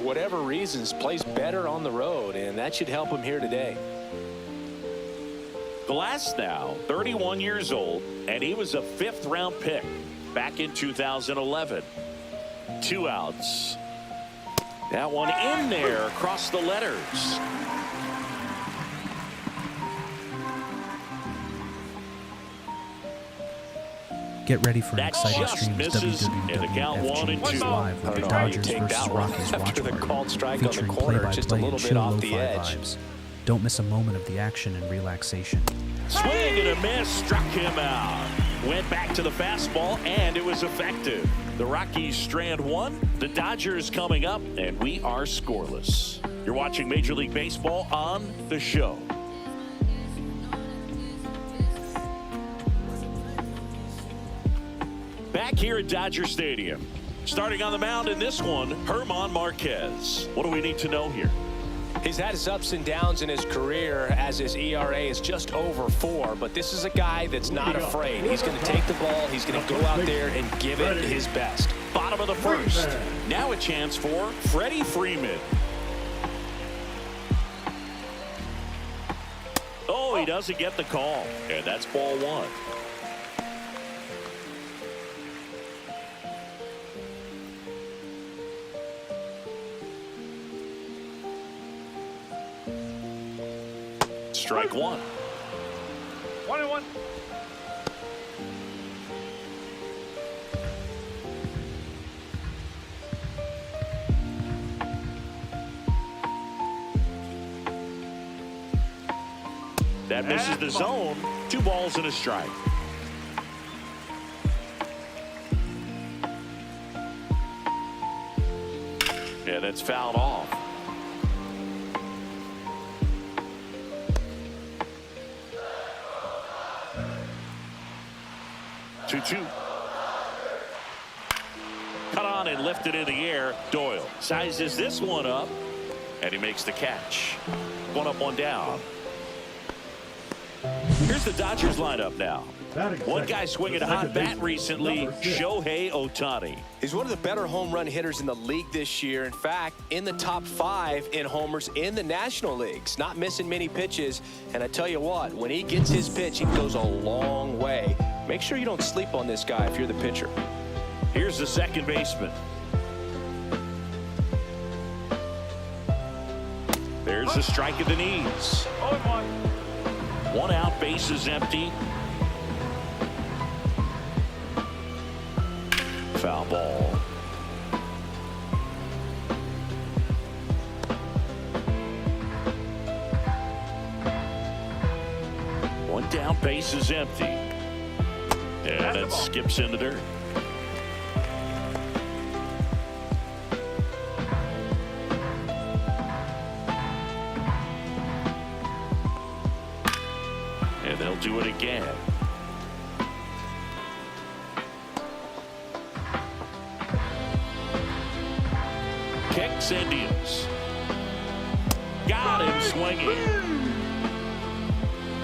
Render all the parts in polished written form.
whatever reasons, plays better on the road, and that should help him here today. Glass now 31 years old, and he was a 5th-round pick back in 2011. 2 outs. That one in there across the letters. Get ready for an exciting stream of WWWFG Live with the Dodgers versus Rockies Watch Party, featuring play-by-play and chill lo-fi vibes. Don't miss a moment of the action and relaxation. Swing and a miss, struck him out. Went back to the fastball, and it was effective. The Rockies strand 1, the Dodgers coming up, and we are scoreless. You're watching Major League Baseball on The Show. Back here at Dodger Stadium. Starting on the mound in this one, Germán Márquez. What do we need to know here? He's had his ups and downs in his career as his ERA is just over 4, but this is a guy that's not afraid. He's going to take the ball, he's going to go out there and give it his best. Bottom of the first. Now a chance for Freddie Freeman. Oh, he doesn't get the call, and that's ball 1. Strike 1. 1-1. That misses the zone. 2 balls and a strike. Yeah, that's fouled off. Two. Cut on and lifted in the air. Doyle sizes this one up, and he makes the catch. 1 up, 1 down. Here's the Dodgers lineup now. One guy swinging a hot bat recently, Shohei Ohtani. He's one of the better home run hitters in the league this year. In fact, in the top 5 in homers in the National Leagues. Not missing many pitches. And I tell you what, when he gets his pitch, he goes a long way. Make sure you don't sleep on this guy if you're the pitcher. Here's the second baseman. There's the strike at the knees. 1 out, bases empty. Foul ball. One down, bases empty. And it skips in the dirt. And they'll do it again. Kicks and deals. Got him swinging.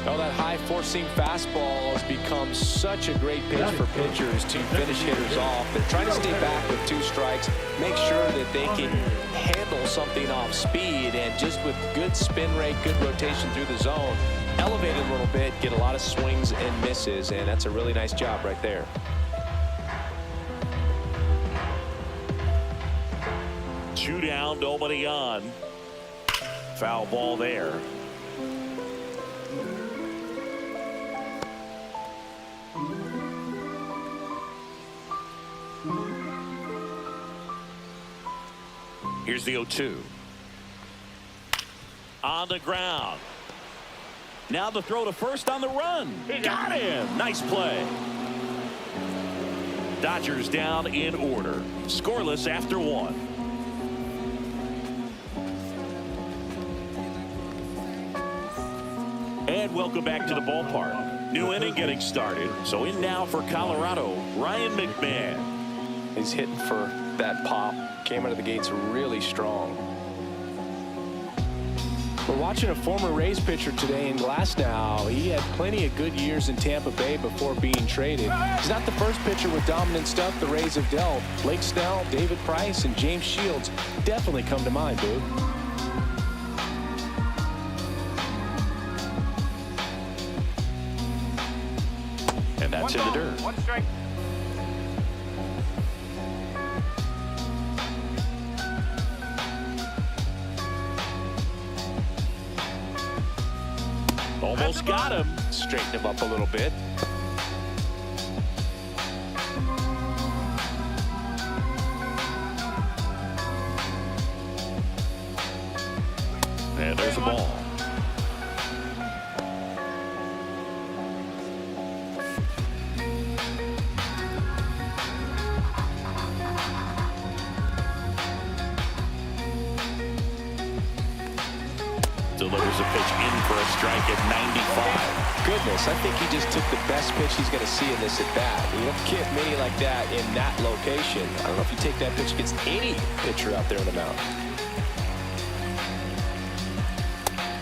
Oh, that high four-seam fastball has become such a great pitch for pitchers to finish hitters off. They're trying to stay back with 2 strikes, make sure that they can handle something off speed, and just with good spin rate, good rotation through the zone, elevate it a little bit, get a lot of swings and misses, and that's a really nice job right there. Two down, nobody on. Foul ball there. Here's the 0-2. On the ground. Now the throw to first on the run. Got him. Nice play. Dodgers down in order. Scoreless after 1. And welcome back to the ballpark. New inning getting started. So in now for Colorado, Ryan McMahon. He's hitting for that pop. Came out of the gates really strong. We're watching a former Rays pitcher today in Glasnow. He had plenty of good years in Tampa Bay before being traded. He's not the first pitcher with dominant stuff the Rays have dealt. Blake Snell, David Price, and James Shields definitely come to mind, dude. And that's in the dirt. 1 strike. Almost got him. Straighten him up a little bit. And there's the ball. Delivers a pitch in for a strike at 95. Goodness, I think he just took the best pitch he's going to see in this at bat. You don't get many like that in that location. I don't know if you take that pitch against any pitcher out there in the mound.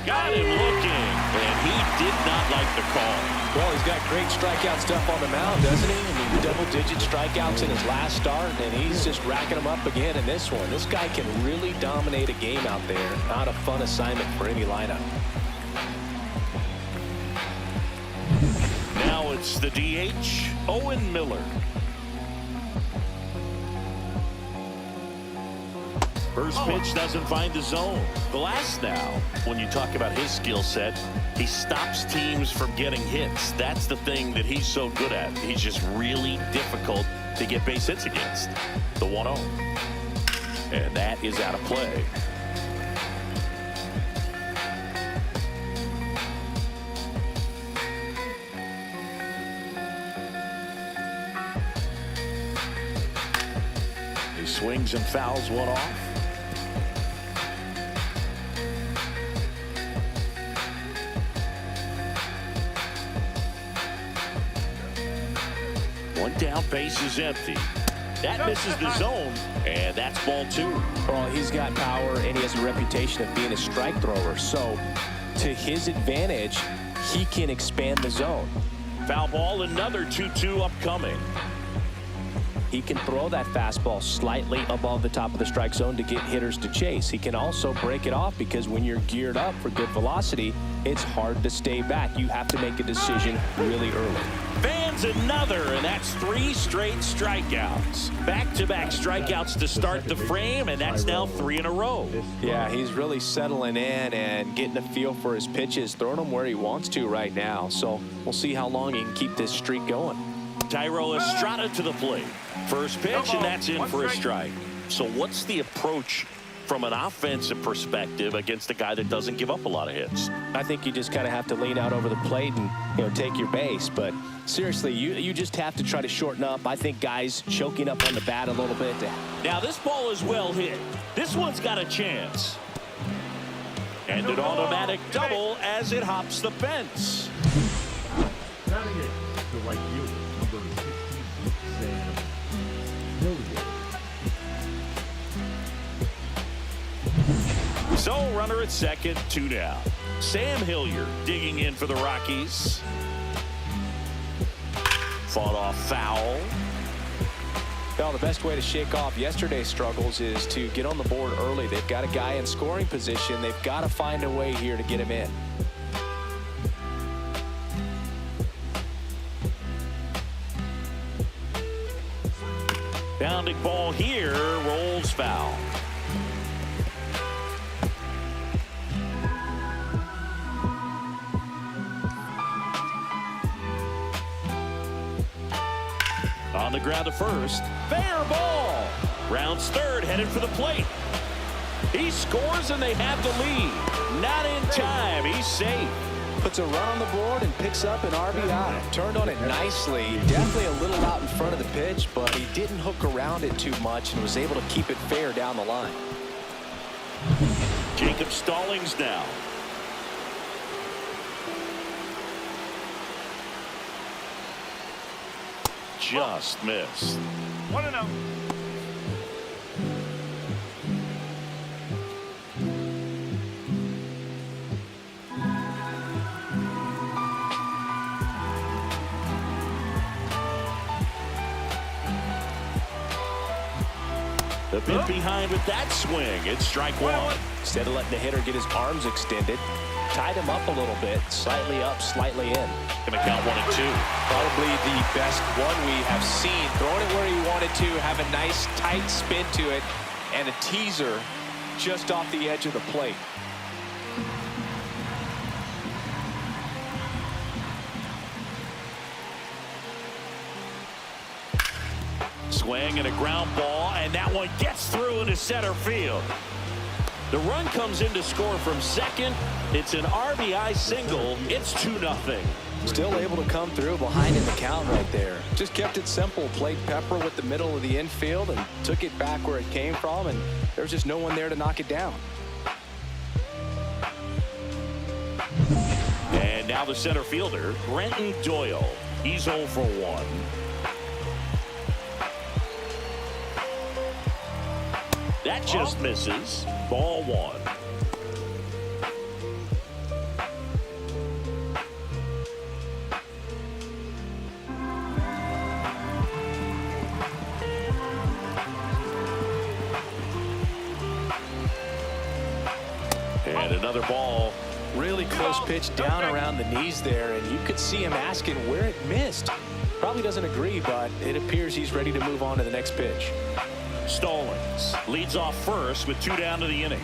Got him looking, and he did not like the call. Well, he's got great strikeout stuff on the mound, doesn't he? I mean, double-digit strikeouts in his last start, and he's just racking them up again in this one. This guy can really dominate a game out there. Not a fun assignment for any lineup. Now it's the DH, Owen Miller. First pitch doesn't find the zone. Glasnow, when you talk about his skill set, he stops teams from getting hits. That's the thing that he's so good at. He's just really difficult to get base hits against. The 1-0. And that is out of play. He swings and fouls one off. One down, base is empty. That misses the zone, and that's ball 2. Well, he's got power, and he has a reputation of being a strike thrower. So, to his advantage, he can expand the zone. Foul ball, another 2-2 upcoming. He can throw that fastball slightly above the top of the strike zone to get hitters to chase. He can also break it off because when you're geared up for good velocity, it's hard to stay back. You have to make a decision really early. Fans another, and that's 3 straight strikeouts. Back-to-back strikeouts to start the frame, and that's now 3 in a row. Yeah, he's really settling in and getting a feel for his pitches, throwing them where he wants to right now. So we'll see how long he can keep this streak going. Tyro Estrada to the plate. First pitch, and that's in for a strike. So what's the approach from an offensive perspective against a guy that doesn't give up a lot of hits? I think you just kind of have to lean out over the plate and, take your base. But seriously, you just have to try to shorten up. I think guys choking up on the bat a little bit. Now this ball is well hit. This one's got a chance. And an automatic double as it hops the fence. So runner at second, 2 down. Sam Hilliard digging in for the Rockies. Fought off foul. Well, the best way to shake off yesterday's struggles is to get on the board early. They've got a guy in scoring position. They've got to find a way here to get him in. Bounding ball here, rolls foul. On the ground to first. Fair ball. Rounds third, headed for the plate. He scores and they have the lead. Not in time. He's safe. Puts a run on the board and picks up an RBI. Turned on it nicely. Definitely a little out in front of the pitch, but he didn't hook around it too much and was able to keep it fair down the line. Jacob Stallings now. Just missed. 1-0. A bit behind with that swing. It's strike one. Instead of letting the hitter get his arms extended, tied him up a little bit, slightly up, slightly in. Gonna count 1-2. Probably the best one we have seen. Throwing it where he wanted to, have a nice tight spin to it, and a teaser just off the edge of the plate. Swing and a ground ball, and that one gets through into center field. The run comes in to score from second. It's an RBI single. It's 2-0. Still able to come through behind in the count right there. Just kept it simple. Played Pepper with the middle of the infield and took it back where it came from, and there's just no one there to knock it down. And now the center fielder, Brenton Doyle. He's 0 for 1. That just misses. Ball 1. And another ball. Really close pitch down around the knees there, and you could see him asking where it missed. Probably doesn't agree, but it appears he's ready to move on to the next pitch. Stallings leads off first with 2 down to the inning.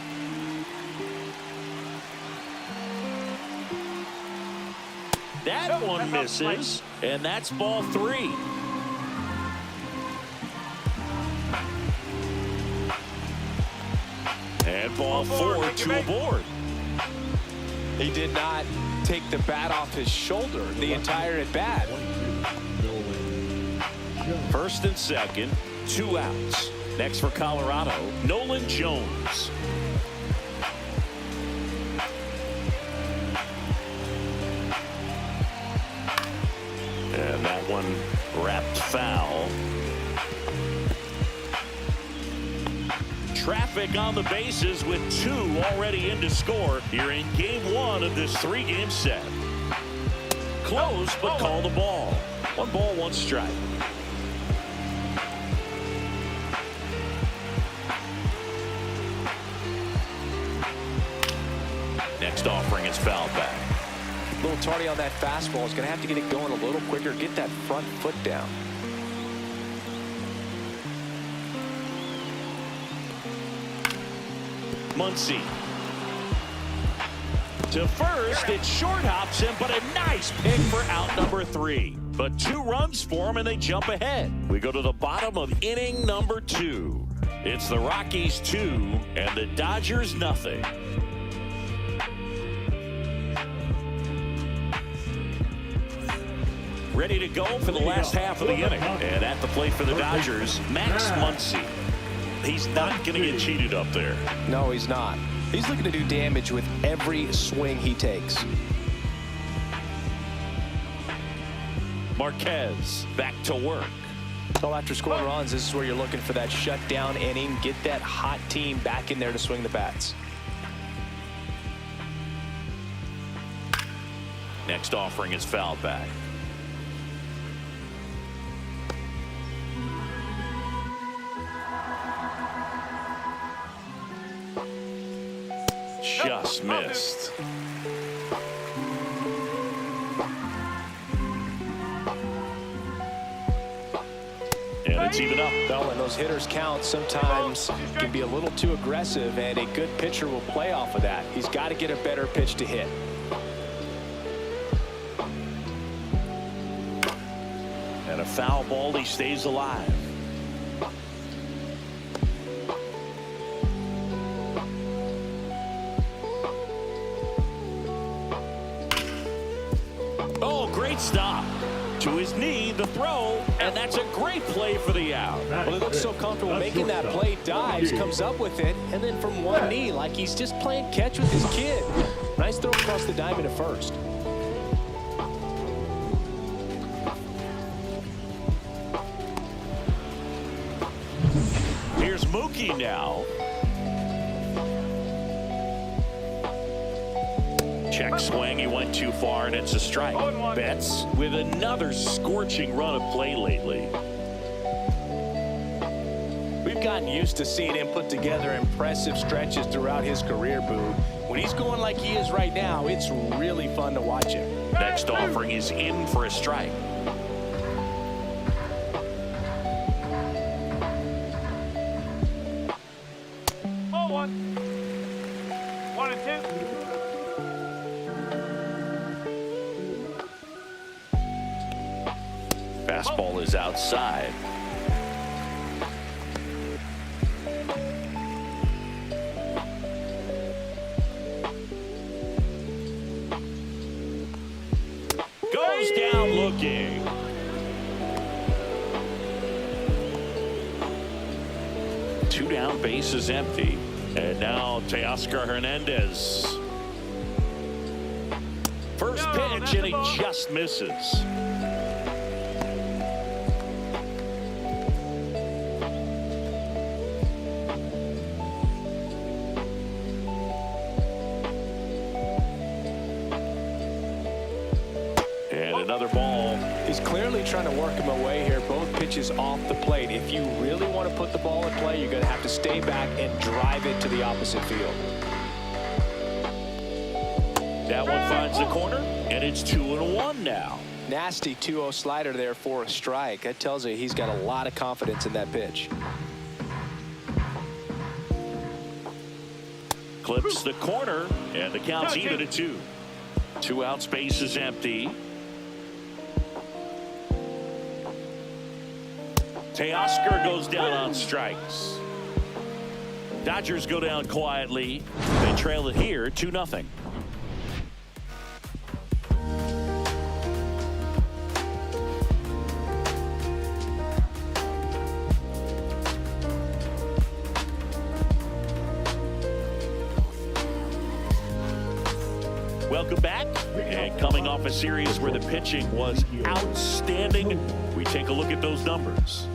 That one misses, and that's ball 3. And ball 4, 2 aboard. He did not take the bat off his shoulder the entire at bat. First and second, 2 outs. Next for Colorado, Nolan Jones. And that one wrapped foul. Traffic on the bases with 2 already in to score here in game 1 of this 3-game set. Close, but call the ball. 1 ball, 1 strike. Next offering is fouled back. A little tardy on that fastball. Is going to have to get it going a little quicker. Get that front foot down. Muncy to first. It short hops him, but a nice pick for out number 3. But 2 runs for him, and they jump ahead. We go to the bottom of inning number 2. It's the Rockies 2 and the Dodgers nothing. Ready to go for the last half of the inning. And at the plate for the Dodgers, Max Muncy. He's not going to get cheated up there. No, he's not. He's looking to do damage with every swing he takes. Marquez back to work. So after scoring runs, this is where you're looking for that shutdown inning. Get that hot team back in there to swing the bats. Next offering is fouled back. Just missed. And it's even up. Well, when those hitters count, sometimes can be a little too aggressive, and a good pitcher will play off of that. He's got to get a better pitch to hit. And a foul ball, he stays alive. Oh, great stop. To his knee, the throw, and that's a great play for the out. Well, he looks so comfortable making that play, dives, comes up with it, and then from one knee, like he's just playing catch with his kid. Nice throw across the diamond to first. Here's Mookie now. Check swing, he went too far, and it's a strike. Betts with another scorching run of play lately. We've gotten used to seeing him put together impressive stretches throughout his career, Boo. When he's going like he is right now, it's really fun to watch him. Next offering is in for a strike. Oh, 1. 1 and 2. Fastball is outside. Goes down looking. Two down, base is empty. And now Teoscar Hernandez. First pitch, and he just misses. And another ball. He's clearly trying to work him away here. Both pitches off the plate. If you really want to put the ball in play, you're going to have to stay back and drive it to the opposite field. That one finds the corner, and it's 2-1 now. Nasty 2-0 slider there for a strike. That tells you he's got a lot of confidence in that pitch. Clips the corner, and the count's even at 2. 2 outs, base is empty. Teoscar goes down on strikes. Dodgers go down quietly. They trail it here 2-0. Welcome back. And coming off a series where the pitching was outstanding, we take a look at those numbers.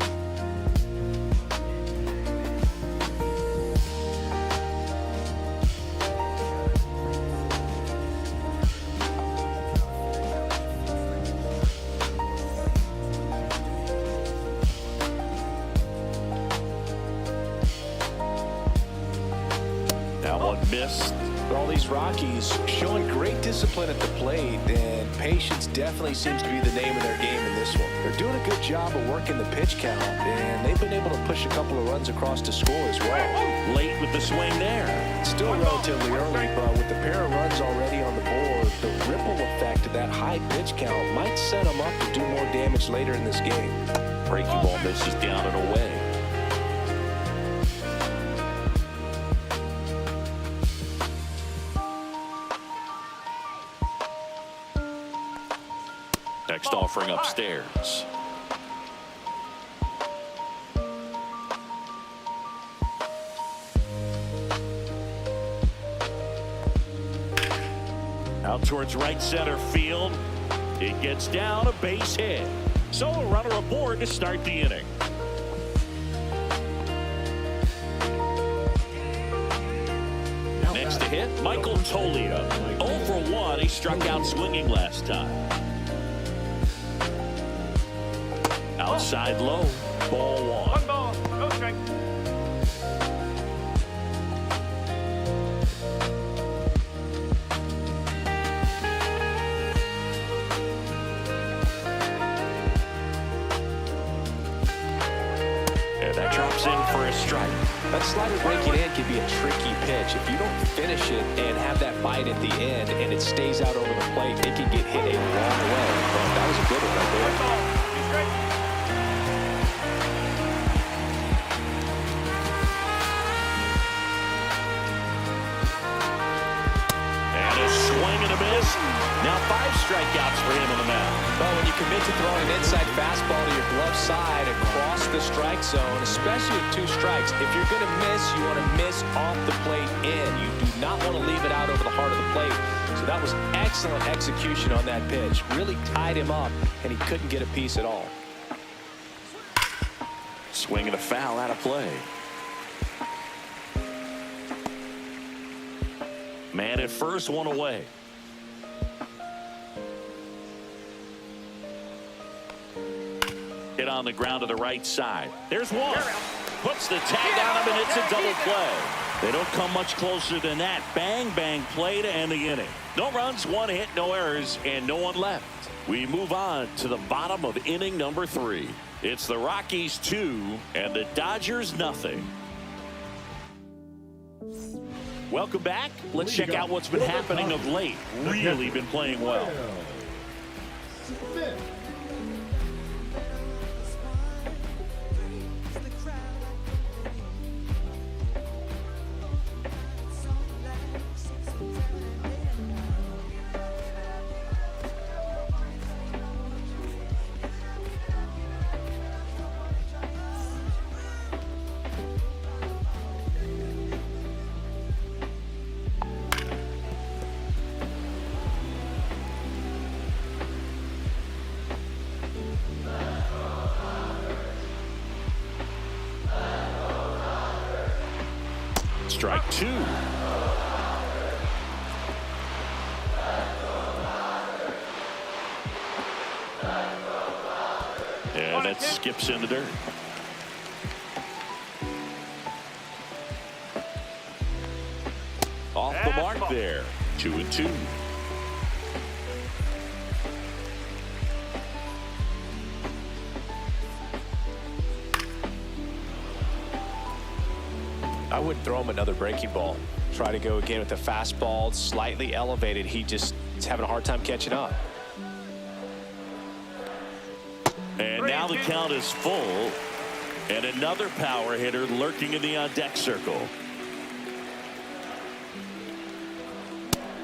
That one missed. But all these Rockies showing great discipline at the plate, and patience definitely seems to be the name of their game in this one. They're doing a good job of working the pitch count, and they've been able to push a couple of runs across to score as well. Late with the swing there. It's still relatively early, but with the pair of runs already on the board, the ripple effect of that high pitch count might set them up to do more damage later in this game. Breaking ball misses down and away. Next offering upstairs. Out towards right center field. It gets down, a base hit. So a runner aboard to start the inning. Next to hit, Michael Toglia. 0 for 1. He struck out swinging last time. Outside low, ball 1. 1 ball, no strike. And that drops in for a strike. That slider breaking in can be a tricky pitch. If you don't finish it and have that bite at the end and it stays out over the plate, it can get hit a long way. But that was a good one right there. 1 ball, 2 strikes. And a swing and a miss. Now 5 strikeouts for him on the mound. Well, when you commit to throwing an inside fastball to your glove side across the strike zone, especially with 2 strikes, if you're going to miss, you want to miss off the plate in. You do not want to leave it out over the heart of the plate. So that was excellent execution on that pitch. Really tied him up, and he couldn't get a piece at all. Swing and a foul out of play. Man at first, 1 away. Hit on the ground to the right side. There's 1. puts the tag on him, and it's a double play. They don't come much closer than that. Bang, bang play to end the inning. No runs, 1 hit, no errors, and no one left. We move on to the bottom of inning number 3. It's the Rockies 2 and the Dodgers nothing. Welcome back. Let's check out what's been happening of late. Really been playing well. Strike 2. And that skips in the dirt. Off the mark there. 2-2. I wouldn't throw him another breaking ball. Try to go again with the fastball, slightly elevated. He just is having a hard time catching up. And now the count is full. And another power hitter lurking in the on-deck circle.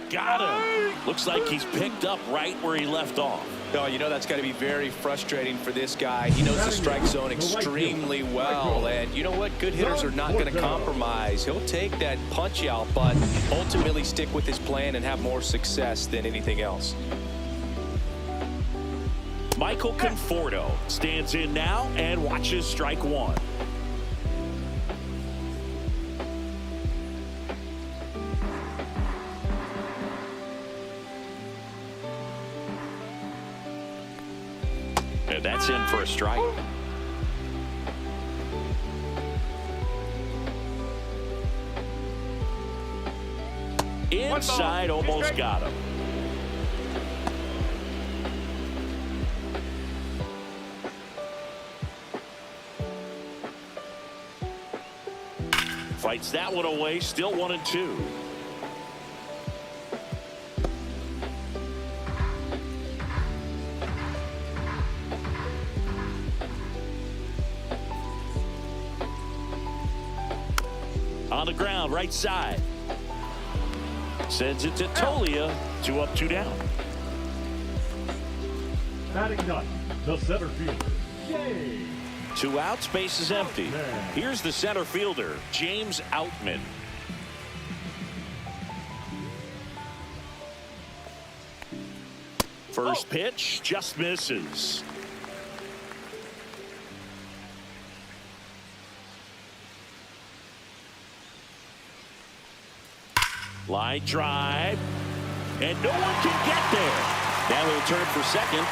Got him. Looks like he's picked up right where he left off. Oh, you know that's got to be very frustrating for this guy. He knows the strike zone extremely well. And you know what? Good hitters are not going to compromise. He'll take that punch out, but ultimately stick with his plan and have more success than anything else. Michael Conforto stands in now and watches strike 1. And that's in for a strike. Inside, almost got him. Fights that one away, still 1-2. On the ground, right side. Sends it to Tolia. 2 up, 2 down. Batting ninth, the center fielder, Jay. 2 outs, base is empty. Here's the center fielder, James Outman. First pitch just misses. Line drive, and no one can get there. Now he'll turn for second.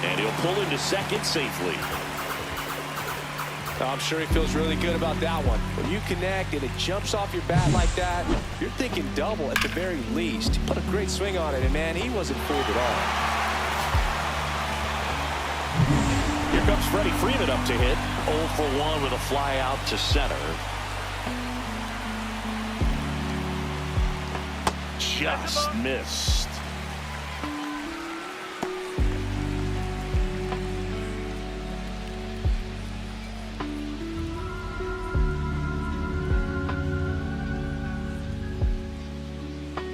And he'll pull into second safely. I'm sure he feels really good about that one. When you connect and it jumps off your bat like that, you're thinking double at the very least. He put a great swing on it, and man, he wasn't fooled at all. Here comes Freddie Freeman up to hit. 0 for 1 with a fly out to center. Just missed.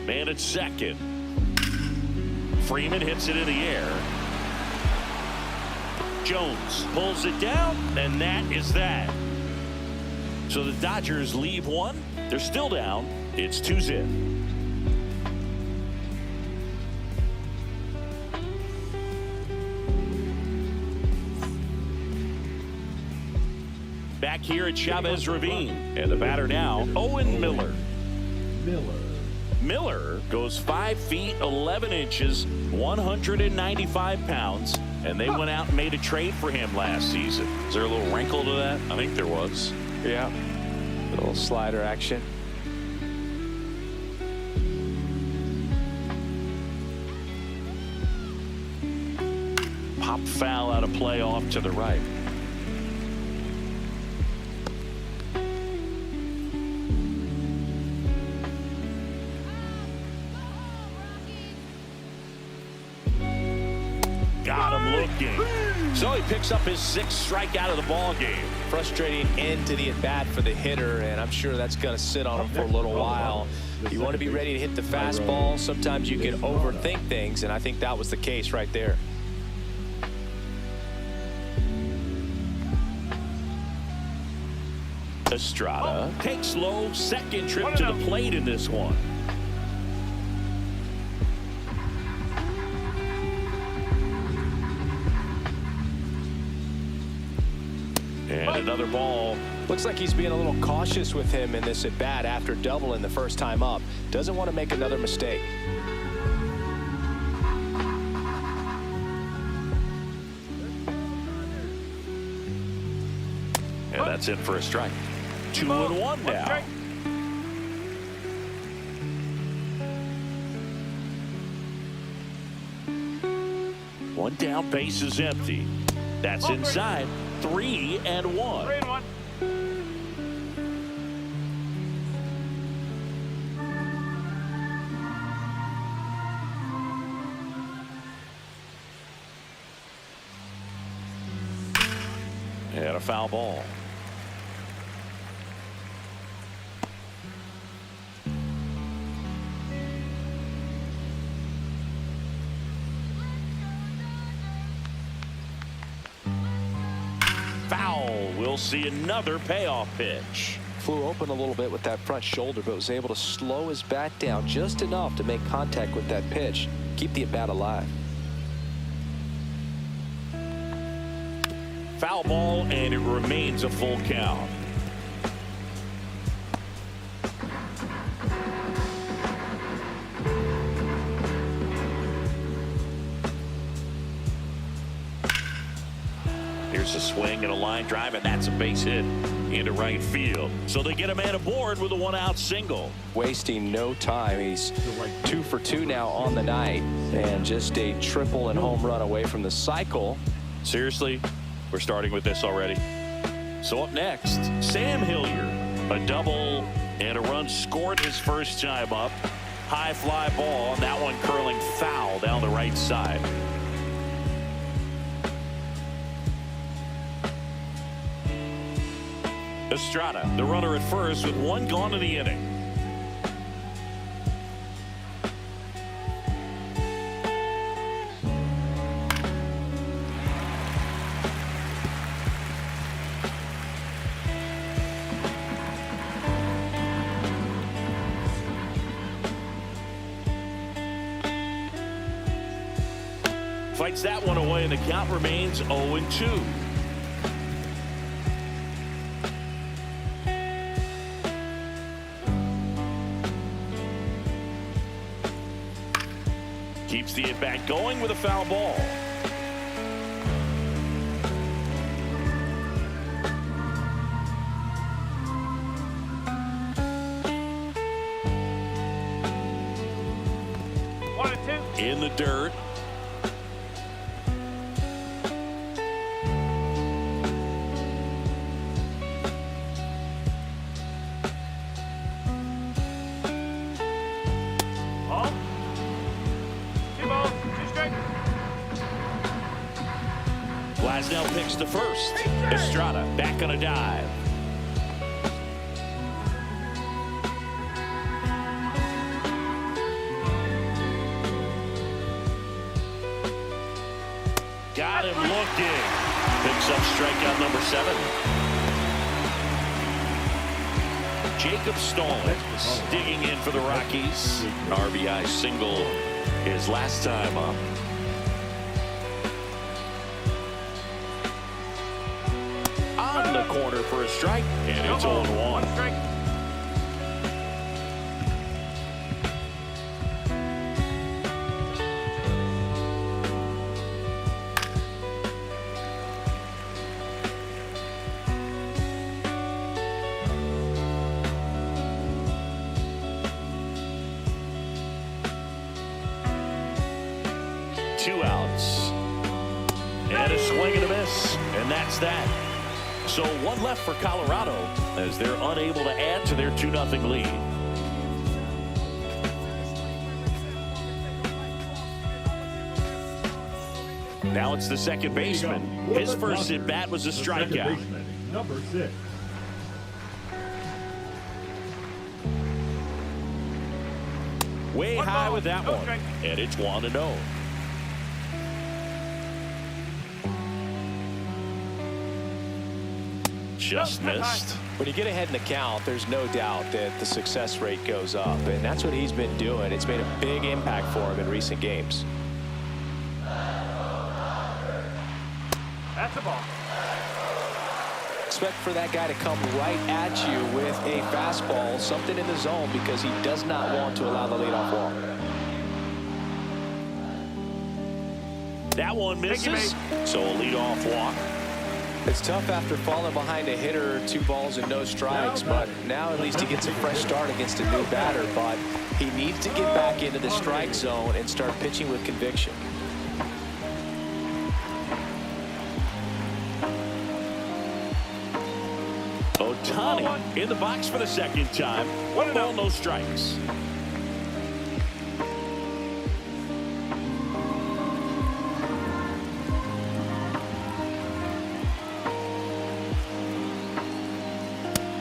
Man at second. Freeman hits it in the air. Jones pulls it down, and that is that. So the Dodgers leave 1. They're still down. It's 2-zip. Back here at Chavez Ravine, and the batter now, Owen Miller. Miller goes 5 feet 11 inches, 195 pounds, And they went out and made a trade for him last season. Is there a little wrinkle to that? I think there was. Yeah. A little slider action. Pop foul out of play off to the right. Got him looking. So he picks up his 6th strikeout of the ball game. Frustrating end to the at-bat for the hitter, and I'm sure that's going to sit on him for a little while. You want to be ready to hit the fastball. Sometimes you can overthink things, and I think that was the case right there. Estrada takes low, second trip to the plate in this one. And another ball. Looks like he's being a little cautious with him in this at-bat after doubling the first time up. Doesn't want to make another mistake. And that's it for a strike. 2-1 now. One down, base is empty. That's inside. 3-1. 3-1. And a foul ball. Foul. We'll see another payoff pitch. Flew open a little bit with that front shoulder, but was able to slow his bat down just enough to make contact with that pitch. Keep the at-bat alive. Foul ball, and it remains a full count. Here's a swing and a line drive, and that's a base hit into right field. So they get a man aboard with a 1-out single. Wasting no time. He's 2 for 2 now on the night, and just a triple and home run away from the cycle. Seriously? We're starting with this already. So up next, Sam Hillier. A double and a run scored his first time up. High fly ball, and that one curling foul down the right side. Estrada, the runner at first with 1 gone in the inning. Fights that one away, and the count remains 0-2. Keeps the at-bat going with a foul ball. In the dirt. Now picks the first. Estrada back on a dive. Got him looking. Picks up strikeout number 7. Jacob Stallings digging in for the Rockies. An RBI single his last time up. On the corner for a strike, and it's 0-1. 2 outs. And a swing and a miss. And that's that. So 1 left for Colorado as they're unable to add to their 2-0 lead. Now it's the second baseman. His first at bat was a strikeout. Number 6. Way high with that one. And it's 1-0. Just missed. When you get ahead in the count, there's no doubt that the success rate goes up, and that's what he's been doing. It's made a big impact for him in recent games. That's a ball. Expect for that guy to come right at you with a fastball, something in the zone, because he does not want to allow the leadoff walk. That one misses, so a leadoff walk. It's tough after falling behind a hitter, 2 balls and no strikes, but now at least he gets a fresh start against a new batter, but he needs to get back into the strike zone and start pitching with conviction. Ohtani in the box for the second time. 1 ball, no strikes.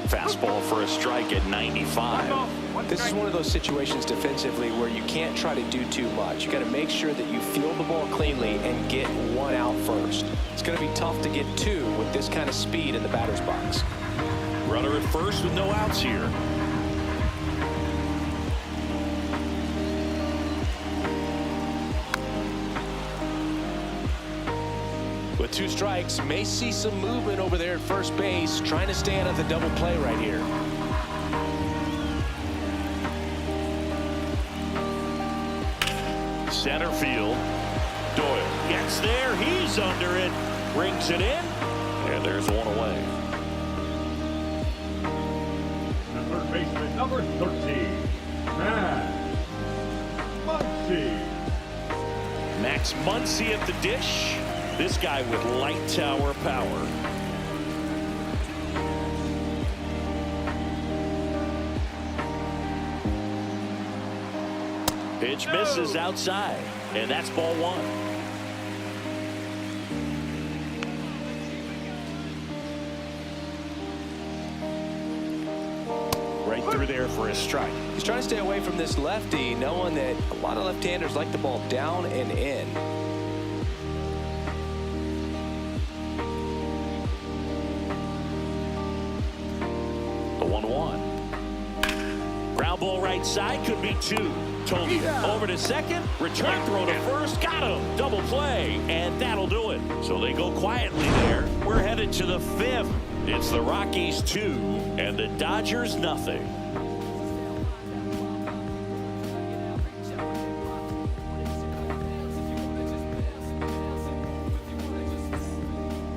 Fastball for a strike at 95. This is one of those situations defensively where you can't try to do too much. You got to make sure that you field the ball cleanly and get 1 out first. It's going to be tough to get 2 with this kind of speed in the batter's box. Runner at first with no outs here. With 2 strikes, may see some movement over there at first base, trying to stay out of the double play right here. Center field. Doyle gets there. He's under it. Brings it in. And there's 1 away. The third baseman, number 13. Max Muncy at the dish. This guy with light tower power. Pitch misses outside, and that's ball 1. Right through there for a strike. He's trying to stay away from this lefty, knowing that a lot of left-handers like the ball down and in. The 1-1. Ground ball right side, could be 2. Toby over to second, return throw to first, got him, double play, and that'll do it. So they go quietly there. We're headed to the 5th. It's the Rockies 2 and the Dodgers nothing.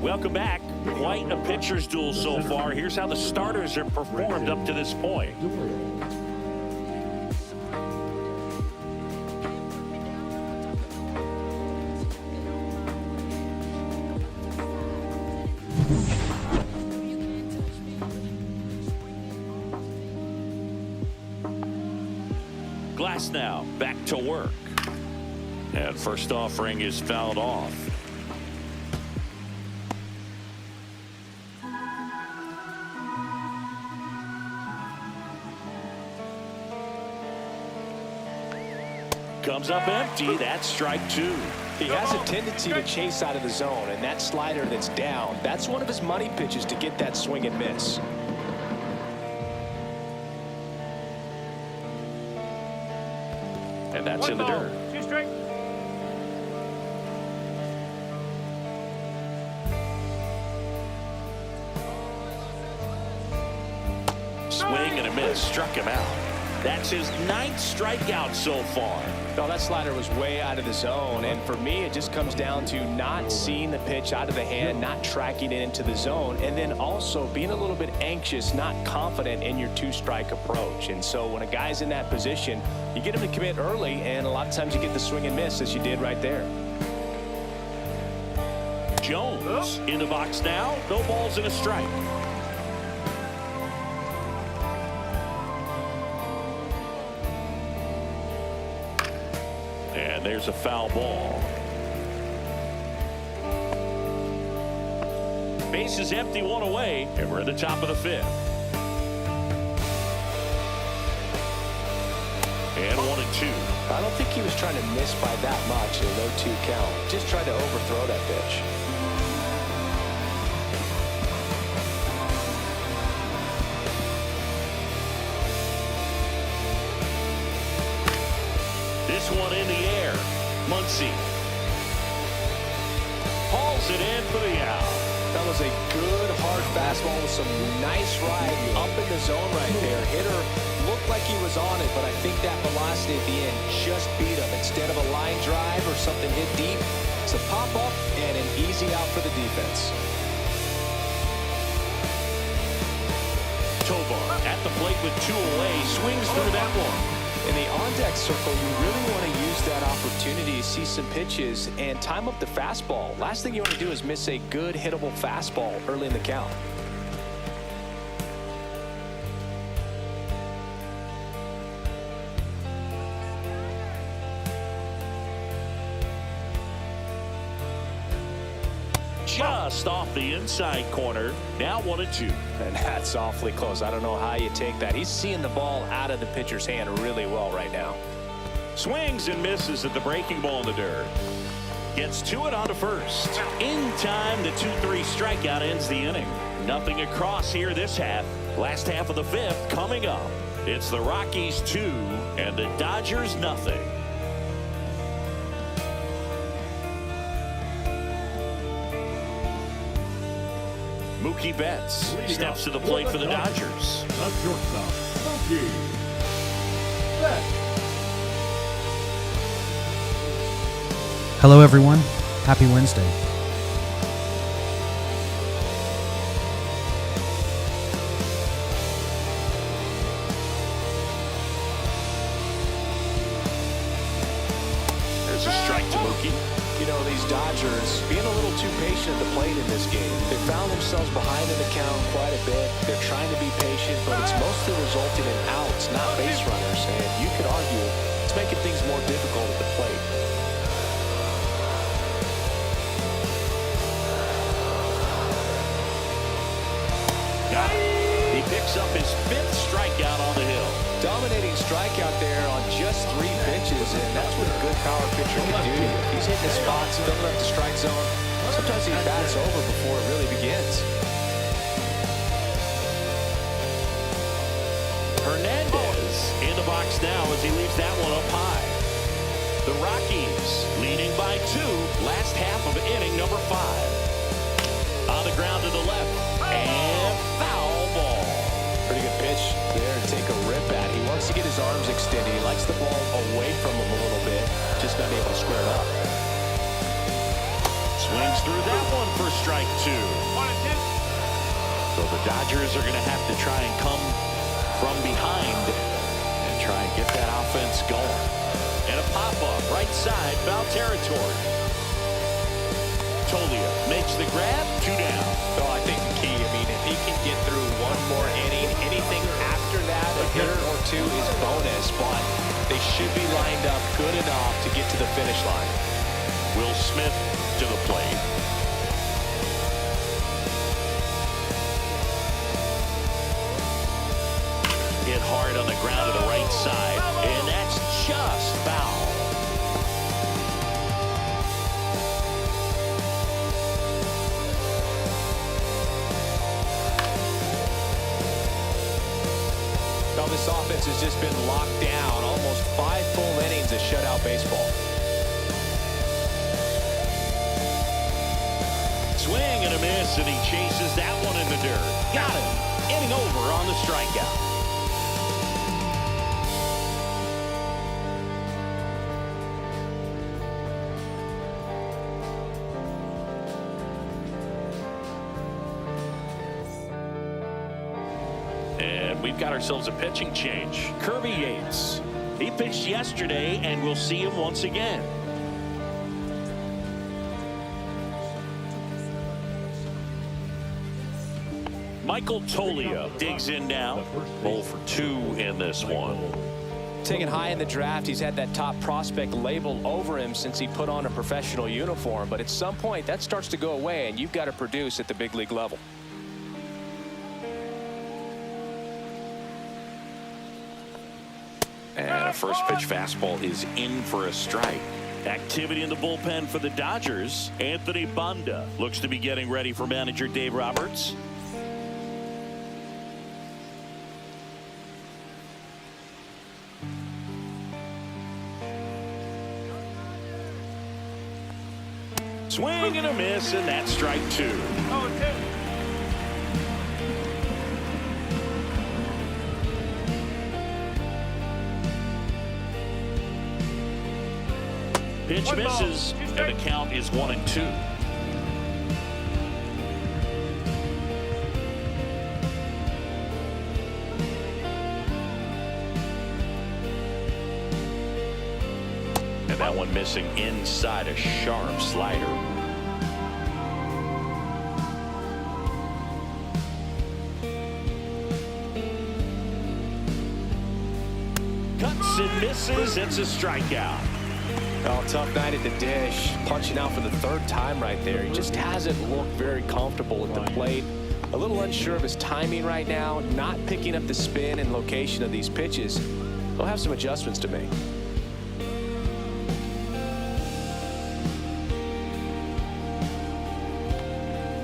Welcome back. Quite a pitcher's duel so far. Here's how the starters have performed up to this point. Glass now back to work. And first offering is fouled off. Comes up empty. That's strike 2. He has a tendency to chase out of the zone, and that slider that's down, that's one of his money pitches to get that swing and miss. And that's in the dirt. 2 strikes. Swing and a miss. Struck him out. That's his 9th strikeout so far. No, that slider was way out of the zone, and for me, it just comes down to not seeing the pitch out of the hand, not tracking it into the zone, and then also being a little bit anxious, not confident in your 2-strike approach. And so when a guy's in that position, you get him to commit early, and a lot of times you get the swing and miss, as you did right there. Jones in the box now. No balls and a strike. And there's a foul ball. Base is empty, one away, and we're at the top of the fifth. And 1-2. I don't think he was trying to miss by that much in a 0-2 count. Just tried to overthrow that pitch. This one in the air. Muncy hauls it in for the out. That was a good hard fastball with some nice ride up in the zone right there. Hitter looked like he was on it, but I think that velocity at the end just beat him. Instead of a line drive or something hit deep, it's a pop up and an easy out for the defense. Tovar at the plate with 2 away, swings through that one. In the on-deck circle, you really want to use that opportunity to see some pitches and time up the fastball. Last thing you want to do is miss a good hittable fastball early in the count. Just off the inside corner. Now 1-2. And that's awfully close. I don't know how you take that. He's seeing the ball out of the pitcher's hand really well right now. Swings and misses at the breaking ball in the dirt. Gets to it on to first. In time, the 2-3 strikeout ends the inning. Nothing across here this half. Last half of the fifth coming up. It's the Rockies 2 and the Dodgers nothing. Mookie Betts steps to the plate for the Dodgers. The shortstop, Mookie Betts. Hello, everyone. Happy Wednesday. There's a strike to Mookie. You know, these Dodgers being a little too patient at the plate in this game. They found themselves behind in the count quite a bit. They're trying to be patient, but it's mostly resulting in outs, not base runners. And you could argue it's making things more difficult at the plate. Got it. He picks up his 5th strikeout on the hill. Dominating strikeout there on just 3 pitches, and that's what a good power pitcher can do. He's hitting his spots, filling up the strike zone. Sometimes he bats over before it really begins. Hernandez in the box now as he leaves that one up high. The Rockies leading by 2, last half of inning number 5. On the ground to the left, and foul ball. Pretty good pitch there to take a rip at. He wants to get his arms extended. He likes the ball away from him a little bit, just not able to square it up. Swings through that one for strike 2. 1-2. So the Dodgers are going to have to try and come from behind and try and get that offense going. And a pop-up, right side, foul territory. Tolia makes the grab, 2 down. So I think the key, if he can get through one more inning, anything after that, a hitter or 2 is bonus, but they should be lined up good enough to get to the finish line. Will Smith to the plate. Hit hard on the ground to the right side, and that's just foul. Now this offense has just been locked down. Almost 5 full innings of shutout baseball. Swing and a miss, and he chases that one in the dirt. Got him. Inning over on the strikeout. And we've got ourselves a pitching change. Kirby Yates. He pitched yesterday, and we'll see him once again. Michael Tolio digs in now. 0 for 2 in this one. Taken high in the draft, he's had that top prospect label over him since he put on a professional uniform. But at some point, that starts to go away, and you've got to produce at the big league level. And a first pitch fastball is in for a strike. Activity in the bullpen for the Dodgers. Anthony Banda looks to be getting ready for manager Dave Roberts. Swing and a miss, and that's strike 2. Oh, 2. Pitch misses, and the count is 1-2. And that one missing inside a sharp slider. Cuts and misses. It's a strikeout. Oh, tough night at the dish. Punching out for the 3rd time right there. He just hasn't looked very comfortable at the plate. A little unsure of his timing right now. Not picking up the spin and location of these pitches. He'll have some adjustments to make.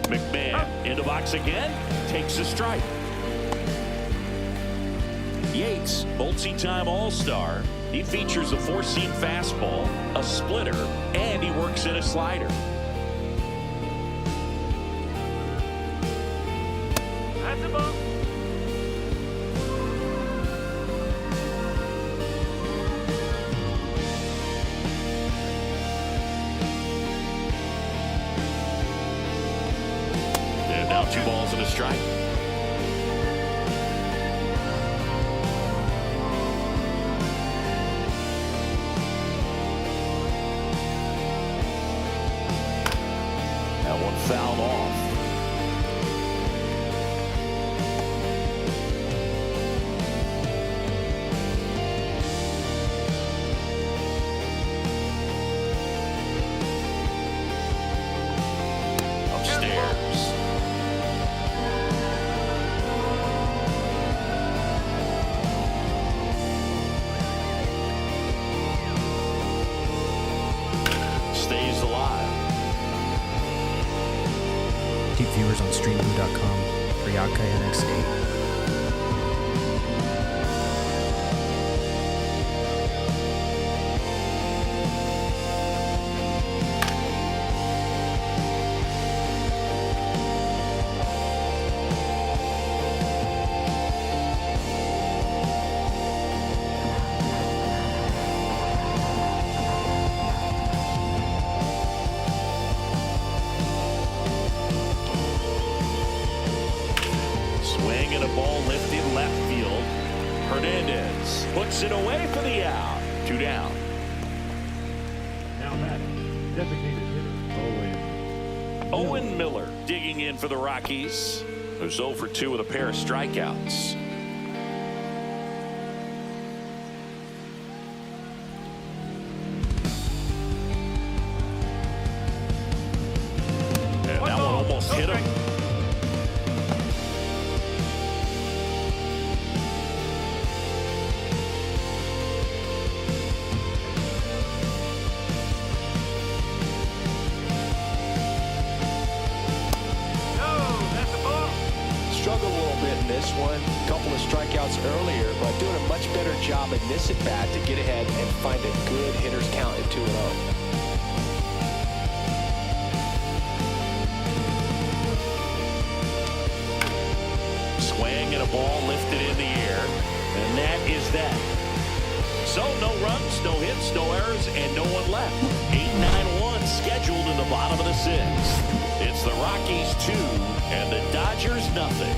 McMahon in the box again. Takes a strike. Yates, multi-time All-Star. He features a 4-seam fastball, a splitter, and he works in a slider. That's a ball. And now 2 balls and a strike. That one fouled off. Upstairs. Stays alive. Keep viewers on streamblue.com for Yakai NXT. Swing and a ball lifted left field. Hernandez puts it away for the out. 2 down. Now back, designated hitter, Owen Miller digging in for the Rockies, who's 0 for 2 with a pair of strikeouts. And that one almost hit him. Struggled a little bit in this one. A couple of strikeouts earlier, but doing a much better job in this at bat to get ahead and find a good hitter's count at 2-0. Swing and a ball lifted in the air, and that is that. So no runs, no hits, no errors, and no one left. 8-9-1 scheduled in the bottom of the 6th. It's the Rockies 2 and the Dodgers nothing.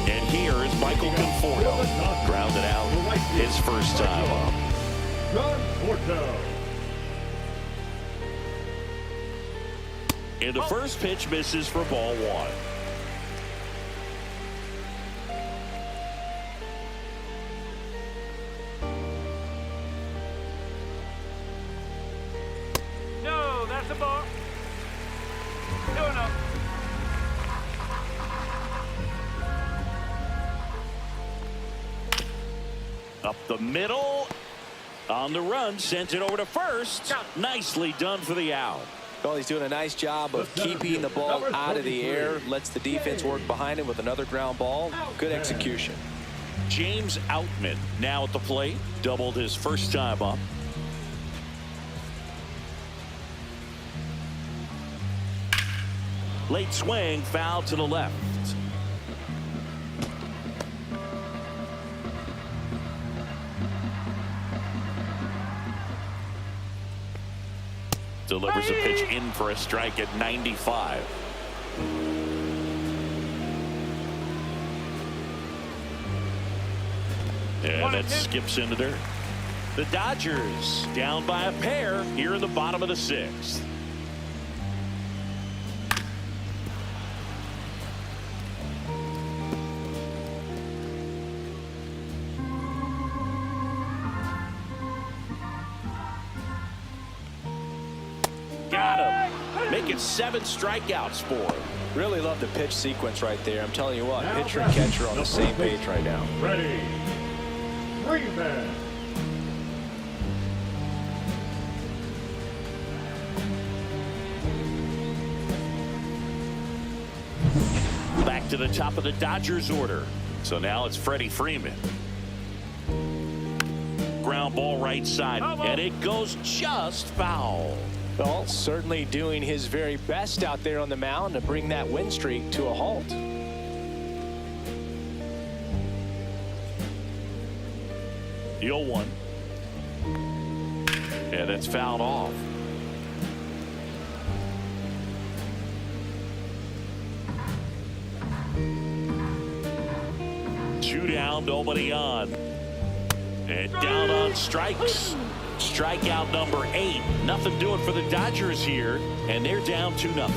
And here is Michael Conforto, grounded out his first time up. Conforto. And the first pitch misses for ball one. No, that's a ball. 2-0. Up the middle. On the run, sends it over to first. Nicely done for the out. Well, he's doing a nice job of keeping the ball out of the air. Lets the defense work behind him with another ground ball. Good execution. James Outman now at the plate. Doubled his first time up. Late swing, foul to the left. Delivers a pitch in for a strike at 95. And that skips into there. The Dodgers down by a pair here in the bottom of the sixth. Got him. Making 7 strikeouts for him. Really love the pitch sequence right there. I'm telling you what, pitcher and catcher are on the same page right now. Ready. Bring back. Back to the top of the Dodgers order. So now it's Freddie Freeman. Ground ball right side, and it goes just foul. Well, certainly doing his very best out there on the mound to bring that win streak to a halt. The 0-1. And it's fouled off. Two down, nobody on. And down on strikes. Strikeout number 8. Nothing doing for the Dodgers here, and they're down 2-0.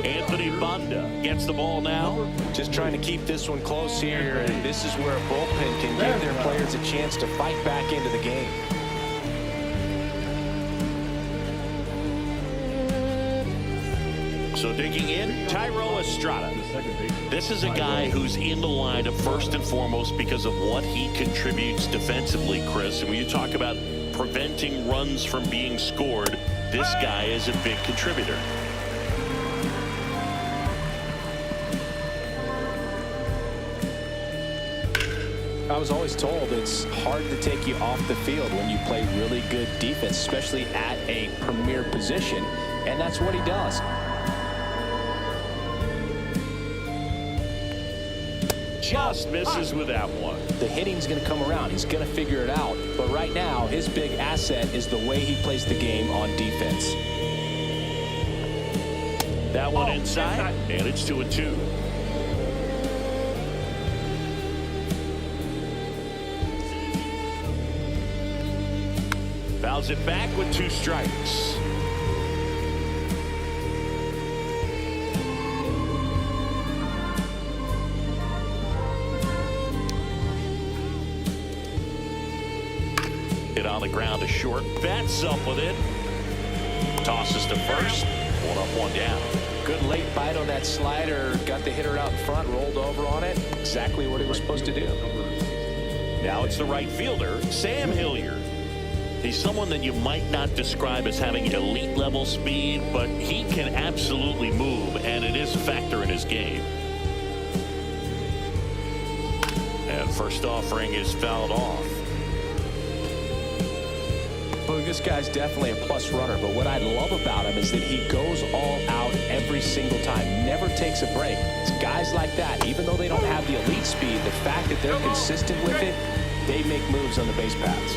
Anthony Banda gets the ball now. Just trying to keep this one close here, and this is where a bullpen can give their players a chance to fight back into the game. So digging in, Tyro Estrada. This is a guy who's in the lineup first and foremost because of what he contributes defensively, Chris. And when you talk about preventing runs from being scored, this guy is a big contributor. I was always told it's hard to take you off the field when you play really good defense, especially at a premier position, and that's what he does. Just misses with that one. The hitting's going to come around. He's going to figure it out. But right now, his big asset is the way he plays the game on defense. That one inside, and it's 2-2. Fouls it back with 2 strikes. Hit on the ground to short. Bats up with it. Tosses to first. 1 up, 1 down. Good late bite on that slider. Got the hitter out in front, rolled over on it. Exactly what he was supposed to do. Now it's the right fielder, Sam Hilliard. He's someone that you might not describe as having elite level speed, but he can absolutely move, and it is a factor in his game. And first offering is fouled off. Well, this guy's definitely a plus runner, but what I love about him is that he goes all out every single time, never takes a break. It's guys like that, even though they don't have the elite speed, the fact that they're consistent with it, they make moves on the base paths.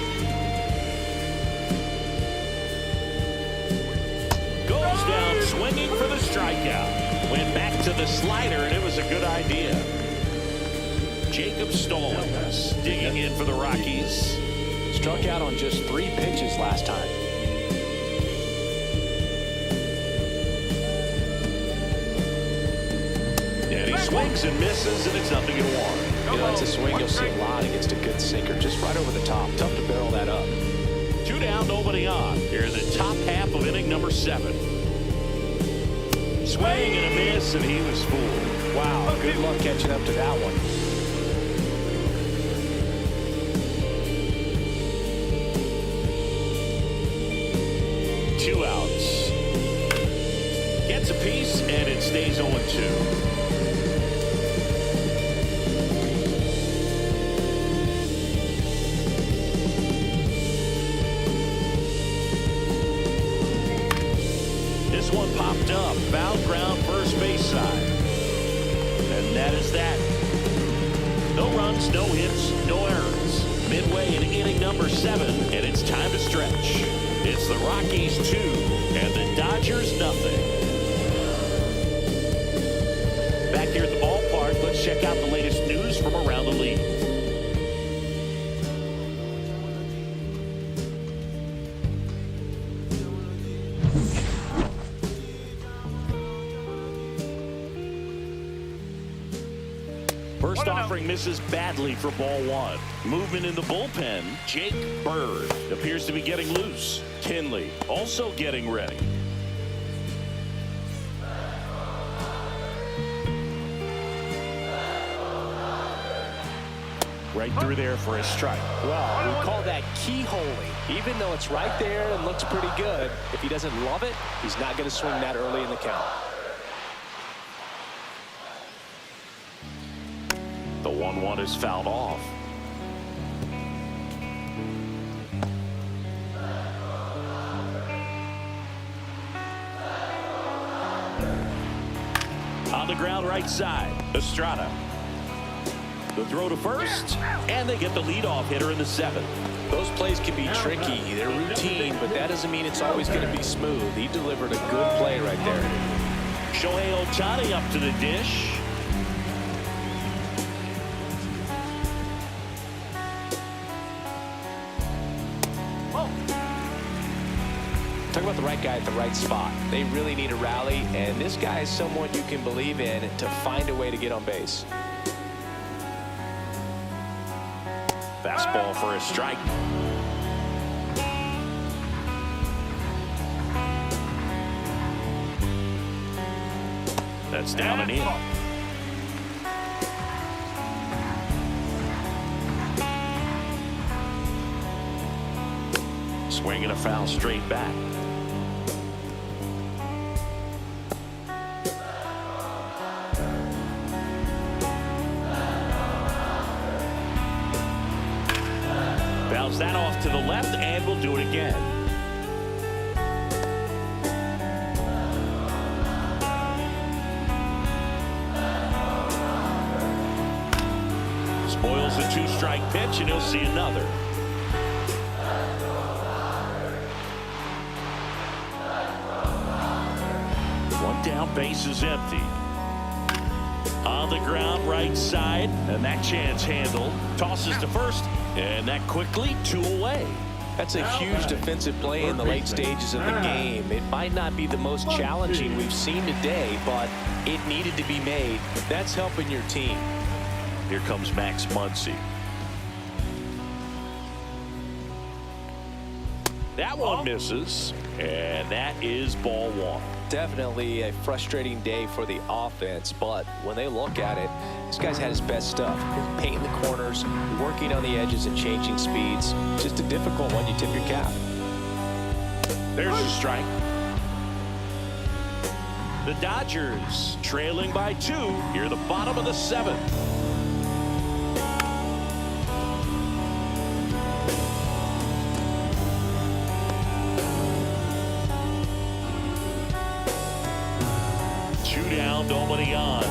Goes down swinging for the strikeout. Went back to the slider, and it was a good idea. Jacob Stallings digging in for the Rockies. Struck out on just 3 pitches last time. And he swings and misses, and it's 0-1. You know, that's a swing you'll see a lot against a good sinker. Just right over the top. Tough to barrel that up. 2 down, nobody on. Here in the top half of inning number 7. Swing and a miss, and he was fooled. Wow, good luck catching up to that one. Two outs. Gets a piece, and it stays 0-2. One popped up, foul ground, first base side. And that is that. No runs, no hits, no errors. Midway in inning number 7, and it's time to stretch. It's the Rockies 2 and the Dodgers nothing. Back here at the ballpark, let's check out the latest news from around the league. First offering misses badly for ball 1. Movement in the bullpen. Jake Bird appears to be getting loose. Kinley also getting ready. Right through there for a strike. Well, we call that keyholing. Even though it's right there and looks pretty good, if he doesn't love it, he's not going to swing that early in the count. The 1-1 is fouled off. On the ground right side, Estrada. The throw to first, and they get the leadoff hitter in the 7th. Those plays can be tricky. They're routine, but that doesn't mean it's always going to be smooth. He delivered a good play right there. Shohei Ohtani up to the dish. Talk about the right guy at the right spot. They really need a rally, and this guy is someone you can believe in to find a way to get on base. Fastball for a strike. That's down and in. Swing and a foul straight back. Bounce that off to the left, and we'll do it again. Spoils a 2-strike pitch, and he'll see another. One down, base is empty. On the ground, right side, and that chance handled. Tosses to first, and that quickly 2 away. That's a huge defensive play in the late stages of the game. It might not be the most challenging we've seen today, but it needed to be made. That's helping your team. Here comes Max Muncy. That one misses, and that is ball 1. Definitely a frustrating day for the offense, but when they look at it, this guy's had his best stuff. He's painting the corners, working on the edges and changing speeds. Just a difficult one. You tip your cap. There's a strike. The Dodgers trailing by 2 near the bottom of the 7th. Down, nobody on.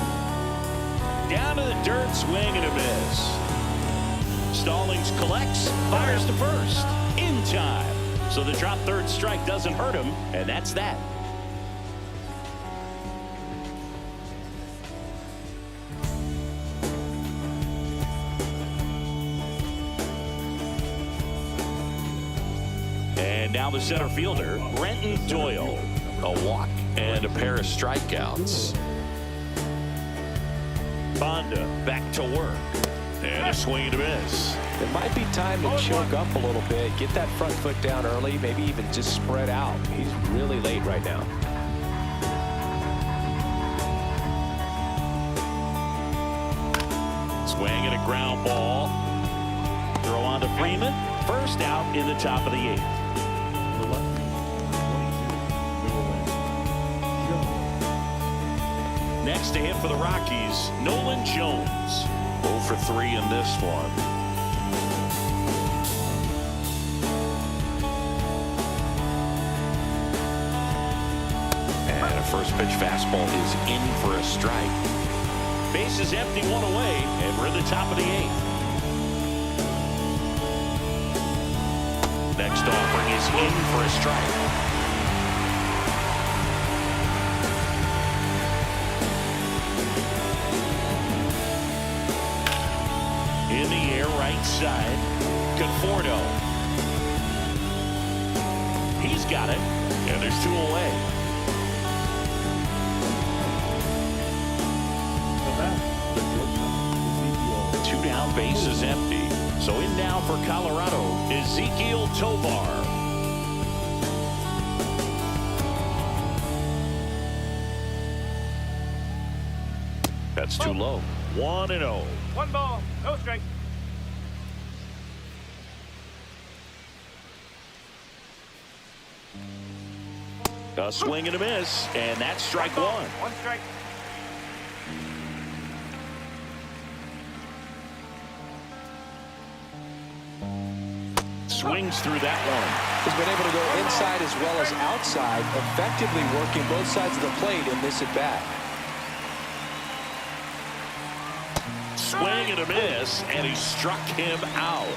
Down to the dirt, swing and a miss. Stallings collects, fires to first. In time. So the drop third strike doesn't hurt him, and that's that. And now the center fielder, Brenton Doyle. A walk and a pair of strikeouts. Bonda back to work. And a swing and a miss. It might be time to choke up a little bit. Get that front foot down early. Maybe even just spread out. He's really late right now. Swing and a ground ball. Throw on to Freeman. First out in the top of the 8th. Next to hit for the Rockies, Nolan Jones. 0 for 3 in this one. And a first pitch fastball is in for a strike. Base is empty, 1 away, and we're in the top of the 8th. Next offering is in for a strike. In the air, right side, Conforto. He's got it, and there's 2 away. Two down, base is empty. So in now for Colorado, Ezequiel Tovar. That's too low. 1-0. 1 ball, no strike. A swing and a miss, and that's strike 1. 1 strike. Swings through that one. He's been able to go inside as well as outside, effectively working both sides of the plate in this at bat. Swing and a miss, and he struck him out.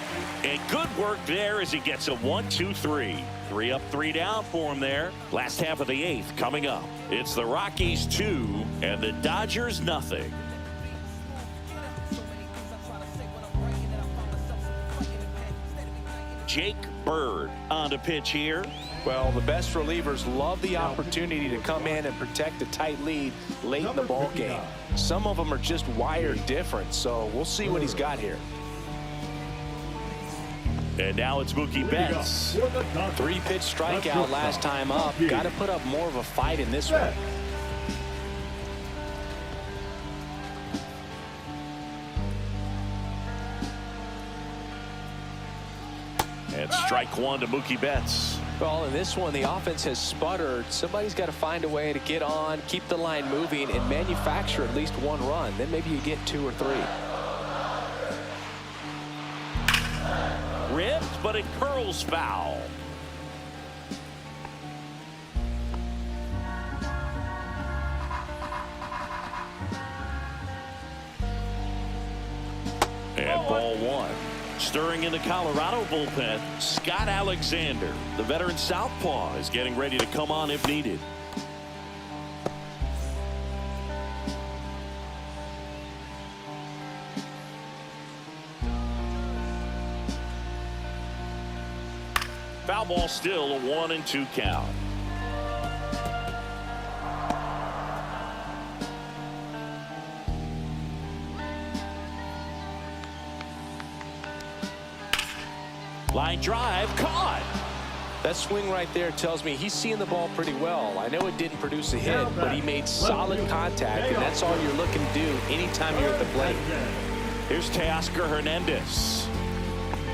And good work there as he gets a 1-2-3. 3 up, 3 down for him there. Last half of the 8th coming up. It's the Rockies 2 and the Dodgers nothing. Jake Bird on to pitch here. Well, the best relievers love the opportunity to come in and protect a tight lead late in the ball game. Some of them are just wired different, so we'll see what he's got here. And now it's Mookie Betts. 3-pitch strikeout last time up. Got to put up more of a fight in this one. And strike 1 to Mookie Betts. Well, in this one, the offense has sputtered. Somebody's got to find a way to get on, keep the line moving, and manufacture at least 1 run. Then maybe you get 2 or 3. Ripped, but it curls foul. And ball 1. Stirring in the Colorado bullpen, Scott Alexander. The veteran southpaw is getting ready to come on if needed. Foul ball still, a 1-2 count. Line drive, caught. That swing right there tells me he's seeing the ball pretty well. I know it didn't produce a hit, but he made solid contact, and that's all you're looking to do anytime you're at the plate. Here's Teoscar Hernandez.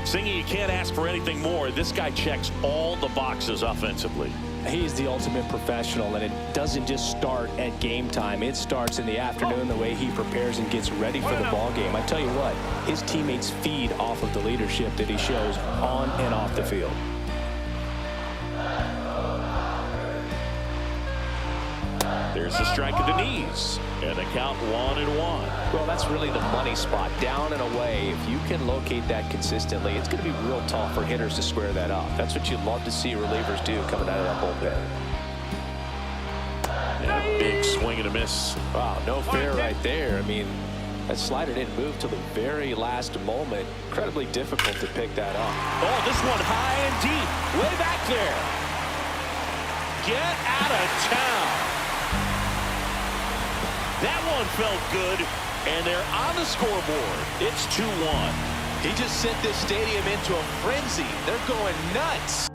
Singy, you can't ask for anything more. This guy checks all the boxes offensively. He's the ultimate professional, and it doesn't just start at game time. It starts in the afternoon, the way he prepares and gets ready for the ball game. I tell you what, his teammates feed off of the leadership that he shows on and off the field. There's a strike at the knees, and the count 1-1. Well, that's really the money spot, down and away. If you can locate that consistently, it's going to be real tough for hitters to square that up. That's what you'd love to see relievers do coming out of that bullpen. And a big swing and a miss. Wow, no fair right there. I mean, That slider didn't move till the very last moment. Incredibly difficult to pick that up. Oh, this one high and deep. Way back there. Get out of town. That one felt good, and they're on the scoreboard. It's 2-1. He just sent this stadium into a frenzy. They're going nuts.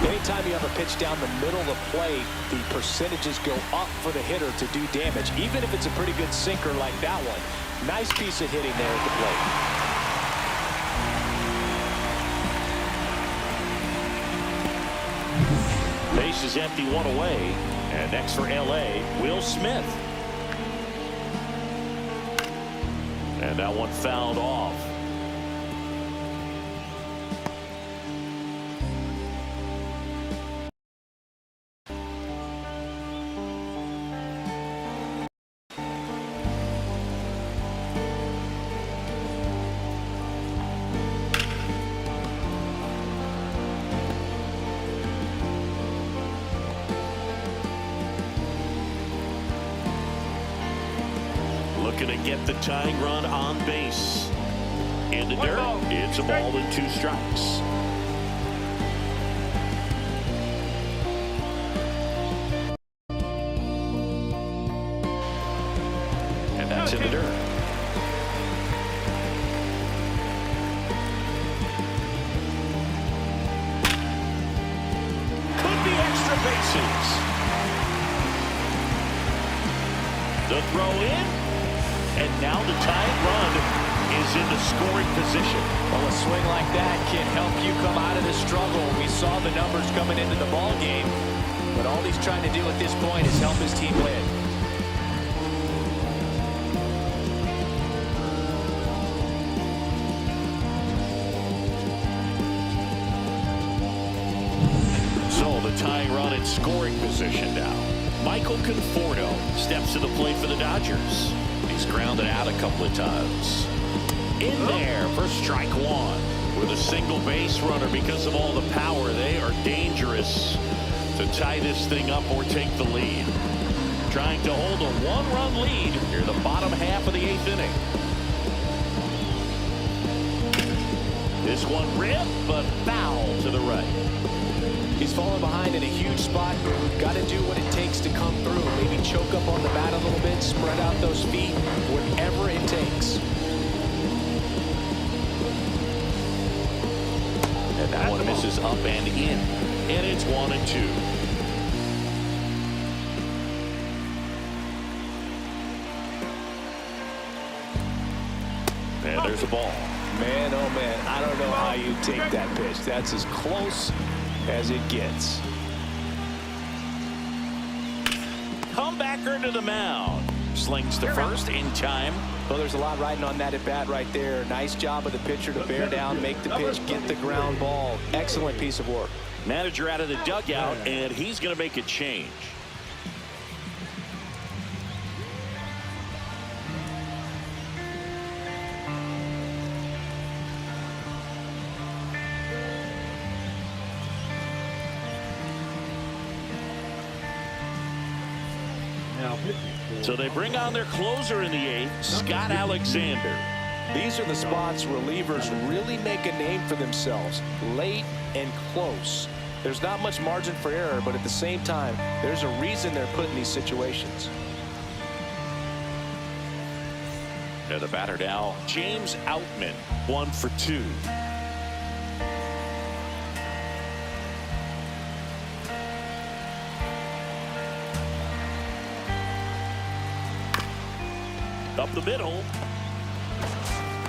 Anytime you have a pitch down the middle of the plate, the percentages go up for the hitter to do damage, even if it's a pretty good sinker like that one. Nice piece of hitting there at the plate. Base is empty, one away. And next for LA, Will Smith. And that one fouled off. Looking to get the tying run on base. In the dirt, it's a ball and 2 strikes. And that's in the dirt. Could be extra bases. The throw in. And now the tying run is in the scoring position. Well, a swing like that can help you come out of the struggle. We saw the numbers coming into the ball game, but all he's trying to do at this point is help his team win. So the tying run in scoring position now. Michael Conforto steps to the plate for the Dodgers. He's grounded out a couple of times. In there for strike 1. With a single base runner, because of all the power, they are dangerous to tie this thing up or take the lead. Trying to hold a 1-run lead near the bottom half of the 8th inning. This one ripped, but foul to the right. He's falling behind in a huge spot. Got to do what it takes to come through. Maybe choke up on the bat a little bit, spread out those feet, whatever it takes. And that one misses up and in. And it's 1-2. And there's the ball. Man, oh man, I don't know how you take that pitch. That's as close as it gets. Comebacker to the mound. Slings to first in time. Well, there's a lot riding on that at bat right there. Nice job of the pitcher to bear down, make the pitch, get the ground ball. Excellent piece of work. Manager out of the dugout, and he's going to make a change. So they bring on their closer in the 8th, Scott Alexander. These are the spots relievers really make a name for themselves, late and close. There's not much margin for error, but at the same time, there's a reason they're put in these situations. And the batter now, James Outman, 1 for 2. Up the middle.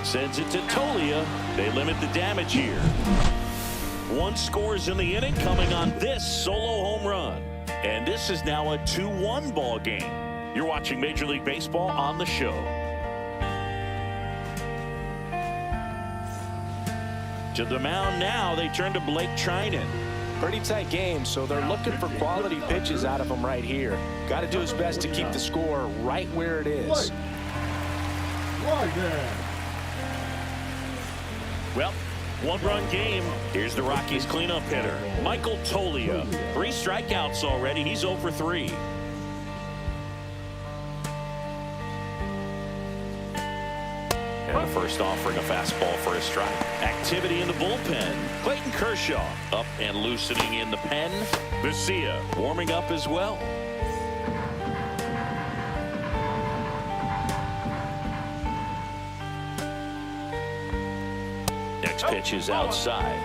Sends it to Tolia. They limit the damage here. 1 scores in the inning, coming on this solo home run. And this is now a 2-1 ball game. You're watching Major League Baseball on the show. To the mound now, they turn to Blake Trinan. Pretty tight game, so they're looking for quality pitches out of him right here. Got to do his best to keep the score right where it is. Well, one-run game. Here's the Rockies cleanup hitter, Michael Toglia. 3 strikeouts already. He's 0 for 3. And the first offering a fastball for a strike. Activity in the bullpen. Clayton Kershaw up and loosening in the pen. Garcia warming up as well. Next pitch is outside.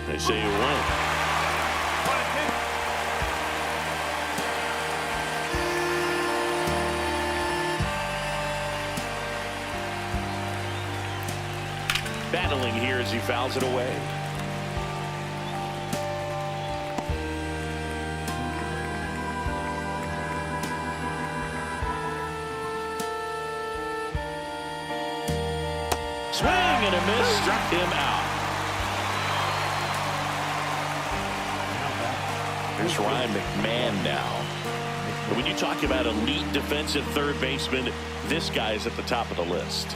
They say you win. Battling here as he fouls it away. Swing and a miss, struck him out. Here's Ryan McMahon now. When you talk about elite defensive third baseman, this guy is at the top of the list.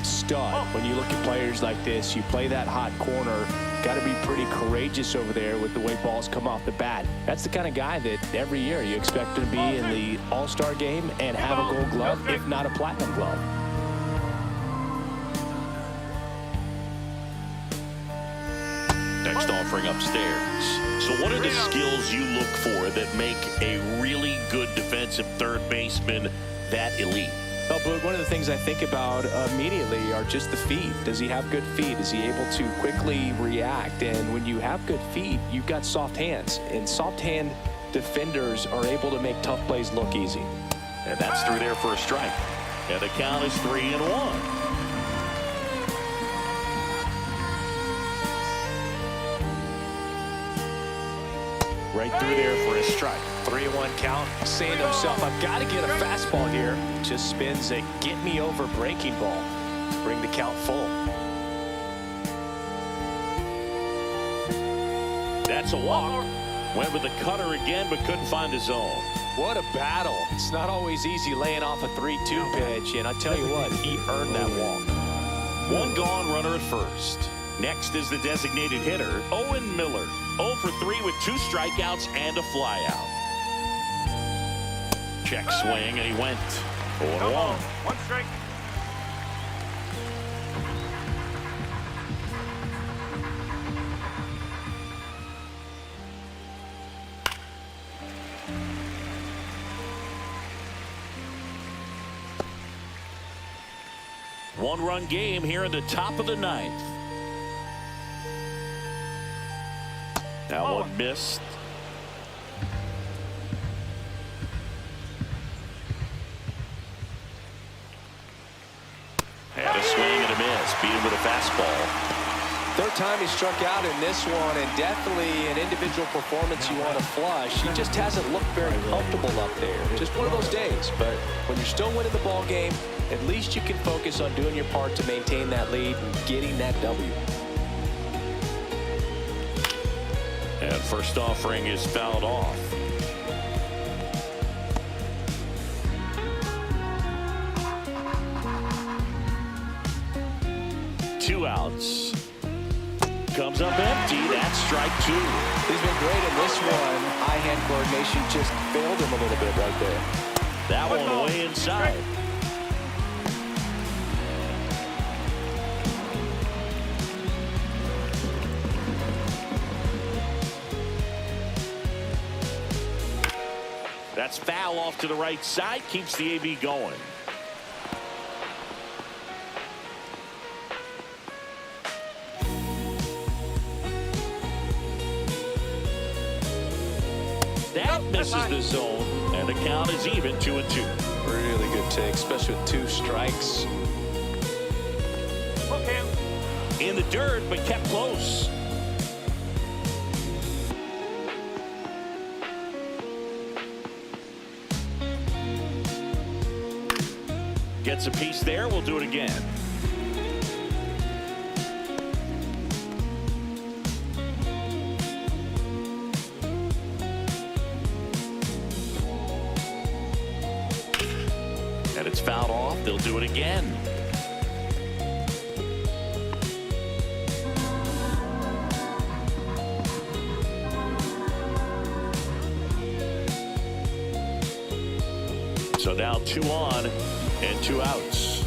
Stud. When you look at players like this, you play that hot corner, got to be pretty courageous over there with the way balls come off the bat. That's the kind of guy that every year you expect to be in the All-Star game and have a Gold Glove, if not a Platinum Glove. Next offering upstairs. So what are the skills you look for that make a really good defensive third baseman that elite? Well, but one of the things I think about immediately are just the feet. Does he have good feet? Is he able to quickly react? And when you have good feet, you've got soft hands. And soft hand defenders are able to make tough plays look easy. And that's through there for a strike. And the count is 3-1. Right through there for a strike. 3-1 count. Saying to himself, I've got to get a fastball here. Just spins a get me over breaking ball to bring the count full. That's a walk. Went with the cutter again, but couldn't find the zone. What a battle. It's not always easy laying off a 3-2 pitch, and I tell you what, he earned that walk. 1 gone, runner at first. Next is the designated hitter, Owen Miller. 0 for 3 with 2 strikeouts and a flyout. Check swing, and he went 0-1. 1 strike. One-run game here in the top of the 9th. That one missed. Had a swing and a miss. Beat him with a fastball. Third time he struck out in this one, and definitely an individual performance you want to flush. He just hasn't looked very comfortable up there. Just one of those days. But when you're still winning the ball game, at least you can focus on doing your part to maintain that lead and getting that W. And first offering is fouled off. Two outs. Comes up empty. That's strike 2. He's been great in this one. Eye-hand coordination just failed him a little bit right there. That one way inside. That's foul off to the right side. Keeps the AB going. That misses the zone, and the count is even 2-2. Really good take, especially with 2 strikes. Okay. In the dirt, but kept close. Gets a piece there. We'll do it again. fouled off. They'll do it again. So now 2 on and 2 outs.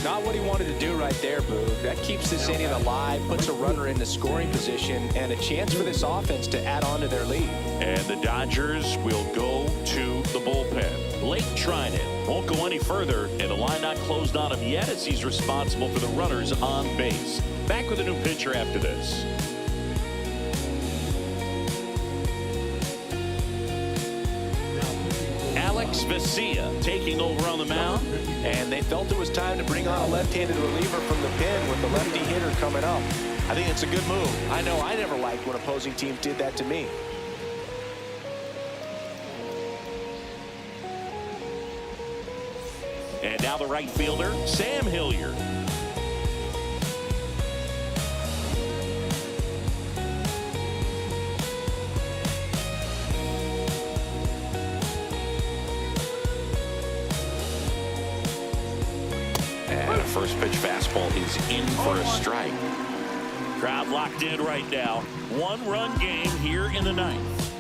Not what he wanted to do right there, Boog. That keeps this inning alive, puts a runner in the scoring position, and a chance for this offense to add on to their lead. And the Dodgers will go to the bullpen. Late trying it. Won't go any further, and the line not closed on him yet as he's responsible for the runners on base. Back with a new pitcher after this. Vesia taking over on the mound, and they felt it was time to bring on a left-handed reliever from the pen with the lefty hitter coming up. I think it's a good move. I know I never liked when opposing teams did that to me. And now the right fielder, Sam Hilliard. First pitch fastball is in for a strike. Crowd locked in right now. 1-run game here in the 9th.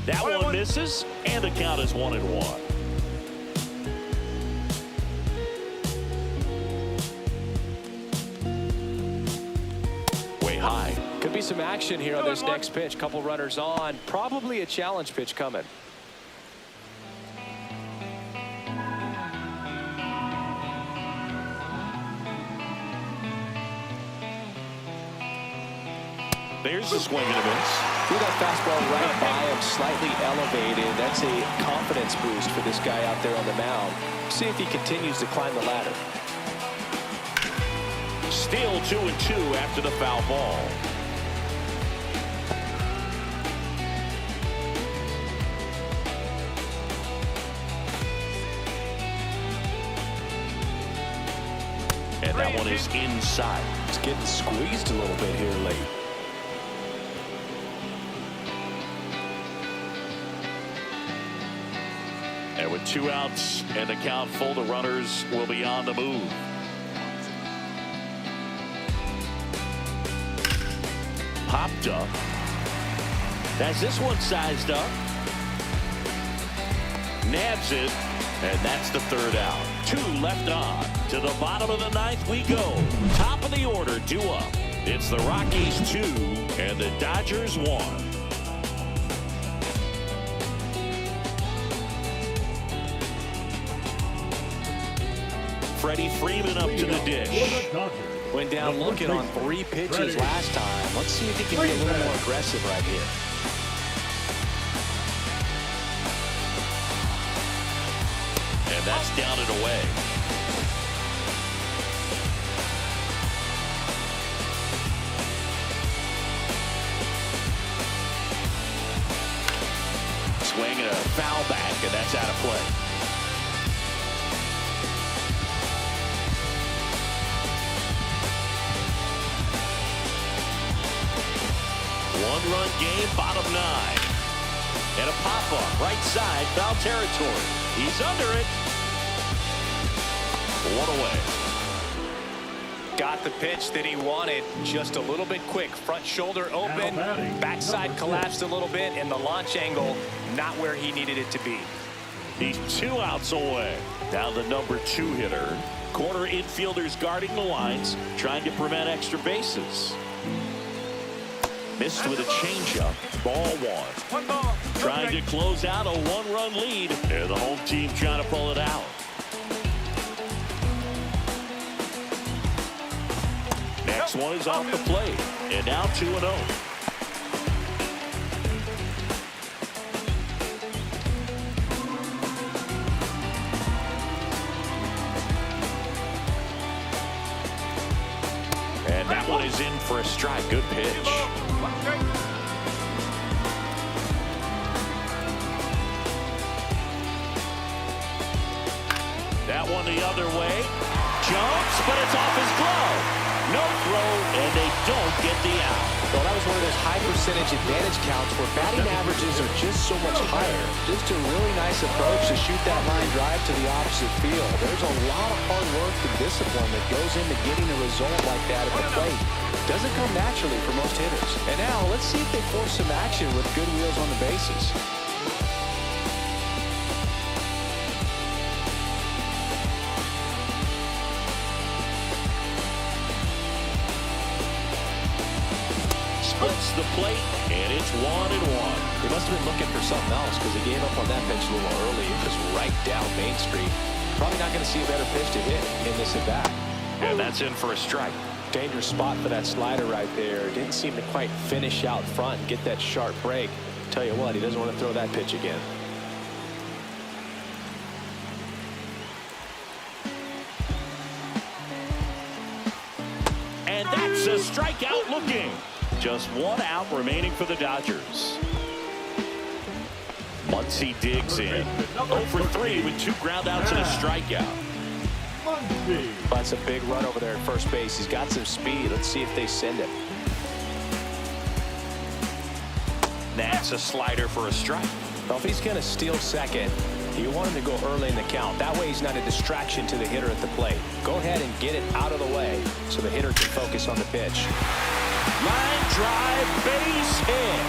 That one misses, and the count is 1-1. Way high. Could be some action here on this next pitch. Couple runners on. Probably a challenge pitch coming. There's a swing and a miss. Threw that fastball right by him, slightly elevated. That's a confidence boost for this guy out there on the mound. See if he continues to climb the ladder. Still 2-2 after the foul ball. And that one is inside. It's getting squeezed a little bit here late. And with 2 outs and the count full, the runners will be on the move. Popped up. That's this one sized up. Nabs it, and that's the 3rd out. 2 left on. To the bottom of the 9th we go. Top of the order, 2 up. It's the Rockies 2 and the Dodgers 1. Freddie Freeman up to the dish. Went down looking on 3 pitches last time. Let's see if he can be a little more aggressive right here. And that's down and away. Swing and a foul back, and that's out of play. One-run game, bottom 9. And a pop-up, right side, foul territory. He's under it. 1 away. Got the pitch that he wanted, just a little bit quick. Front shoulder open, backside collapsed a little bit, and the launch angle not where he needed it to be. He's 2 outs away. Now the number 2 hitter. Corner infielders guarding the lines, trying to prevent extra bases. Missed with a changeup. Ball 1. Trying to close out a 1-run lead. And the home team trying to pull it out. Next one is off the plate. And now 2-0. And that one is in for a strike. Good pitch. That one the other way. Jumps, but it's off his glove. No throw, and they don't get the out. Well, that was one of those high percentage advantage counts where batting averages are just so much higher. Just a really nice approach to shoot that line drive to the opposite field. There's a lot of hard work and discipline that goes into getting a result like that at the plate. Doesn't come naturally for most hitters. And now, let's see if they force some action with good wheels on the bases. Splits the plate, and it's 1-1. He must have been looking for something else because he gave up on that pitch a little early. It was right down Main Street. Probably not going to see a better pitch to hit in this at bat. And that's in for a strike. Dangerous spot for that slider right there. Didn't seem to quite finish out front and get that sharp break. Tell you what, he doesn't want to throw that pitch again. And that's a strikeout looking. Just 1 out remaining for the Dodgers. Muncy digs in. 0 for 3 with 2 ground outs and a strikeout. That's a big run over there at first base. He's got some speed. Let's see if they send him. That's a slider for a strike. Well, if he's going to steal second, you want him to go early in the count. That way he's not a distraction to the hitter at the plate. Go ahead and get it out of the way so the hitter can focus on the pitch. Line drive, base hit.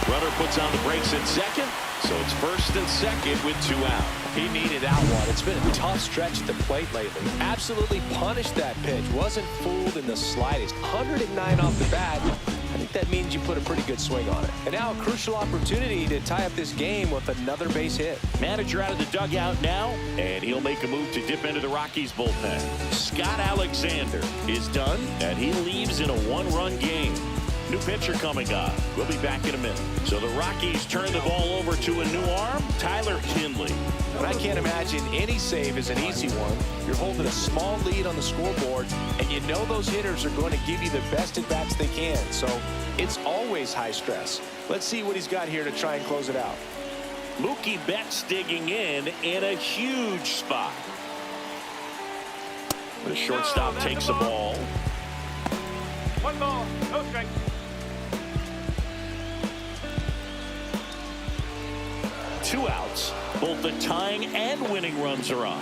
Runner puts on the brakes at second, so it's first and second with 2 out. He needed that one. It's been a tough stretch at the plate lately. Absolutely punished that pitch. Wasn't fooled in the slightest. 109 off the bat. I think that means you put a pretty good swing on it. And now a crucial opportunity to tie up this game with another base hit. Manager out of the dugout now, and he'll make a move to dip into the Rockies bullpen. Scott Alexander is done, and he leaves in a 1-run game. New pitcher coming on. We'll be back in a minute. So the Rockies turn the ball over to a new arm, Tyler Kinley. And I can't imagine any save is an easy one. You're holding a small lead on the scoreboard, and you know those hitters are going to give you the best at-bats they can. So it's always high stress. Let's see what he's got here to try and close it out. Mookie Betts digging in a huge spot. The shortstop takes the ball. 1 ball, no strike. Two outs. Both the tying and winning runs are on.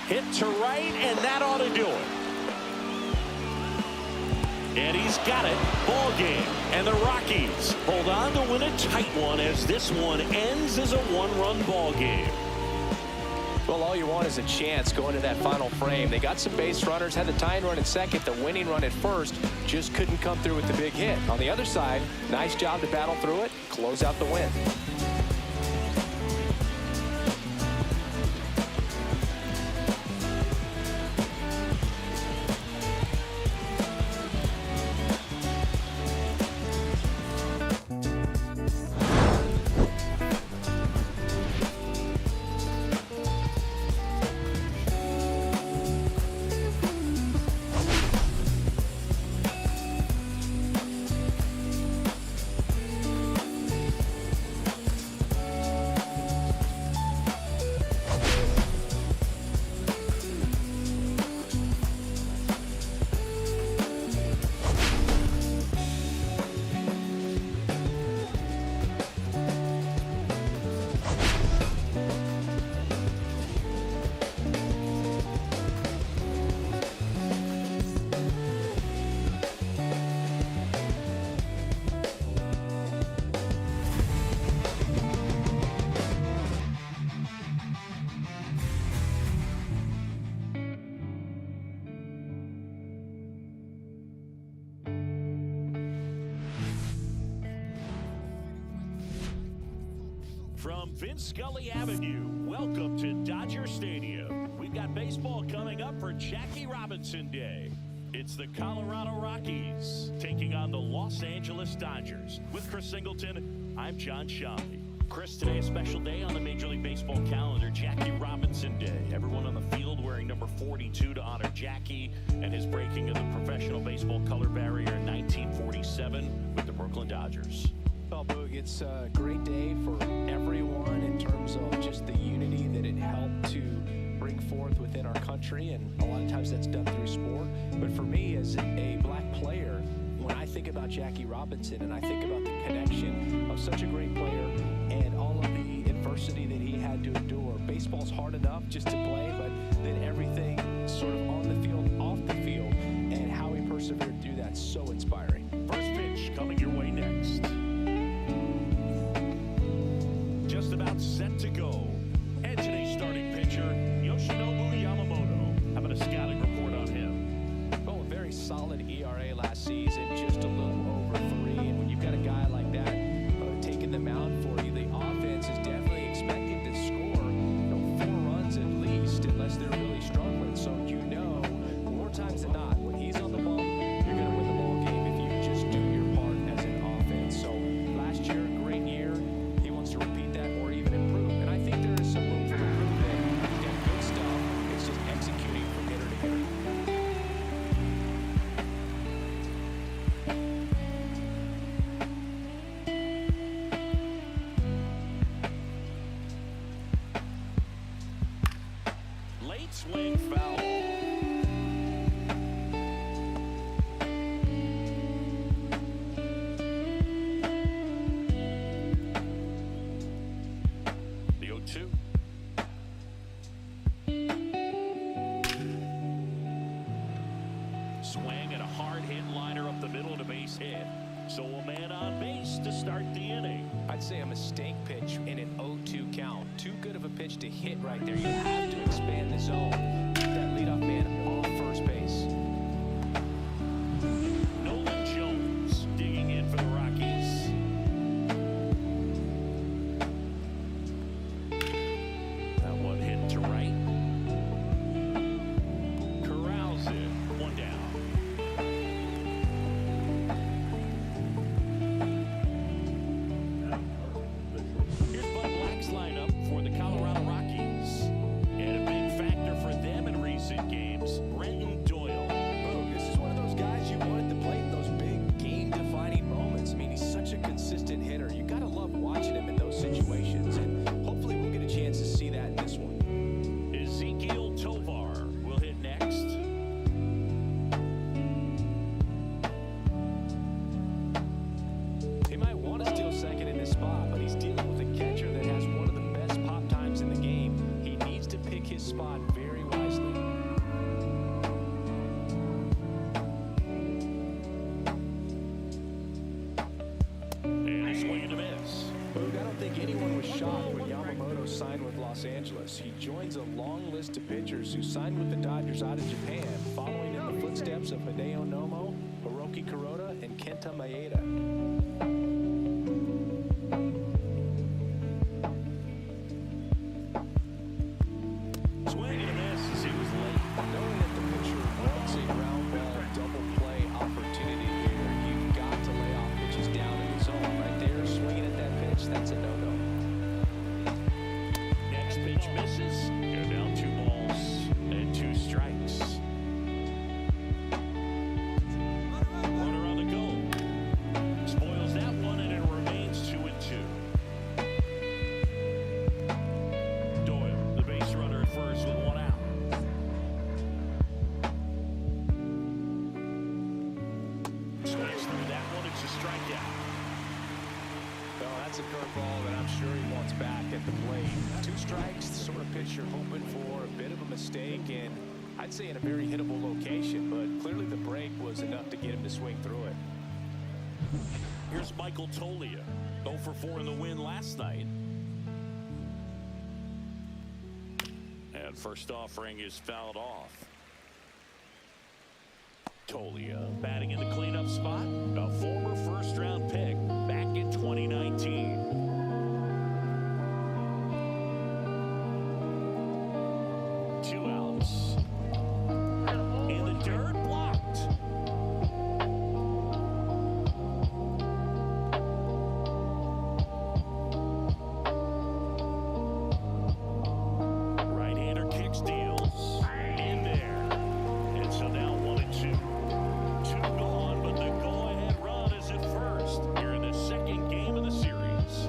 Hit to right, and that ought to do it. And he's got it. Ball game. And the Rockies hold on to win a tight one as this one ends as a 1-run ball game. Well, all you want is a chance going to that final frame. They got some base runners, had the tying run at second, the winning run at first, just couldn't come through with the big hit. On the other side, nice job to battle through it, close out the win. From Vince Scully Avenue, welcome to Dodger Stadium. We've got baseball coming up for Jackie Robinson Day. It's the Colorado Rockies taking on the Los Angeles Dodgers. With Chris Singleton, I'm John Shambi. Chris, today a special day on the Major League Baseball calendar, Jackie Robinson Day. Everyone on the field wearing number 42 to honor Jackie and his breaking of the professional baseball color barrier in 1947 with the Brooklyn Dodgers. Well, Boog, it's a great day for everyone in terms of just the unity that it helped to bring forth within our country, and a lot of times that's done through sport. But for me, as a black player, when I think about Jackie Robinson and I think about the connection of such a great player and all of the adversity that he had to endure, baseball's hard enough just to play, but then everything sort of on the field, off the field, and how he persevered through that, so inspiring. First pitch coming your way next. Just about set to go. And today's starting pitcher, Yoshinobu Yamamoto. How about a scouting report on him? Oh, a very solid ERA last season, just a little over 3. And when you've got a guy like that taking the mound for you, the offense is definitely expected to score 4 runs at least, unless they're really struggling. So more times than not, when he's on the ball, you're going to win the ball game if you just do your part as an offense. So last year, great year. He wants to repeat that or even improve. And I think there is some room for improvement. He's got good stuff. It's just executing from hitter to hitter. Late swing foul. The 0-2. Swing and a hard hit liner up the middle to base hit. So a man on base to start the inning. I'd say a mistake pitch in an 0-2 count. Too good of a pitch to hit right there. You have to expand the zone. Keep that leadoff man off first base. Nolan Jones digging in for the Rockies. That one hit to right. Corrals it. 1 down. Here's Bud Black's lineup for the Colorado Rockies. And a big factor for them in recent games, Brenton Doyle. Oh, this is one of those guys you want at the plate in those big game-defining moments. I mean, he's such a consistent hitter. You got to love watching him in those situations, and hopefully we'll get a chance to see that in this one. Ezekiel Tovar will hit next. He might want to steal second in this spot, but he's dealing with a catcher that has one of the best pop times in the game. He needs to pick his spot very wisely. And a swing and a miss. Boog, I don't think anyone was shocked when Yamamoto signed with Los Angeles. He joins a long list of pitchers who signed with the Dodgers out of Japan, following in the footsteps of Hideo Nomo, Hiroki Kuroda, and Kenta Maeda. Swing and a miss as he was late. Knowing that the pitcher wants a ground ball double play opportunity here, you've got to lay off pitches down in the zone. Right there, swinging at that pitch, that's a no-no. Next pitch misses. Go down 2 balls and 2 strikes. Runner on the go. Spoils that one, and it remains 2-2. Doyle, the base runner at first with 1 out. Swings through that one. It's a strikeout. Well, that's a curveball that I'm sure he wants back at the plate. 2 strikes, the sort of pitch you're hoping for, a bit of a mistake, and I'd say in a very hittable location, but clearly the break was enough to get him to swing through it. Here's Michael Toglia, 0 for 4 in the win last night. And first offering is fouled off. Toglia batting in the cleanup spot, a former first-round pick back in 2019. Two outs. In the dirt, blocked. Right-hander kicks, deals. In there. And so now 1-2. 2 gone, but the go-ahead run is at first here in the second game of the series.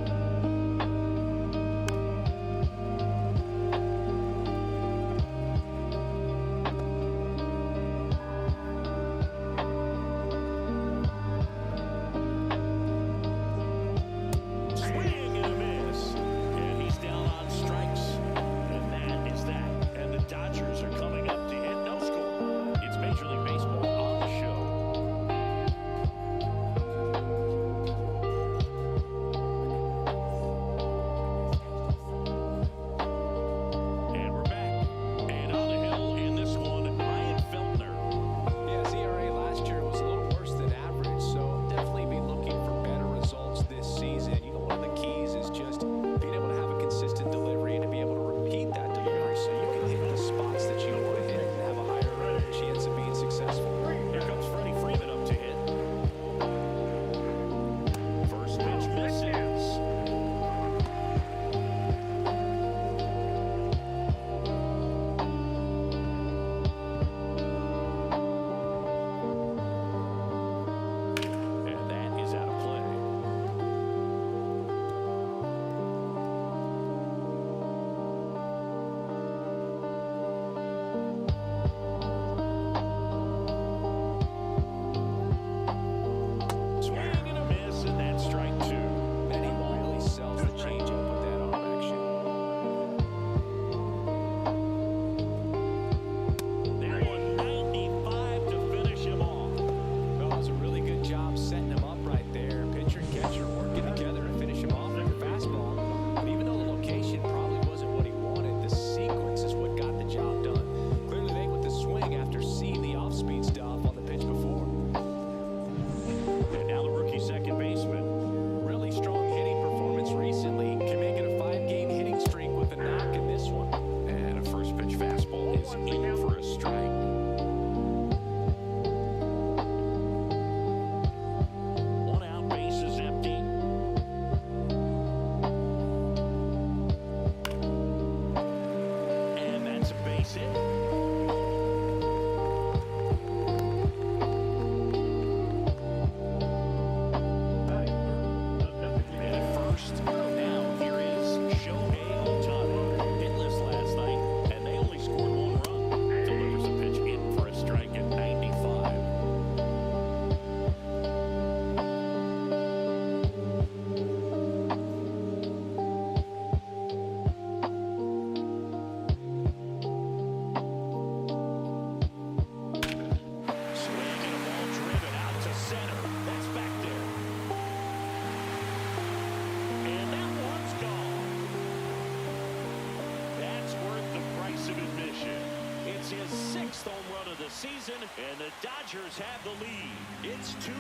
season, and the Dodgers have the lead. It's 2-0.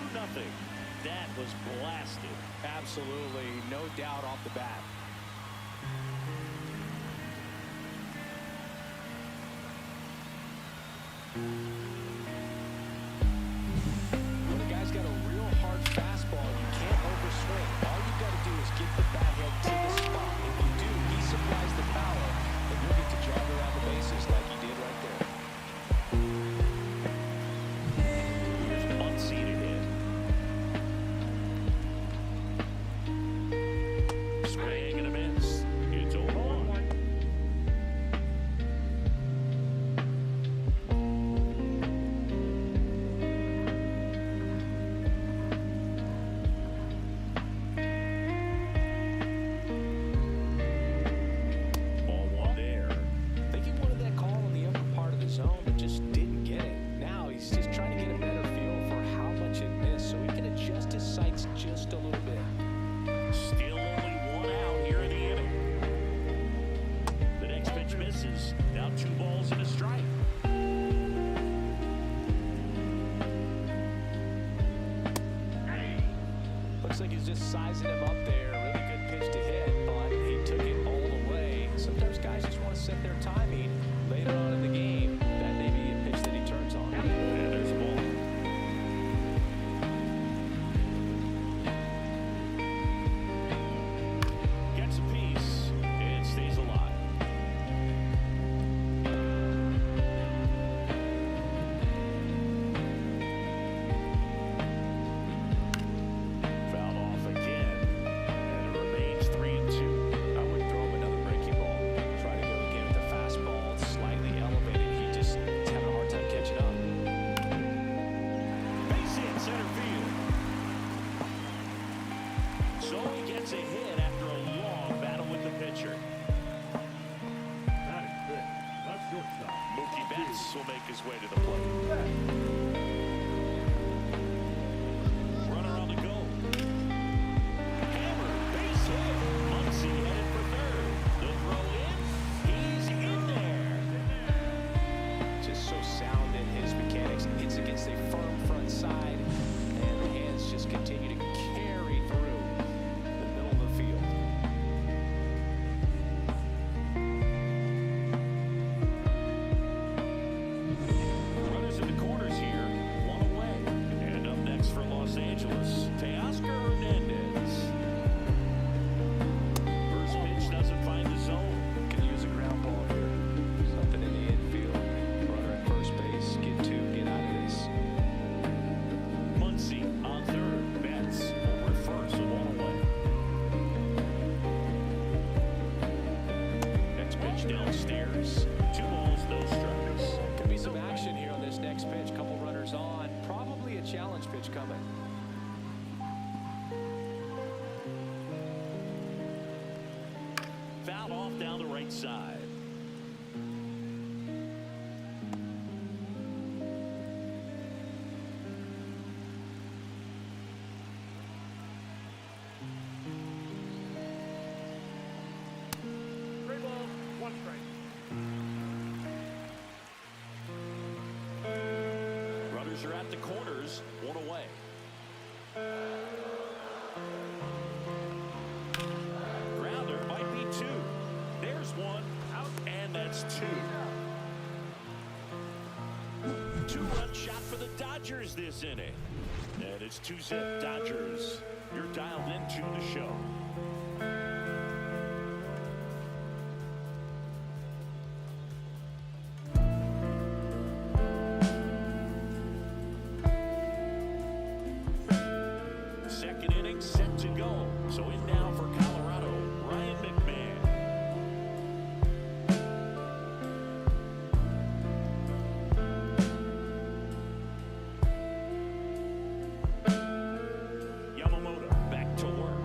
That was blasted. Absolutely, no doubt off the bat. When a guy's got a real hard fastball, you can't overswing. All you got to do is get the bat head to the spot. If you do, he supplies the power, and you'll get to jog around the bases like he did right there. Here's Muncy to hit. Swing and a miss. It's 0-1. Ball one there. I think he wanted that call in the upper part of the zone, but just didn't get it. Now he's just trying to get a better feel for how much it missed so he can adjust his sights just a little bit. Still only one out here in the inning. The next pitch misses. Now 2 balls and a strike. Looks like he's just sizing him up there. Really good pitch to hit, but he took it all the way. Sometimes guys just want to set their timing later on in the game. That may be a pitch that he turns on. And there's a ball. Gets a piece and stays alive. Fouled off again. And it remains 3-2. I would throw him another breaking ball. Try to go again with the fastball. It's slightly elevated. He just is having a hard time catching up. Base hit center field. So he gets a hit after a long battle with the pitcher. That is good. That's shortstop. Mookie Betts will make his way to the plate. Runner on the go. Hammer, base hit. Muncy headed for third. The throw in. He's in there. Just so sound in his mechanics. Hits against a firm front side, and the hands just continue to carry through the middle of the field. Runners in the corners here. 1 away. And up next for Los Angeles, Teoscar Hernandez. First pitch doesn't find the zone. Can use a ground ball here. Something in the infield. Runner at first base. Get 2, get out of this. Muncy on third. Betts over first with 1 away. Next pitch downstairs. 2 balls, no strikes. Could be some action here on this next pitch. Couple runners on. Probably a challenge pitch coming. Foul off down the right side. Three balls, 1 strike. Runners are at the corners. 1 away. Grounder might be 2. There's 1 out, and that's 2. 2-run shot for the Dodgers this inning. And it's 2-zip Dodgers. You're dialed into the show. Second inning set to go. So in now for Colorado, Ryan McMahon. Yamamoto back to work.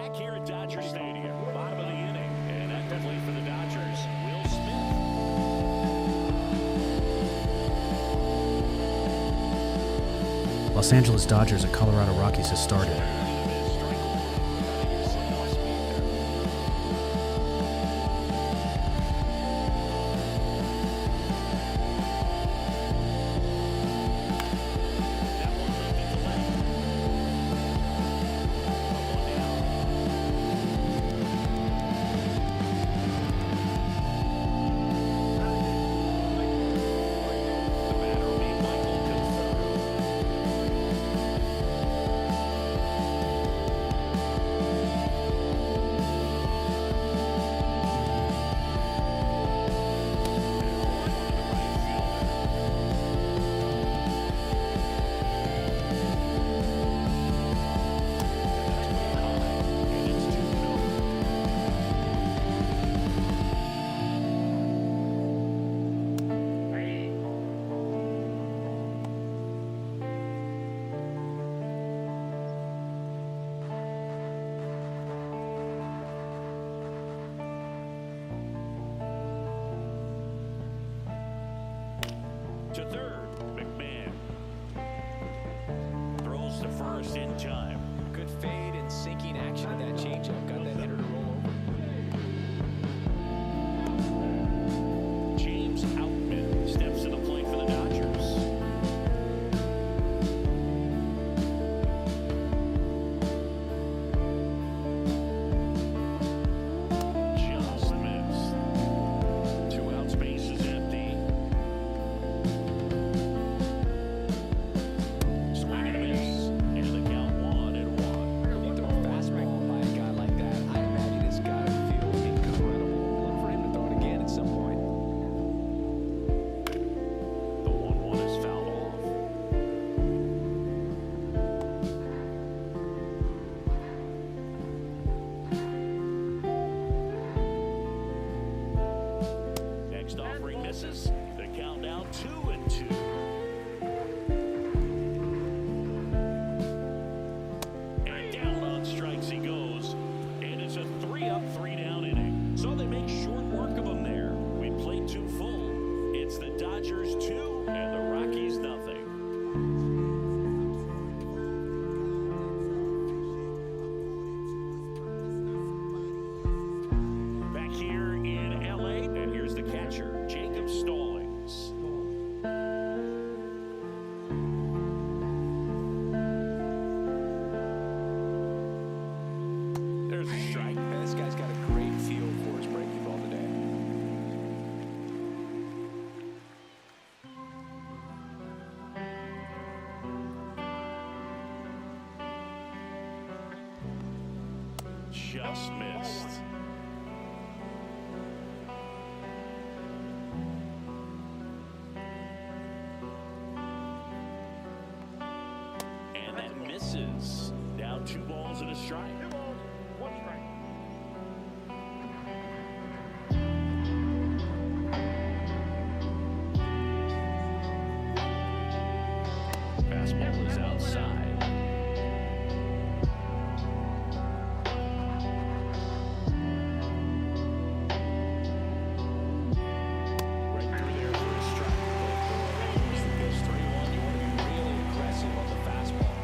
Back here at Dodger Stadium, bottom of the inning, and actively for the Dodgers, Will Smith. Los Angeles Dodgers and Colorado Rockies has started. To third, McMahon. Throws to first in time. Good fade and sinking action of that changeup. Got that hitter to roll over. James Outman steps to the plate for the Dodgers. Just missed. 2 outs, bases empty. Swing and a miss, and the count 1-1. You throw a fastball by a guy like that, I imagine it's got to feel incredible. Look for him to throw it again at some point. The 1-1 is fouled off. Next offering misses. The count now 2-2. And down on strikes he goes. And it's a 3-up, 3-down inning. So they make short work of him there. We played 2 full. It's the Dodgers 2 and the Rockies nothing. Back here in LA, and here's the catcher, Jacob Stallings. There's a strike. Man, this guy's got a great feel for his breaking ball today. Just missed. And that misses. Down 2 balls and a strike. 2 balls, 1 strike. Fastball is outside. Right through there for a strike. If it goes 3-1, you want to be really aggressive on the fastball.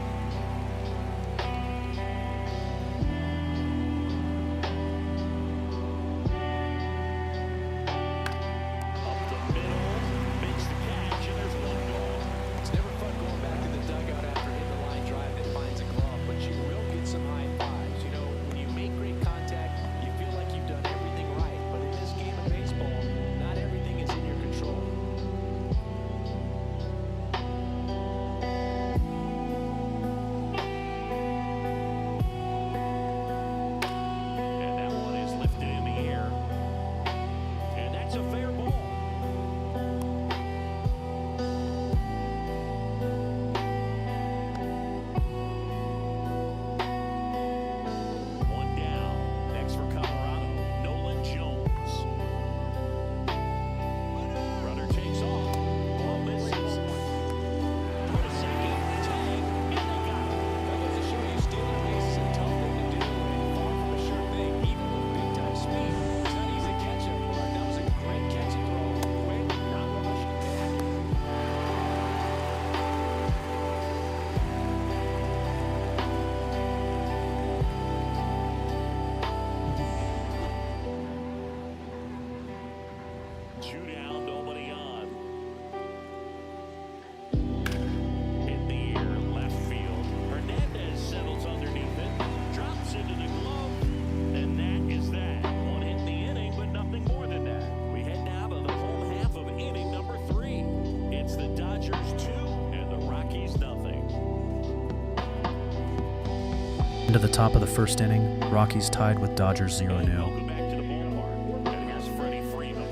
Into the top of the first inning, Rockies tied with Dodgers 0-0. Welcome back to the ballpark. And here's Freddie Freeman.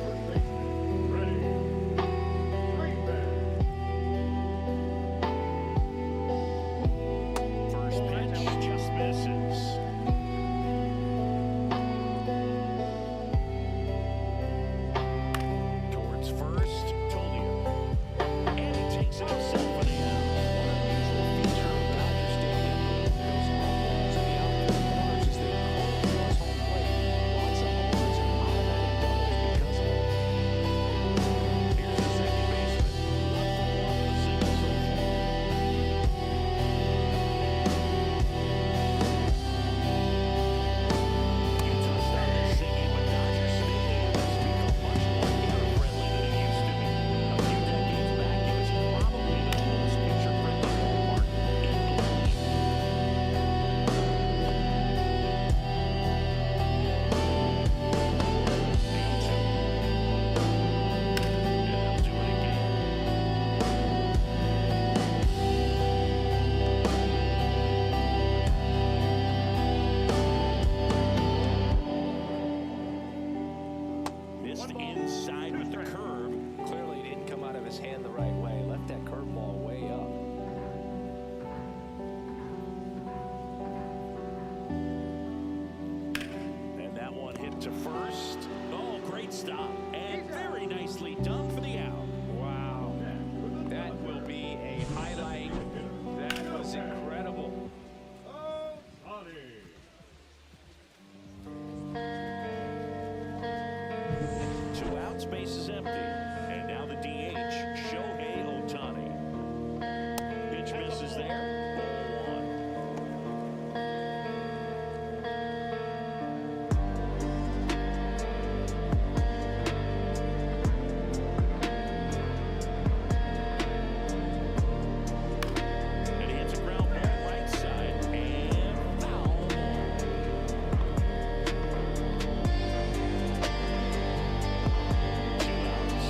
First pitch just misses. Towards first, Tolio. And he takes it himself for the out. One unusual feature of Dodger Stadium. Those balls in the outfield corners as they call towards home plate. Lots of homers and automatic doubles because of it. Here's the second baseman. 1 for 1 with a single so far. Utah started singing, but Dodger Stadium has become much more hitter-friendly than it used to be. A few decades back, it was probably the most pitcher-friendly ballpark in the league. And they'll do it again. Missed inside with the curve. Clearly didn't come out of his hand the right way. Left that curveball way up. And that one hit to first. Oh, great stop. And very nicely done for the out. Wow. That will be a highlight. That was incredible. Two outs, base is empty. And now the DH, Shohei Ohtani. Pitch misses there. Ball one. And he hits a ground ball right side and foul ball. 2 outs.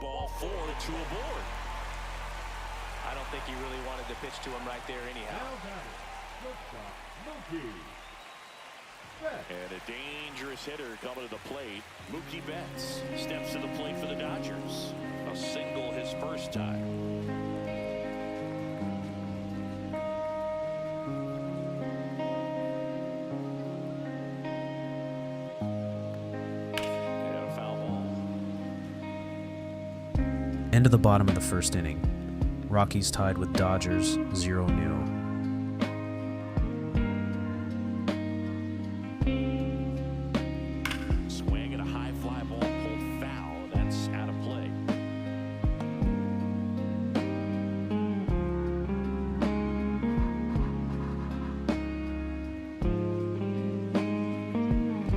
Ball 4 to a board. I don't think he really wanted to pitch to him right there anyhow. Now batting, shortstop, Lofi. And a dangerous hitter coming to the plate. Mookie Betts steps to the plate for the Dodgers. A single his first time. And a foul ball. End of the bottom of the first inning. Rockies tied with Dodgers 0-0. Swing at a high fly ball pulled foul. That's out of play.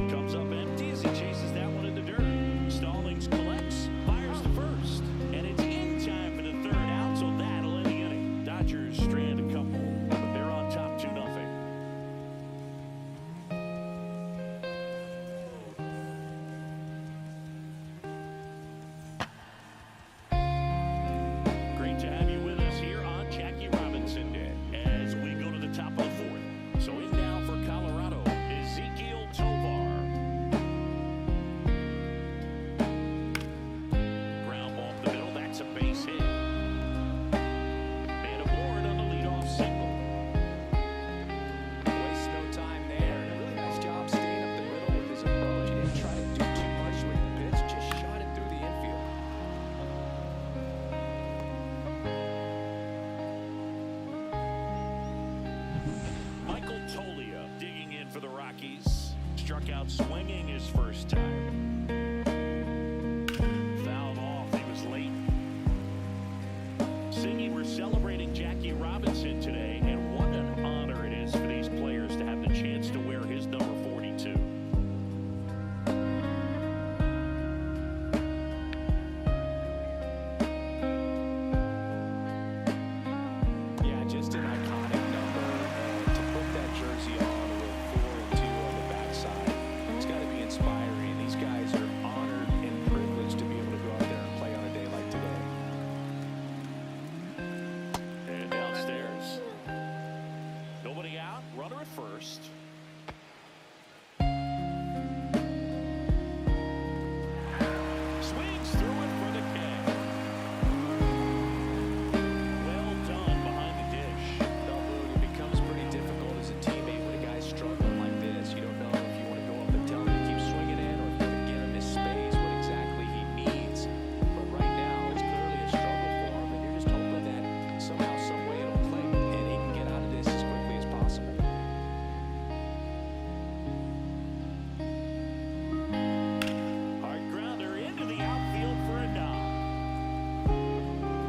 Comes up empty as he chases that one in the dirt. Stallings collects, fires to first, and it's in time for the third out, so that'll end the inning. Dodgers strand a couple, but they're on top 2-0. Great to have you with us here on Jackie Robinson Day as we go to the top of the fourth. So in now for Colorado, Ezekiel Tovar. Ground ball up the middle, that's a base hit. And aboard on the leadoff single. Waste no time there. A really nice job staying up the middle with his approach. He didn't try to do too much with the pitch, just shot it through the infield. Michael Toglia digging in for the Rockies. Struck out swinging his first time. Fouled off, he was late. Singing, we're celebrating Jackie Robinson today, and what an honor it is for these players to have the chance to wear his number 42. Yeah, just an iconic number. And to put that jersey on with 4 and 2 on the backside, it's got to be inspiring. These guys are honored and privileged to be able to go out there and play on a day like today. And downstairs. Nobody out, runner at first. Swings through it for the K. Well done behind the dish. No, Boone, it becomes pretty difficult as a teammate when a guy's struggling like this. You don't know if you want to go up and tell him to keep swinging in or if you can get him his space, what exactly he needs. But right now, it's clearly a struggle for him, and you're just hoping that somehow, some way it'll click and he can get out of this as quickly as possible. Hard grounder into the outfield for a knock.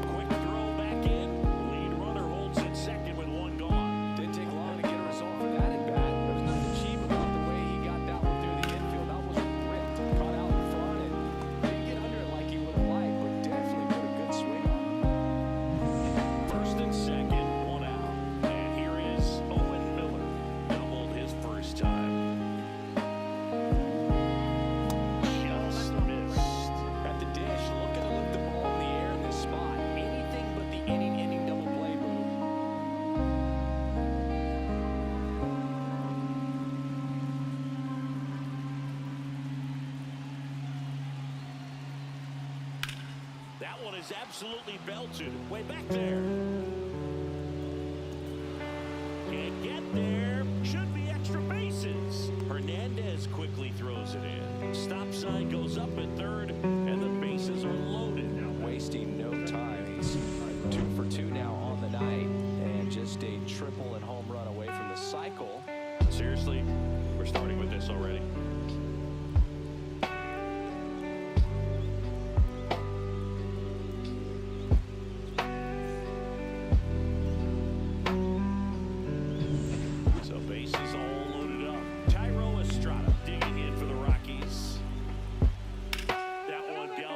Quick throw back in. Lead runner holds at second with one gone. Didn't take long to get a result for that at bat. There was nothing cheap about the way he got that one through the infield. That was ripped, caught out in front, and didn't get under it like he would have liked, but definitely put a good swing on it. First and second, one out. And here is Owen Miller. Doubled his first time. Just missed. At the dish, looking to lift the ball in the air in this spot. Anything but the inning double play move. That one is absolutely belted. Way back there. Can't get there. Should be extra bases. Hernandez quickly throws it in. Stop sign goes up at third, and the bases are loaded. Wasting no time. He's 2 for 2 now on the night, and just a triple and home run away from the cycle. Seriously, we're starting with this already. So bases all loaded up. Tyro Estrada digging in for the Rockies. That one down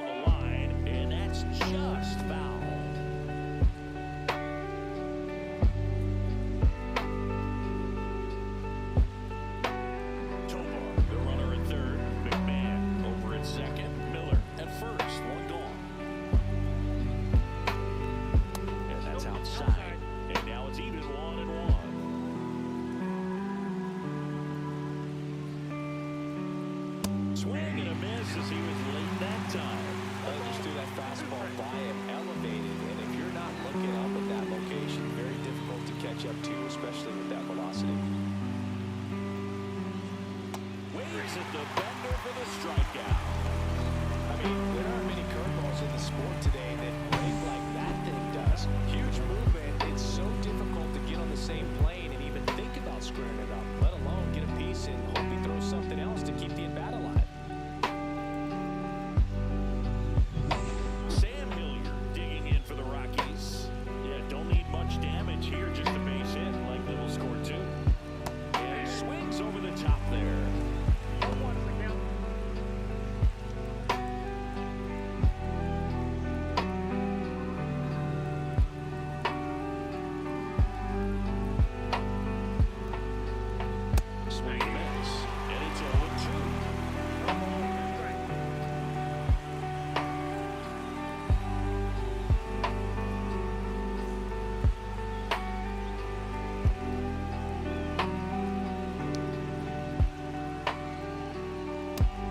swing and a miss as he was late that time. Well, just threw that fastball by him, elevated, and if you're not looking up at that location, very difficult to catch up to, especially with that velocity. Waves at the bender for the strikeout. I mean, there aren't many curveballs in the sport today that break like that thing does. Huge movement. It's so difficult to get on the same plane and even think about screwing it up, let alone get a piece and hope he throws something else to keep the at-bat alive. Sam Hilliard digging in for the Rockies. Yeah, don't need much damage here, just a base hit, like they will score two. And he swings over the top there. 1-1 is the count. Swing and miss. And it's 0-2. 1 ball, 2 strikes.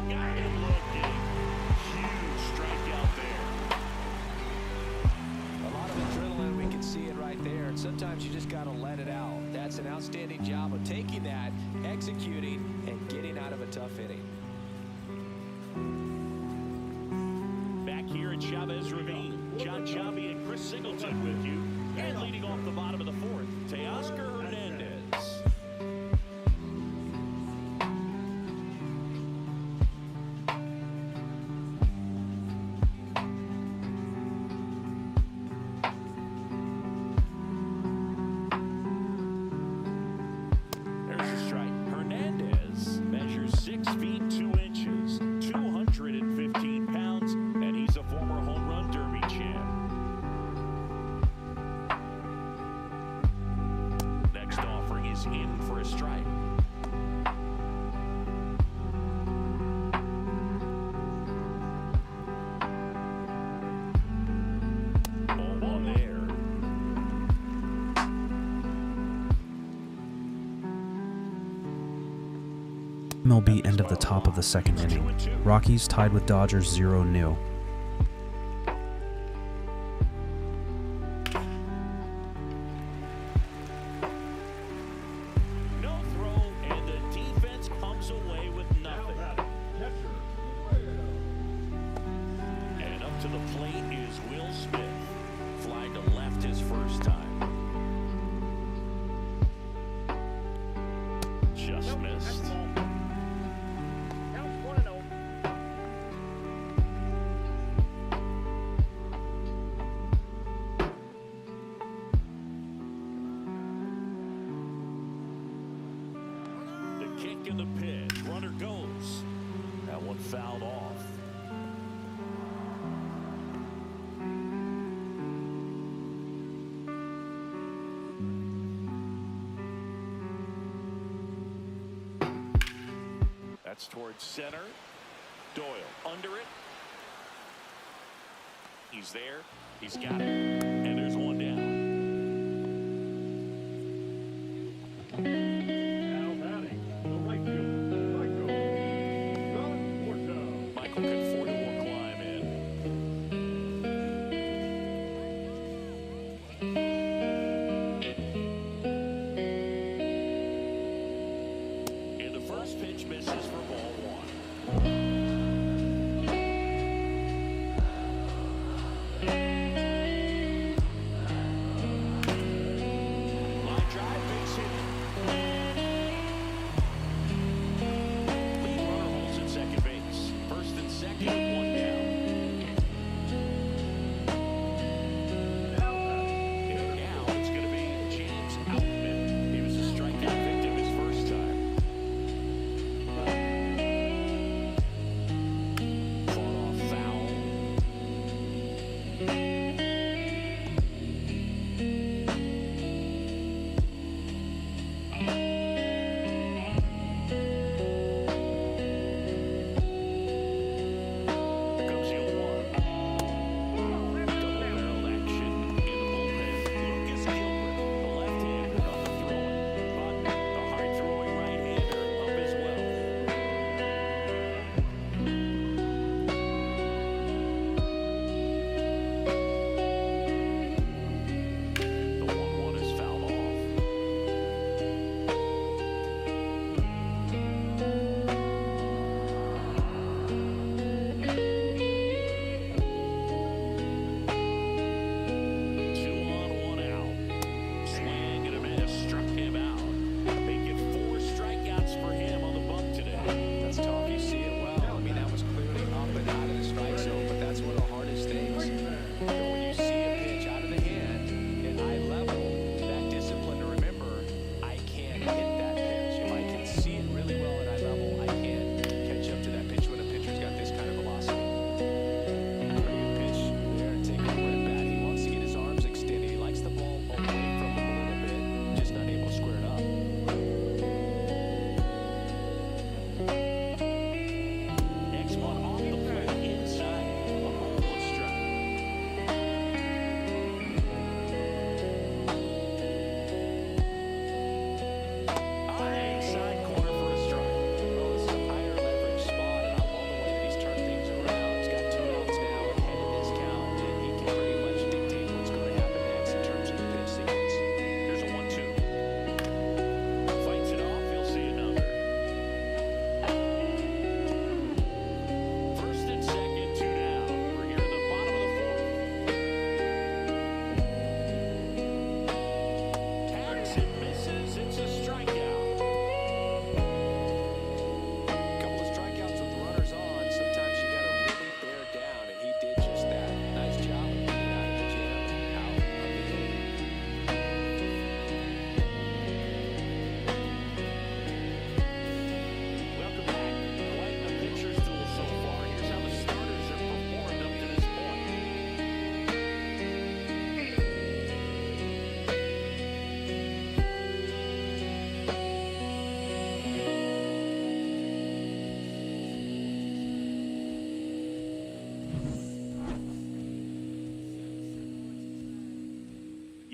Got him looking. Huge strikeout there. A lot of adrenaline, we can see it right there, and sometimes you just got to let it out. That's an outstanding job of taking that, executing, and getting out of a tough inning. Back here at Chavez Ravine, John Chavi and Chris Singleton with you. And leading off the bottom of the fourth, Teoscar Hernandez. There's a strike. Hernandez measures 6 feet 2 inches, 215 pounds, and he's a former home run derby champ. Next offering is in for a strike. Ball on there. MLB end of the top of the second inning. Rockies tied with Dodgers 0-0. No throw, and the defense comes away with nothing. Catcher. And up to the plate is Will Smith. Fly to left his first time. Just Nope, that's missed. ball. Counts 1-0. The kick and the pitch. Runner goes. That one fouled off. That's towards center. Doyle under it. He's there. He's got it. And there's one down. Now batting, the right fielder, Michael Conforto. Michael Conforto will climb in. And the first pitch misses for ball one.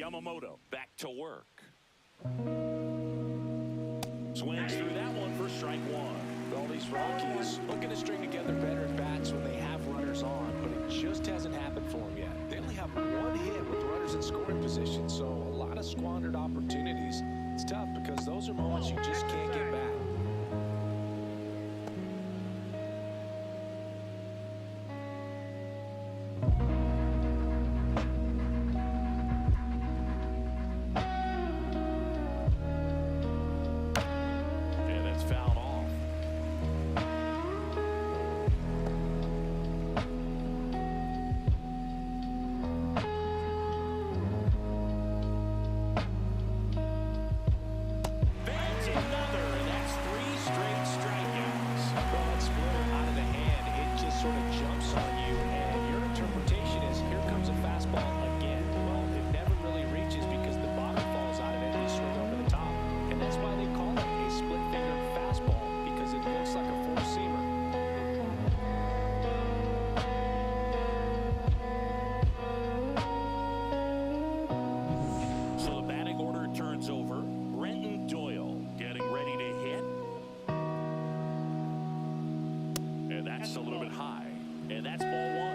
Yamamoto back to work. Swings through that one for strike one. Well, these Rockies looking to string together better at bats when they have runners on, but it just hasn't happened for them yet. They only have one hit with runners in scoring position, so a lot of squandered opportunities. It's tough because those are moments you just can't get back. A little bit high, and that's ball one.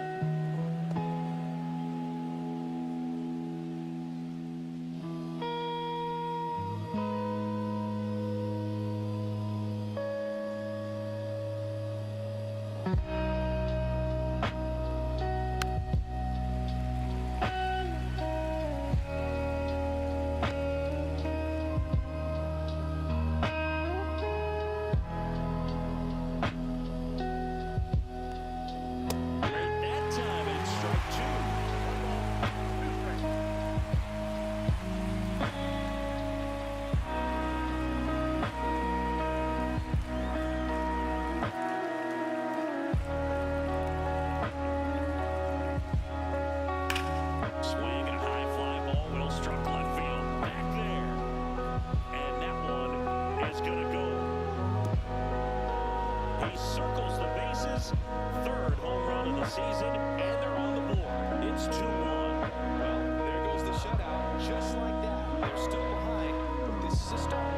Third home run of the season, and they're on the board. It's 2-1. Well, there goes the shutout. Just like that. They're still behind, but this is a start.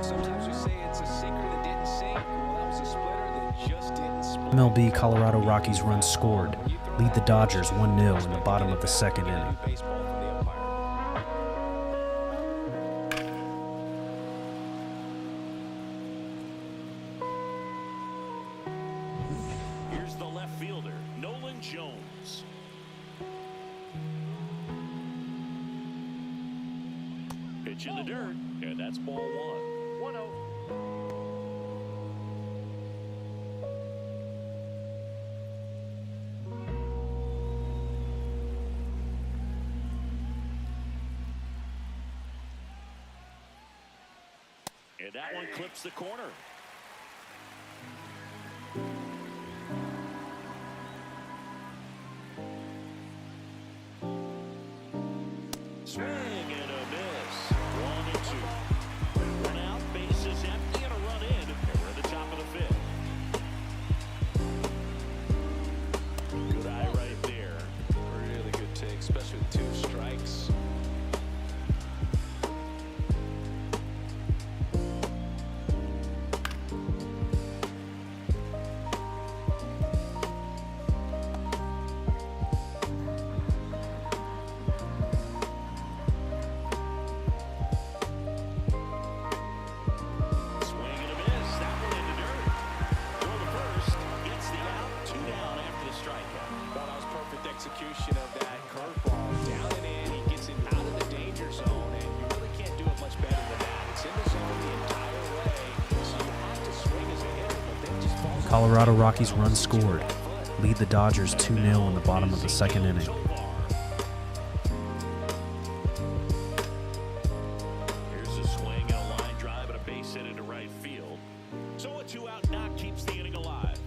Sometimes we say it's a sinker that didn't sink. Well, that was a splitter that just didn't split. MLB Colorado Rockies runs scored. Lead the Dodgers 1-0 in the bottom of the second inning. Pitch in the dirt, and that's ball one. 1-0. And that one clips the corner. Swing and a miss. 1-2. One out, bases empty, and a run in. And we're at the top of the fifth. Good eye right there. Really good take, especially with 2 strikes. Execution of that curveball down and in. He gets it out of the danger zone, and you really can't do it much better than that. It's in the zone the entire way, so you have to swing as a hitter, but then just falls. Colorado Rockies run scored. Lead the Dodgers 2-0 in the bottom of the second inning. Here's a swing and a line drive and a base hit into right field. So a 2-out knock keeps the inning alive.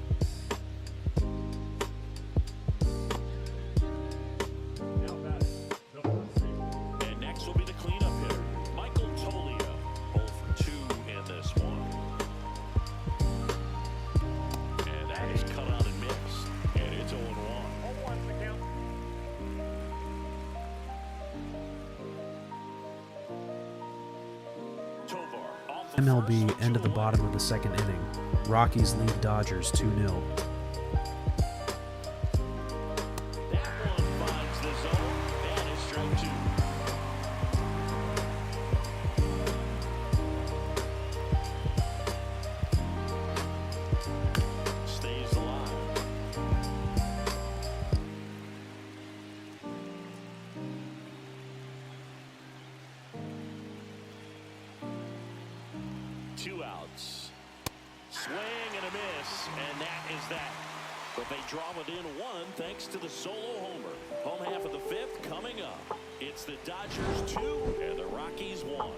MLB, end of the bottom of the second inning. Rockies lead Dodgers 2-0. That one finds the zone. That is strike 2. Stays alive. Two outs. Swing and a miss, and that is that. But they draw it in one thanks to the solo homer. Home half of the fifth coming up. It's the Dodgers 2 and the Rockies 1.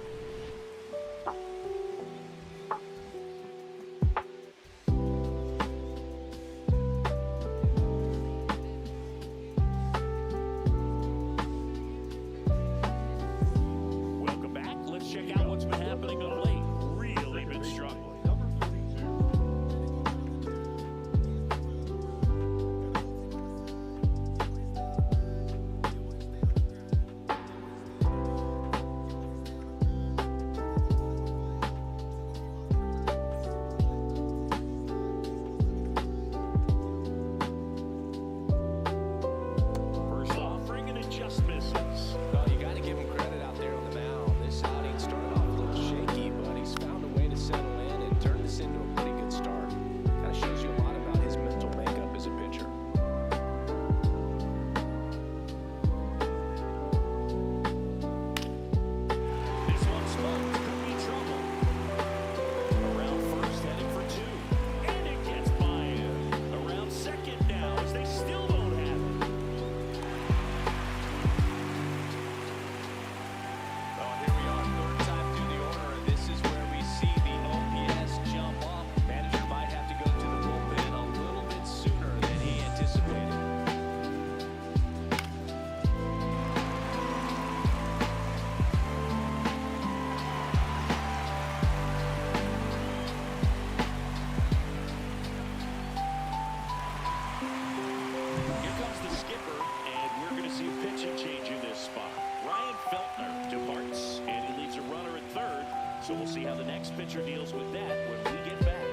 Welcome back. Let's check out what's been happening of late. Really been struggling. First offering and it just misses. Well, you got to give him credit out there on the mound. This outing started off a little shaky, but he's found a way to settle in and turn this into a pretty good start. Kind of shows you a lot about his mental makeup as a pitcher. This one's fun. Could be trouble. Around first, heading for 2. And it gets by him. Around second now as they still don't have it. Well, here we are, third time through the order, and this is where we see the OPS jump up. Manager might have to go to the bullpen a little bit sooner than he anticipated. Here comes the skipper, and we're going to see a pitching change in this spot. Ryan Feltner departs, and he leaves a runner at third. So we'll see how the next pitcher deals with that when we get back.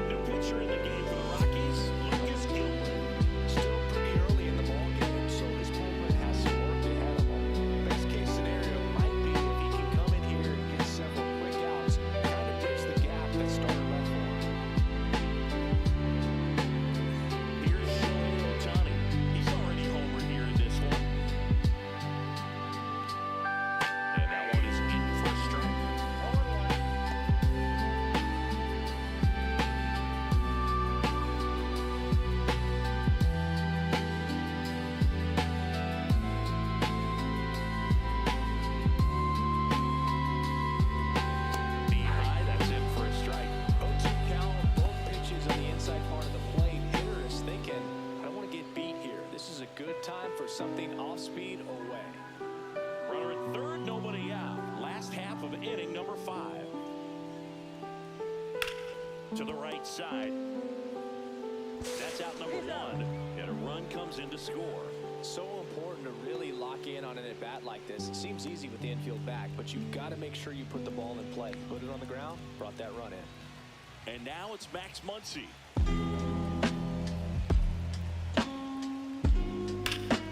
The pitcher in the game for the Rockies, Lucas Gilbert. Still pretty early in the ballgame, so his bullpen has some work ahead of him. Best case scenario might be if he can come in here and get several quick outs, kind of bridge the gap that started left for him. Here's Shohei Ohtani. He's already homered here in this one. And that one is in for a strike. Be high, that's in for a strike. 0-2 count, both pitches on the inside part of the plate. Hitter is thinking, I don't want to get beat here. This is a good time for something off speed away. Runner at third, nobody out. Last half of inning number 5. To the right side. That's out number 1. And a run comes in to score. So important to really lock in on an at-bat like this. It seems easy with the infield back, but you've got to make sure you put the ball in play. Put it on the ground, brought that run in. And now it's Max Muncy.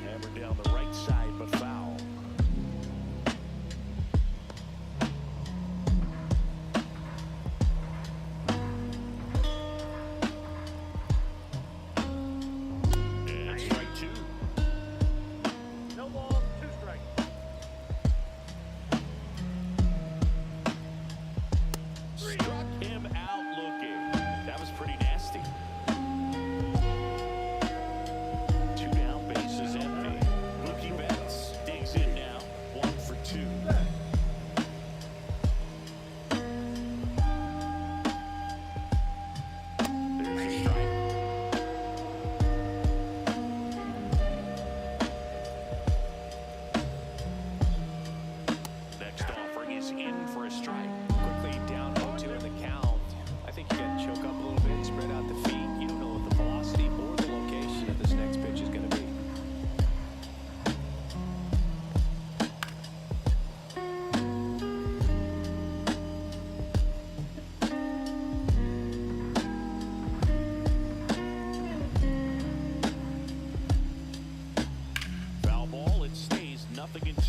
Hammered down the right side, but foul. And strike 2. No balls, 2 strikes. Struck him out looking. That was pretty nasty. 0-2.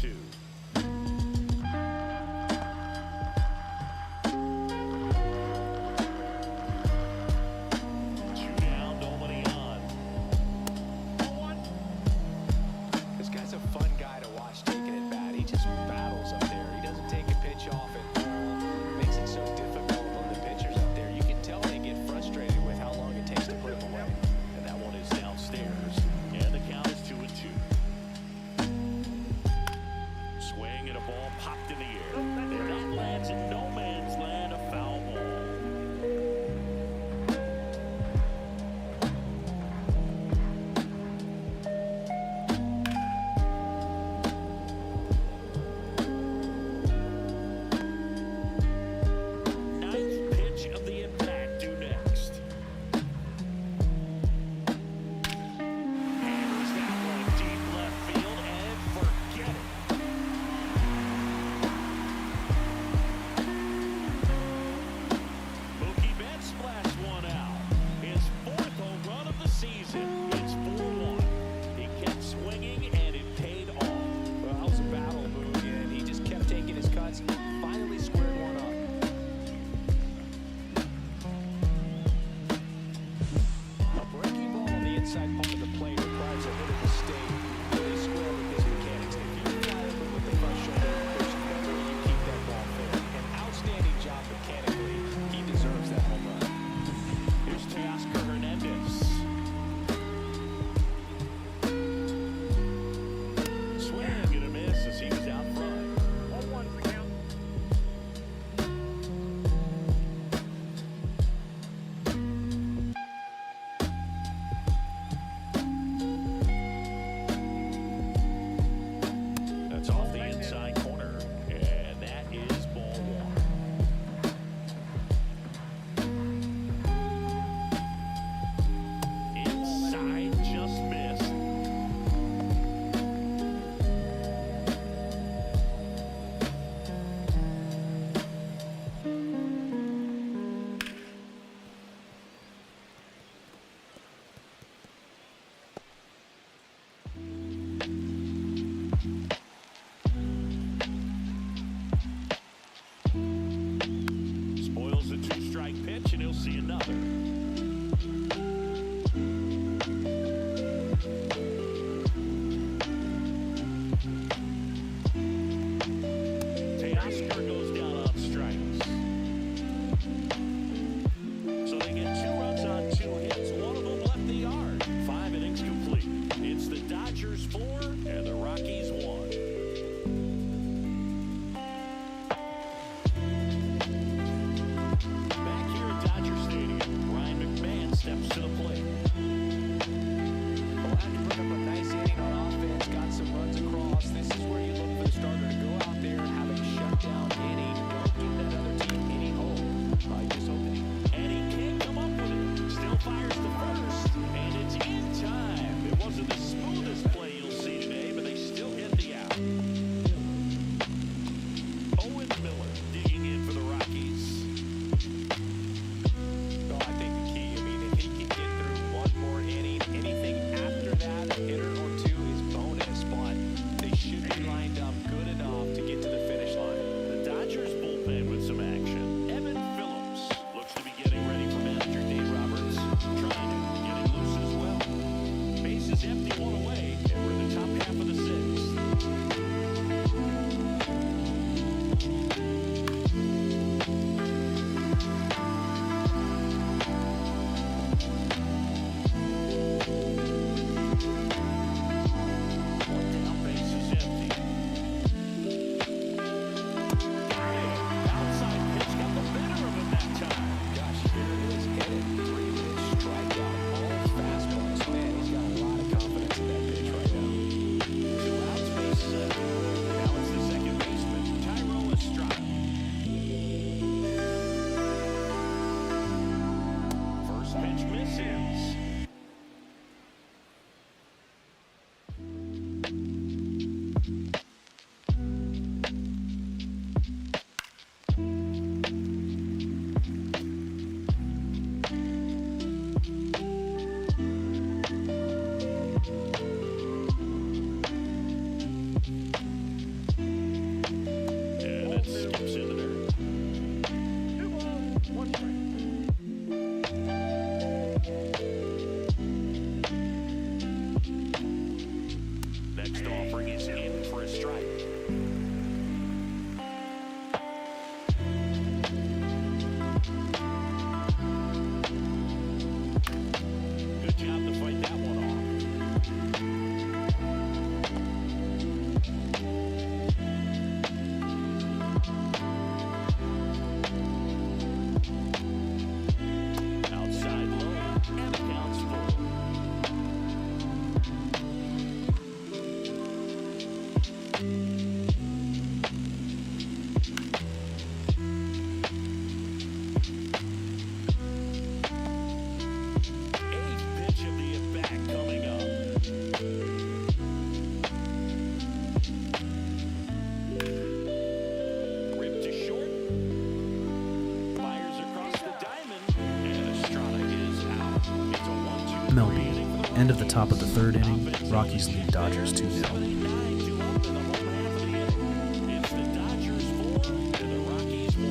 Two down, nobody on. This guy's a fun guy to watch taking it bat. He just battles up there. He doesn't take a pitch off and makes it so difficult on the pitchers up there. You can tell they get frustrated with how long it takes to put him away. And that one is downstairs. And the count is 2-2. Swing and a ball popped in the air. And that lands in no man's land, a foul ball. strike. Good job to fight that one off. Outside low, and the count's full. Eighth pitch of the at-bat coming up. Ripped to short. Fires across the diamond. And Estrada is out. It's a 1-2-3 MLB. inning for the End of the top of the third inning. Rockies lead Dodgers 2-0. 9-2 up in the home half of the inning. It's the Dodgers 4 and the Rockies 1.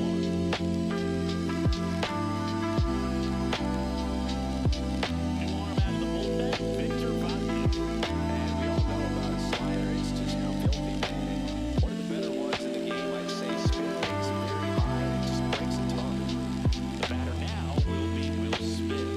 New arm out of the bullpen, Victor Vodnik. And we all know about his slider. It's just no filthy, man. One of the better ones in the game, I'd say. Spin rate's very high. It just breaks a ton. The batter now will be Will Smith.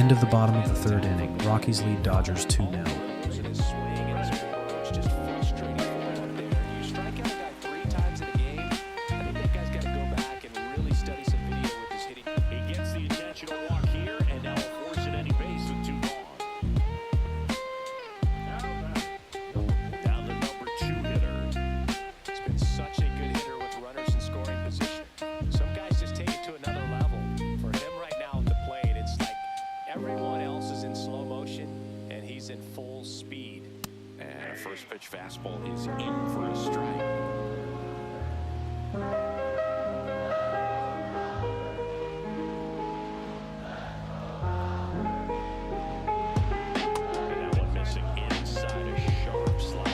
End of the bottom of the third inning. Rockies lead Dodgers 2-0. Losing his swing and his approach, just frustrating for him up there. You strike out a guy 3 times in a game. I think that guy's got to go back and really study some video with his hitting. He gets the intentional walk here, and now will force at any base with 2 gone. Down the number 2 hitter. He's been such a good hitter with runners in scoring position. Some guys just take it to another level. For him right now at the plate, it's like everyone else is in slow motion, and he's in full speed. And a first pitch fastball is in for a strike. And that one missing inside a sharp slider.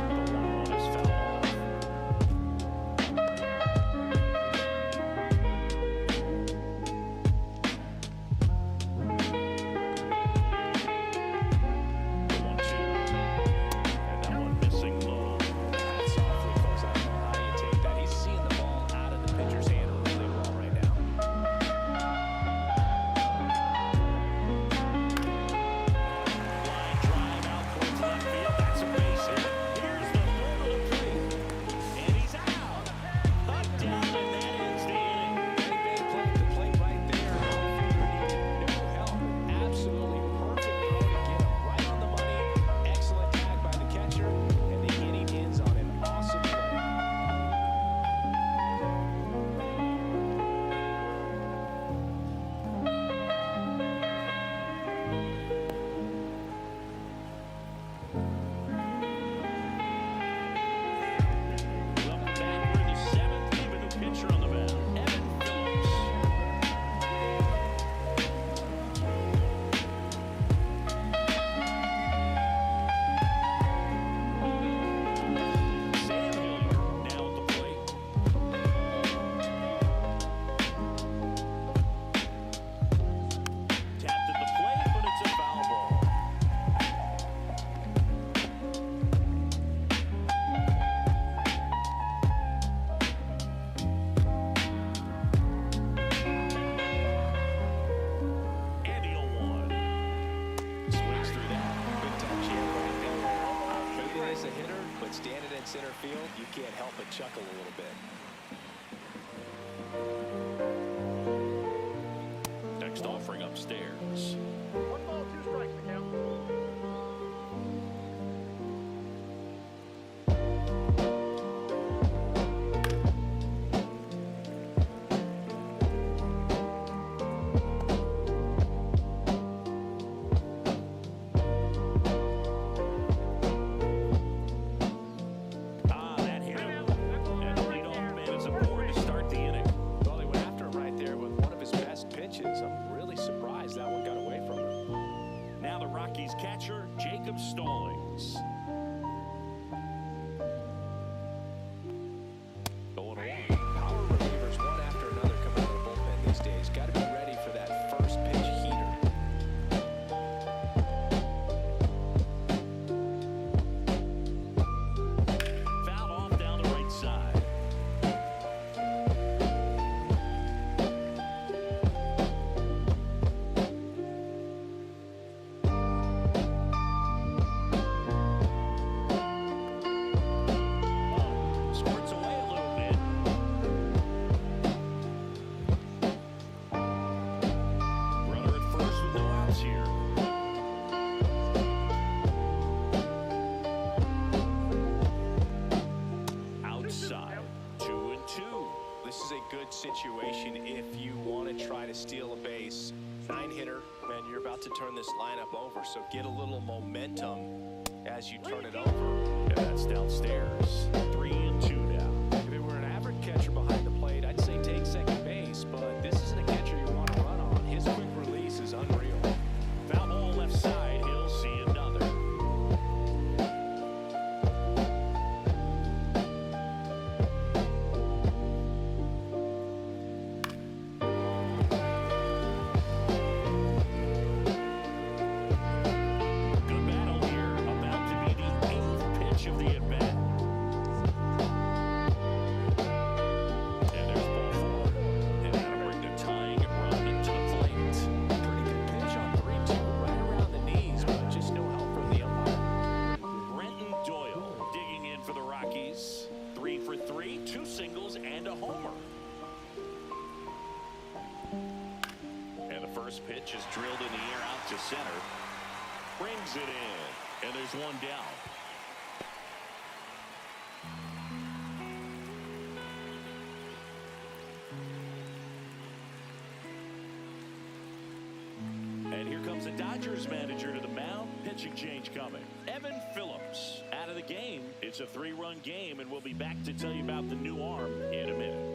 The 1-1 is fouled off. The 1-2. And that one missing low. That's awfully close. I don't know how you take that. He's seeing the ball out of the pitcher's hand really well right now. Line drive out towards left field. That's a base hit. Here's the throw to the plate. And he's out. Up, down, and that ends the inning. Big play at the plate right there. Outfielder needed no help. Absolutely perfect throw to get him right on the money. Excellent tag by the catcher, and the inning ends on an awesome play. Welcome back for the 7th game of the pitcher on the mound, Evan Phillips. Sam Hilliard now at the plate. Tapped at the plate, but it's a foul ball. And he'll one. Swings through that. Good touch here right there. He is a hitter, but standing in center field, you can't help but chuckle a little bit. Next offering upstairs. 1 ball, 2 strikes to count. That hit him. And the leadoff man is aboard to start the inning. Well, they went after him right there with one of his best pitches. I'm really surprised that one got away from him. Now the Rockies catcher, Jacob Stallings. Going away. Power relievers, one after another, coming out of the bullpen these days. Got to be ready for that first pitch heater. Fouled off down the right side. Squirts away a little bit. Runner at first with no outs here. Outside, 2-2. This is a good situation if you want to try to steal a base. 9-hitter, man, you're about to turn this lineup over, so get a little momentum as you turn it over. And that's downstairs. 3-2 now. If it were an average catcher behind the plate, I'd say take second base, but this isn't a catcher you want to run on. His quick release is unreal. Foul ball left side. He'll see another. Good battle here. About to be the 8th This pitch is drilled in the air out to center. Brings it in, and there's one down. And here comes the Dodgers manager to the mound. Pitching change coming. Evan Phillips out of the game. It's a 3-run game, and we'll be back to tell you about the new arm in a minute.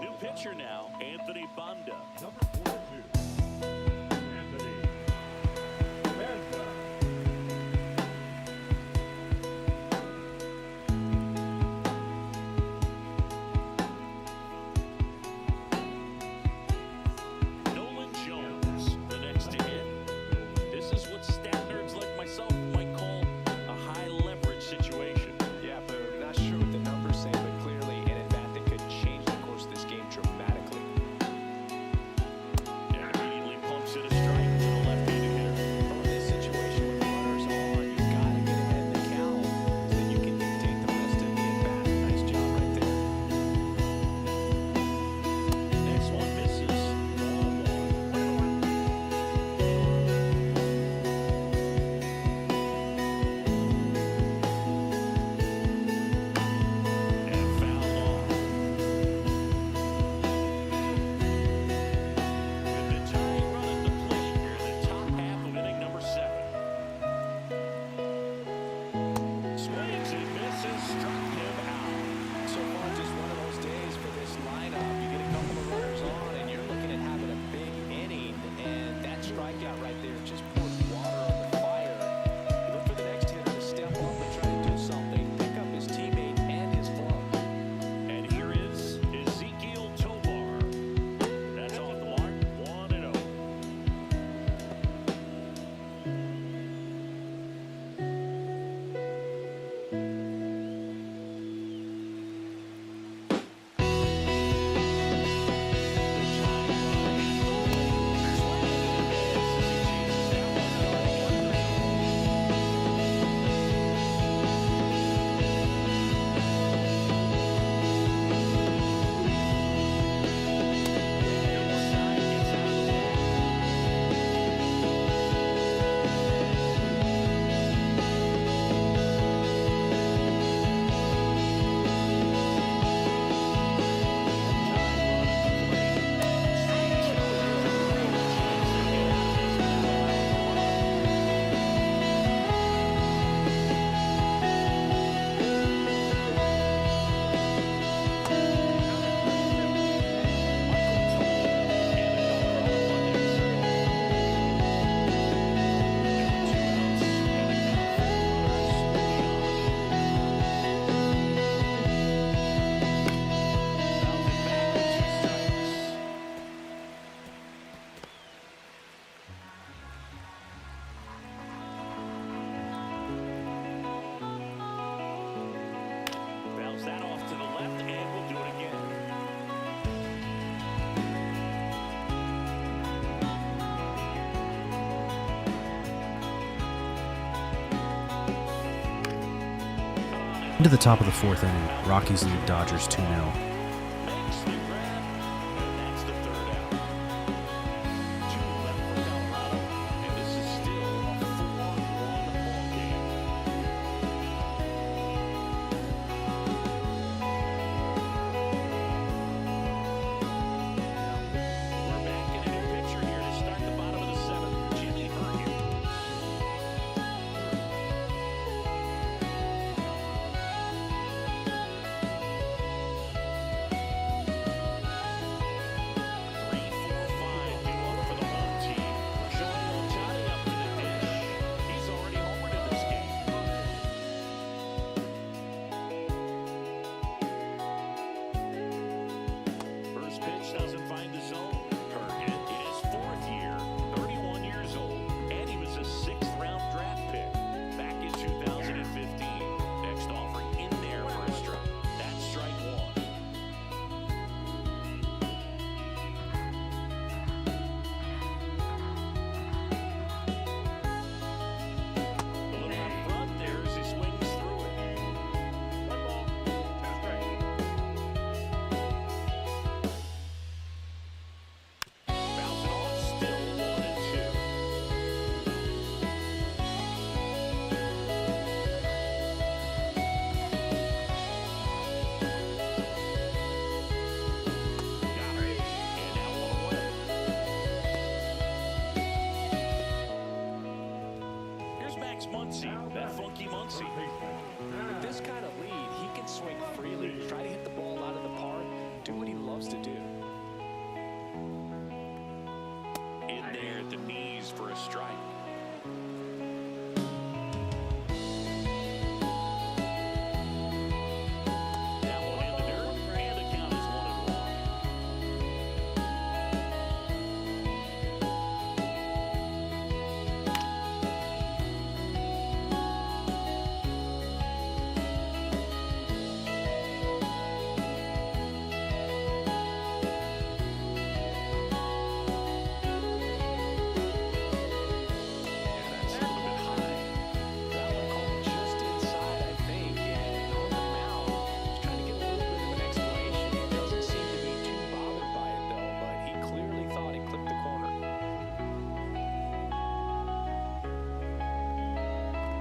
New pitcher now, Anthony Banda. Number 42, Anthony Banda. Nolan Jones, the next to hit. This is what stat nerds like myself might call a high leverage situation. Yeah, but I'm not sure what the numbers say, but clearly an at-bat that could change the course of this game dramatically. And immediately pumps it a strike to the left-handed hitter. From this situation with runners on, you got to get ahead in the count so that you can dictate the rest of the at-bat. Nice job right there. Next one misses. Ball one. And fouled off. With the tying run at the plate here in the top half of inning number 7. Swings and misses, struck him out. So far, just one of those days for this lineup. You get a couple of runners on, and you're looking at having a big inning. And that strikeout right there just poured water on the fire. You look for the next hitter to step up and try to do something, pick up his teammate and his glove. And here is Ezekiel Tovar. That's off the mark, 1-0. Bounce that off to the left, and we'll do it again. Into the top of the 4th inning, Rockies lead Dodgers 2-0. Makes the grab, and that's the 3rd out. 2 left for Colorado, and this is still a 4-1 ball game. We're back in a new pitcher here to start the bottom of the 7th. Jimmy Herge. Muncy, that funky Muncy. With this kind of lead, he can swing freely, try to hit the ball out of the park, do what he loves to do. In there at the knees for a strike. That one in the dirt, and the count is 1-1.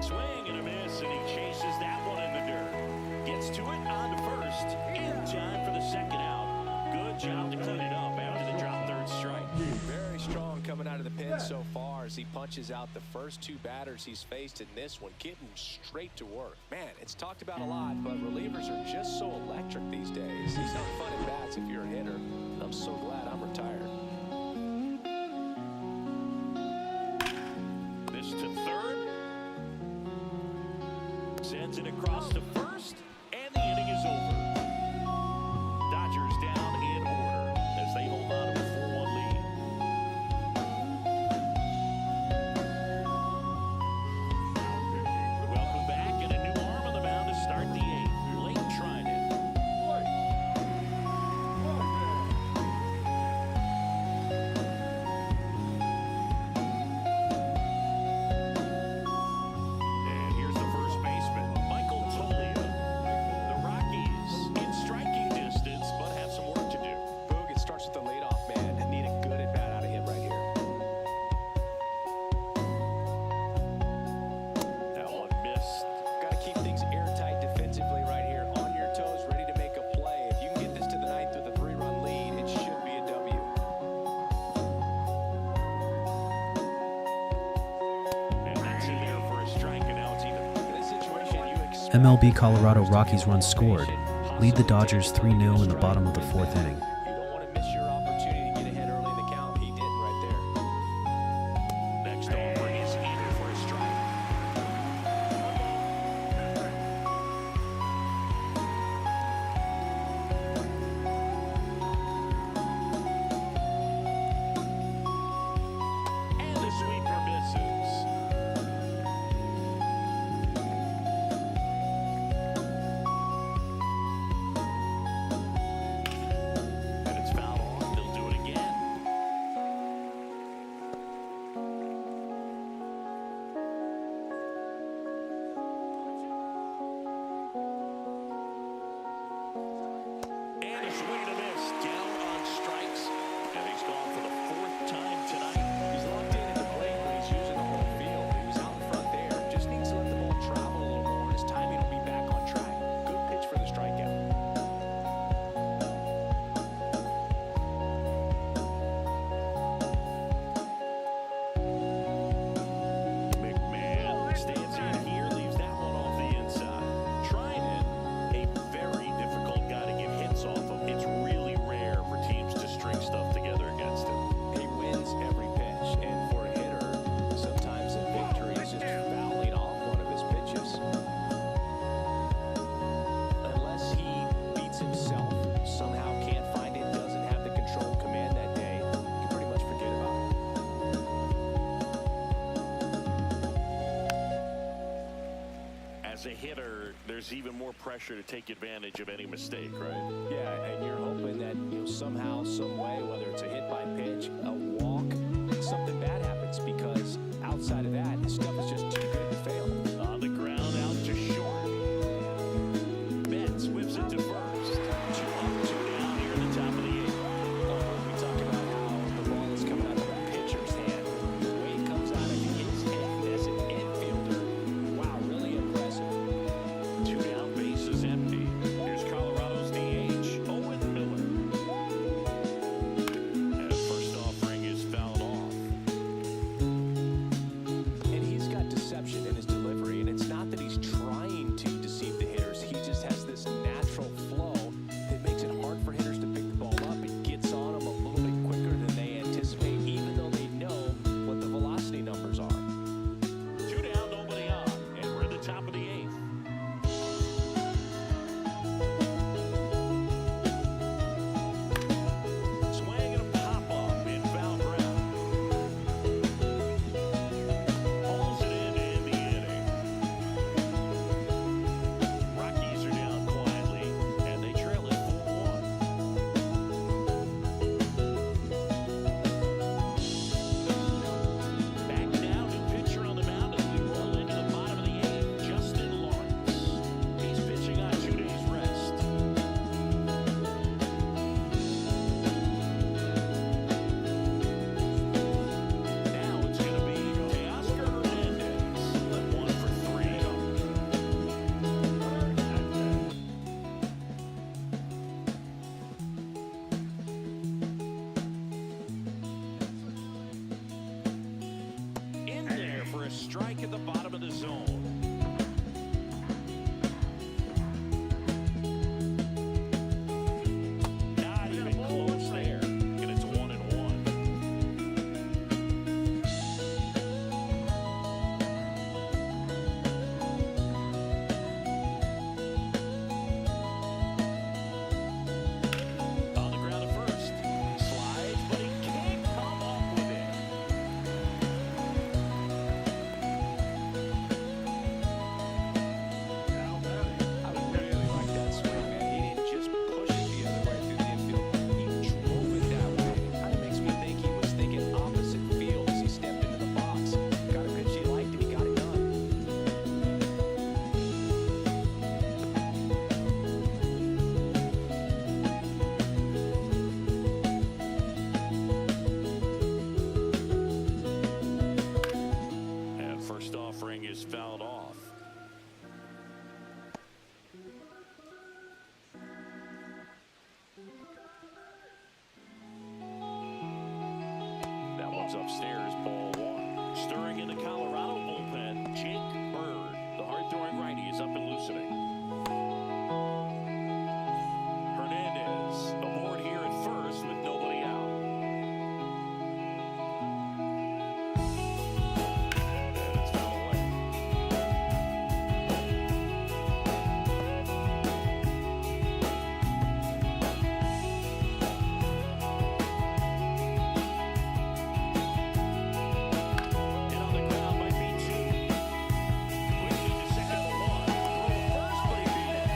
Swing and a miss, and he chases that one in the dirt. Gets to it on to first, in time for the second out. Good job to clean it up after the drop third strike. Very strong coming out of the pen so far as he punches out the first two batters he's faced in this one, getting straight to work. Man, it's talked about a lot, but relievers are just so electric these days. He's not fun at bats if you're a hitter. I'm so glad I'm retired. This to third. Sends it across to first, and the inning is over. Dodgers down in order as they hold on to a 4-1 lead. Welcome back, and a new arm on the mound to start the 8th. Late trying it. And here's the first baseman, Michael Toglia. The Rockies in striking distance, but have some work to do. Boog, it starts with the leadoff man and need a good at bat out of him right here. That one missed. Got to keep things airtight defensively right here. On your toes, ready to make a play. If you can get this to the 9th with a 3-run lead, it should be a W. And that's in there for a strike, and now it's even. In this situation, you expect MLB Colorado Rockies runs scored. Lead the Dodgers 3-0 in the bottom of the 4th inning. you don't want to miss your opportunity to get ahead early in the count. He did right there. Next offering is in for a strike. And the sweeper misses. And it's fouled off. They'll do it again. And a swing and a miss. Down on strikes. And he's gone for the 4th time tonight. He's locked in at the plate, but he's using the whole field. He was out in front there. Just needs to let the ball travel a little more. His timing will be back on track. Good pitch for the strikeout. McMahon stands in here, leaves that one off the inside. Trinan, a very difficult guy to get hits off of. It's really rare for teams to string stuff together against him. He wins every pitch, and for a hitter, sometimes a victory is just fouling off one of his pitches. Unless he beats himself, somehow can't find it, doesn't have the control command that day, you can pretty much forget about it. As a hitter, there's even more pressure to take advantage of any mistake, right? Yeah, and you're hoping that somehow, some way, whether it's a hit by pitch, a walk, something bad happens, because outside of that, his stuff is just too good to fail. On the ground, out to short. Betts whips it to first. 2 up, 2 down here in the top of the 8th. We talk about how the ball is coming out of a pitcher's hand. The way it comes out of his hand as an infielder, wow, really impressive. 2 down, bases empty. Here's Colorado's DH, Owen Miller. And first offering is fouled off. And he's got deception in his delivery. upstairs, ball one. Stirring in the Colorado bullpen, Jake Bird. The hard-throwing righty is up and loosening. Hernandez aboard here at first with nobody out. And it's foul away. Hit on the ground by B2. Quickly to second for one. Throw to first, but he beat it.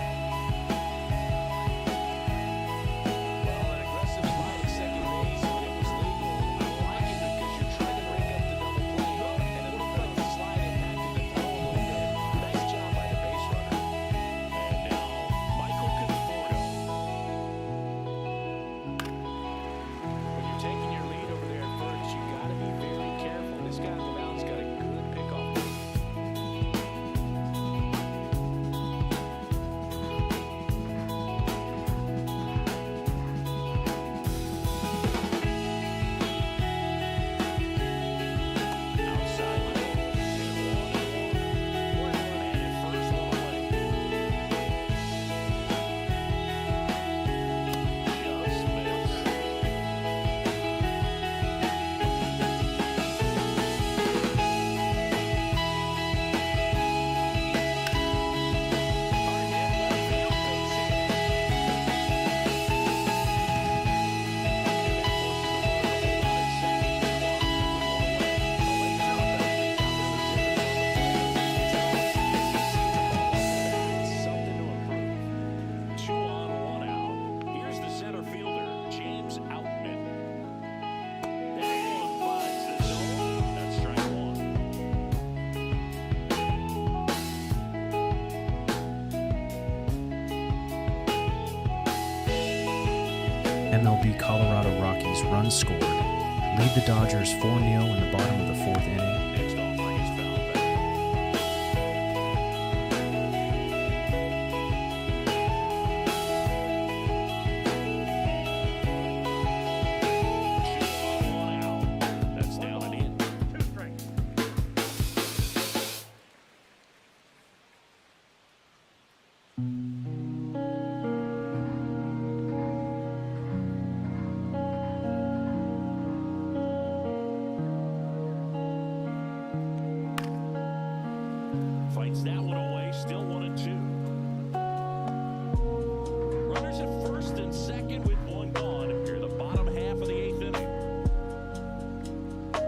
Well, an aggressive slide at second base when it was legal. I like it because you're trying to break up the double play, and it looked like the slide impacted the throw a little bit. Nice job by the base runner. And now Michael Conforto. When you're taking your lead over there at first, you got to be very careful. This guy on the mound's got a good pickoff. Outside level. And at first, one away. Just missed. Something to improve. 2 on, 1 out. Here's the center fielder, James Outman. That one finds the zone. That's strike one. MLB Colorado Rockies runs scored. Lead the Dodgers 4-0 in the bottom of the fourth inning. Next offering is fouled back. Two on, 1 out. That's down and in. Two strikes. Fights that one away, still 1-2. Runners at first and second with one gone. Here the bottom half of the 8th inning.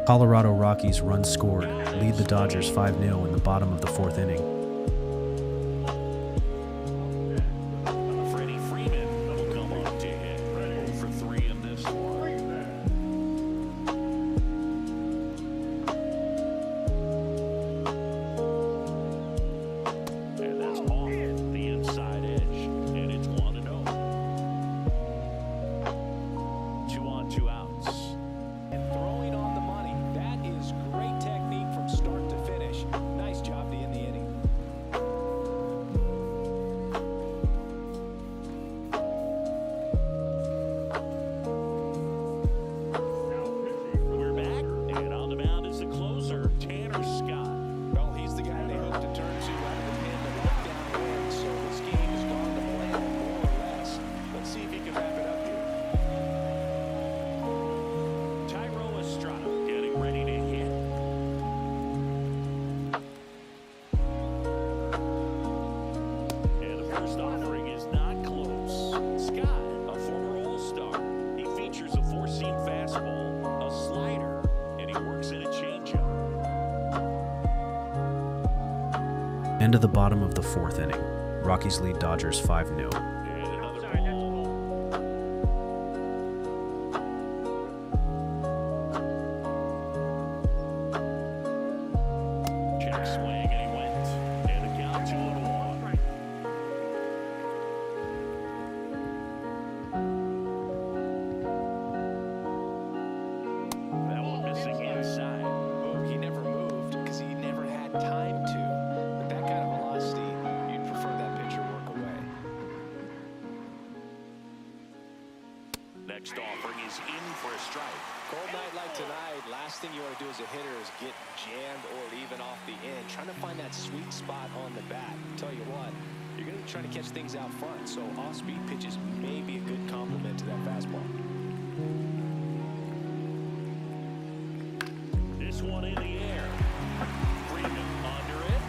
Colorado Rockies run scored. Lead the Dodgers 5-0 in the bottom of the fourth inning. Freddie Freeman will come on to hit. 0 for 3 in this one. And that's off the inside edge. And it's 1-0. 2 on, 2 outs. And throwing on the money, that is great technique from start to finish. Nice job to end the inning. We're back, and on the mound is the closer, Tanner Scott. Well, he's the guy they hope to turn to out of the pen to lock down wins. So this game has gone to plan more or less. Let's see if he can wrap it up here. Tyro Estrada getting ready to hit. And the first offering is not close. Scott, a former All-Star. He features a four-seam fastball, a slider, and he works in a changeup. End of the bottom of the fourth inning. Rockies lead Dodgers 5-0. And another Outside, that's ball. ball. Check swing, and he went. And a count 2-1. Strike. That one missing inside. Oh, he never moved because he never had time to. With that kind of velocity, you'd prefer that pitcher work away. spot on the bat. Tell you what, you're going to be trying to catch things out front, so off-speed pitches may be a good complement to that fastball. This one in the air. Freeman under it.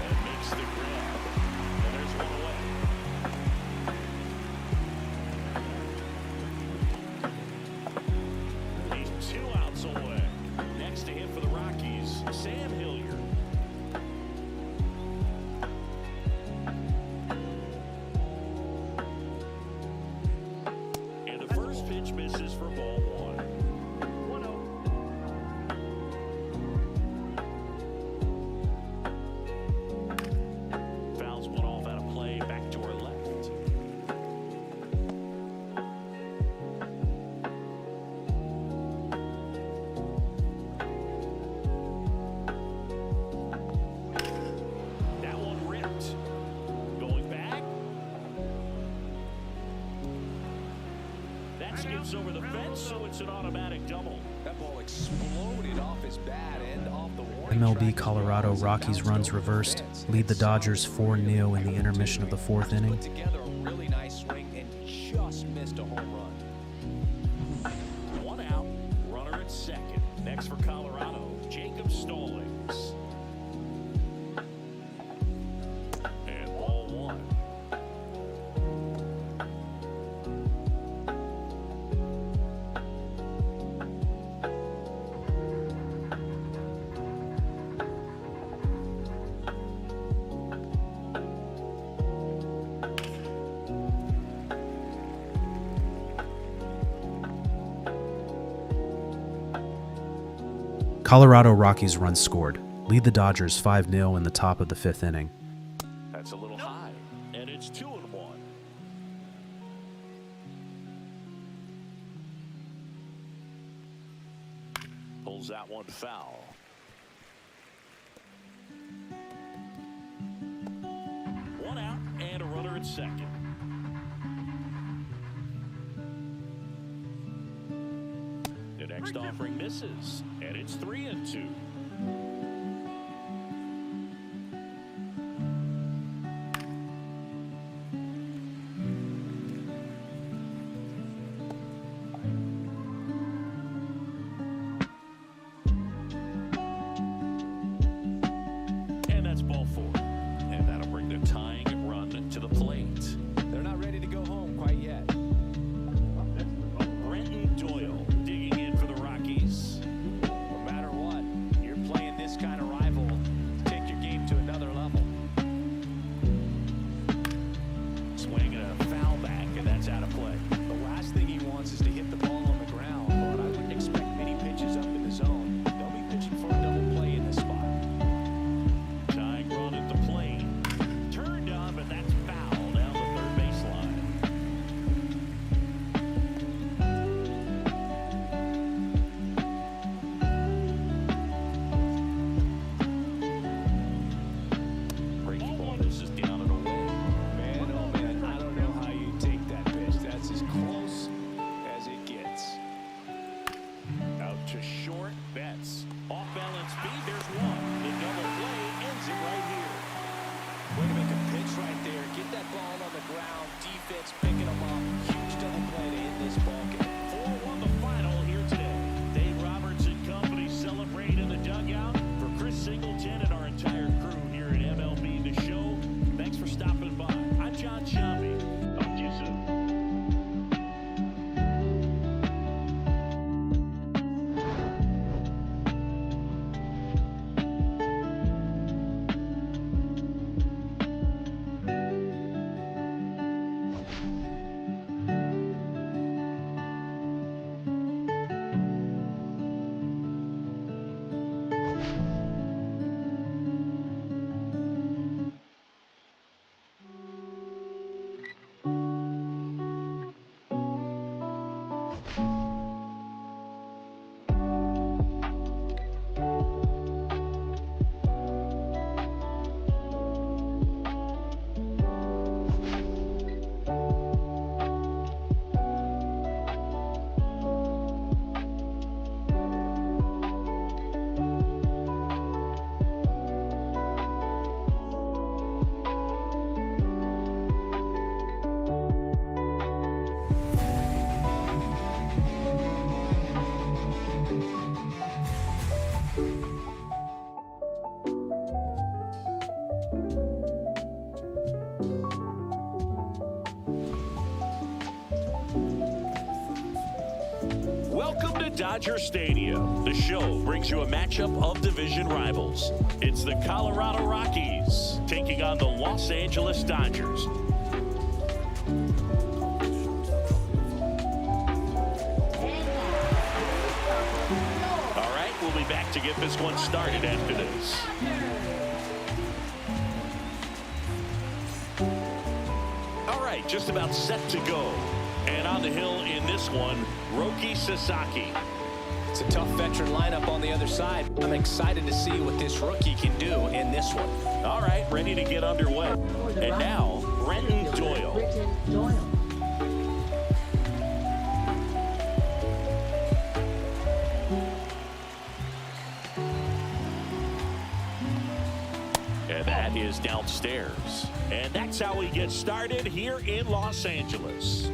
And makes the grab. And there's one away. He's 2 outs away. Next to him for the Rockies, Sam Hilliard. And the first pitch misses for ball 1. 1-0. Fouls one off out of play, back to our left. That one ripped. Going back. That skips over the fence, so it's an automatic double. That ball exploded off his bat and off the warning MLB track. Colorado Rockies runs reversed, lead the Dodgers 4-0 in the intermission of the 4th inning. Put together a really nice swing and just missed a home run. 1 out, runner at second. Next for Colorado, Jacob Stallings. And ball 1. Colorado Rockies runs scored, lead the Dodgers 5-0 in the top of the 5th inning. That's a little high, and it's 2-1. Pulls that one foul. One out and a runner at second. The next offering misses, and it's 3-2. And that's ball 4. And that'll bring the tying run to the plate. They're not ready to go home quite yet. Brenton Doyle digging in for the Rockies. No matter what, Welcome to Dodger Stadium. The show brings you a matchup of division rivals. It's the Colorado Rockies taking on the Los Angeles Dodgers. All right, we'll be back to get this one started after this. All right, just about set to go. And on the hill in this one, Roki Sasaki. It's a tough veteran lineup on the other side. I'm excited to see what this rookie can do in this one. All right, ready to get underway. And now, Brenton Doyle. And that is downstairs. And that's how we get started here in Los Angeles.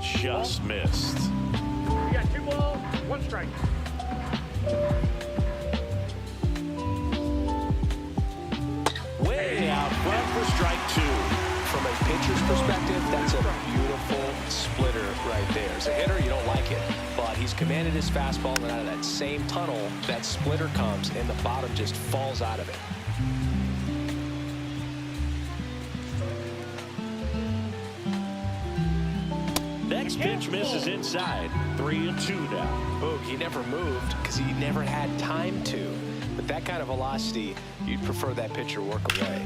Just missed. We got 2 balls, 1 strike. Way out front for strike 2. From a pitcher's perspective, that's a beautiful splitter right there. As a hitter, you don't like it, but he's commanded his fastball, and out of that same tunnel, that splitter comes, and the bottom just falls out of it. Next pitch misses inside. 3-2 now. Boog, he never moved because he never had time to. With that kind of velocity, you'd prefer that pitcher work away.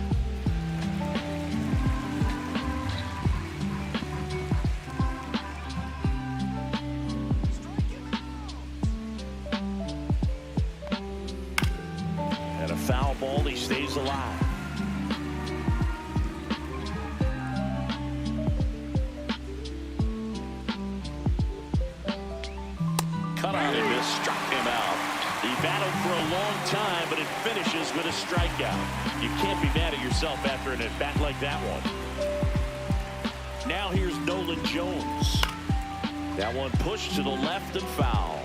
And a foul ball, he stays alive. Cut on and miss, struck him out. He battled for a long time, but it finishes with a strikeout. You can't be mad at yourself after an at-bat like that one. Now here's Nolan Jones. That one pushed to the left and foul.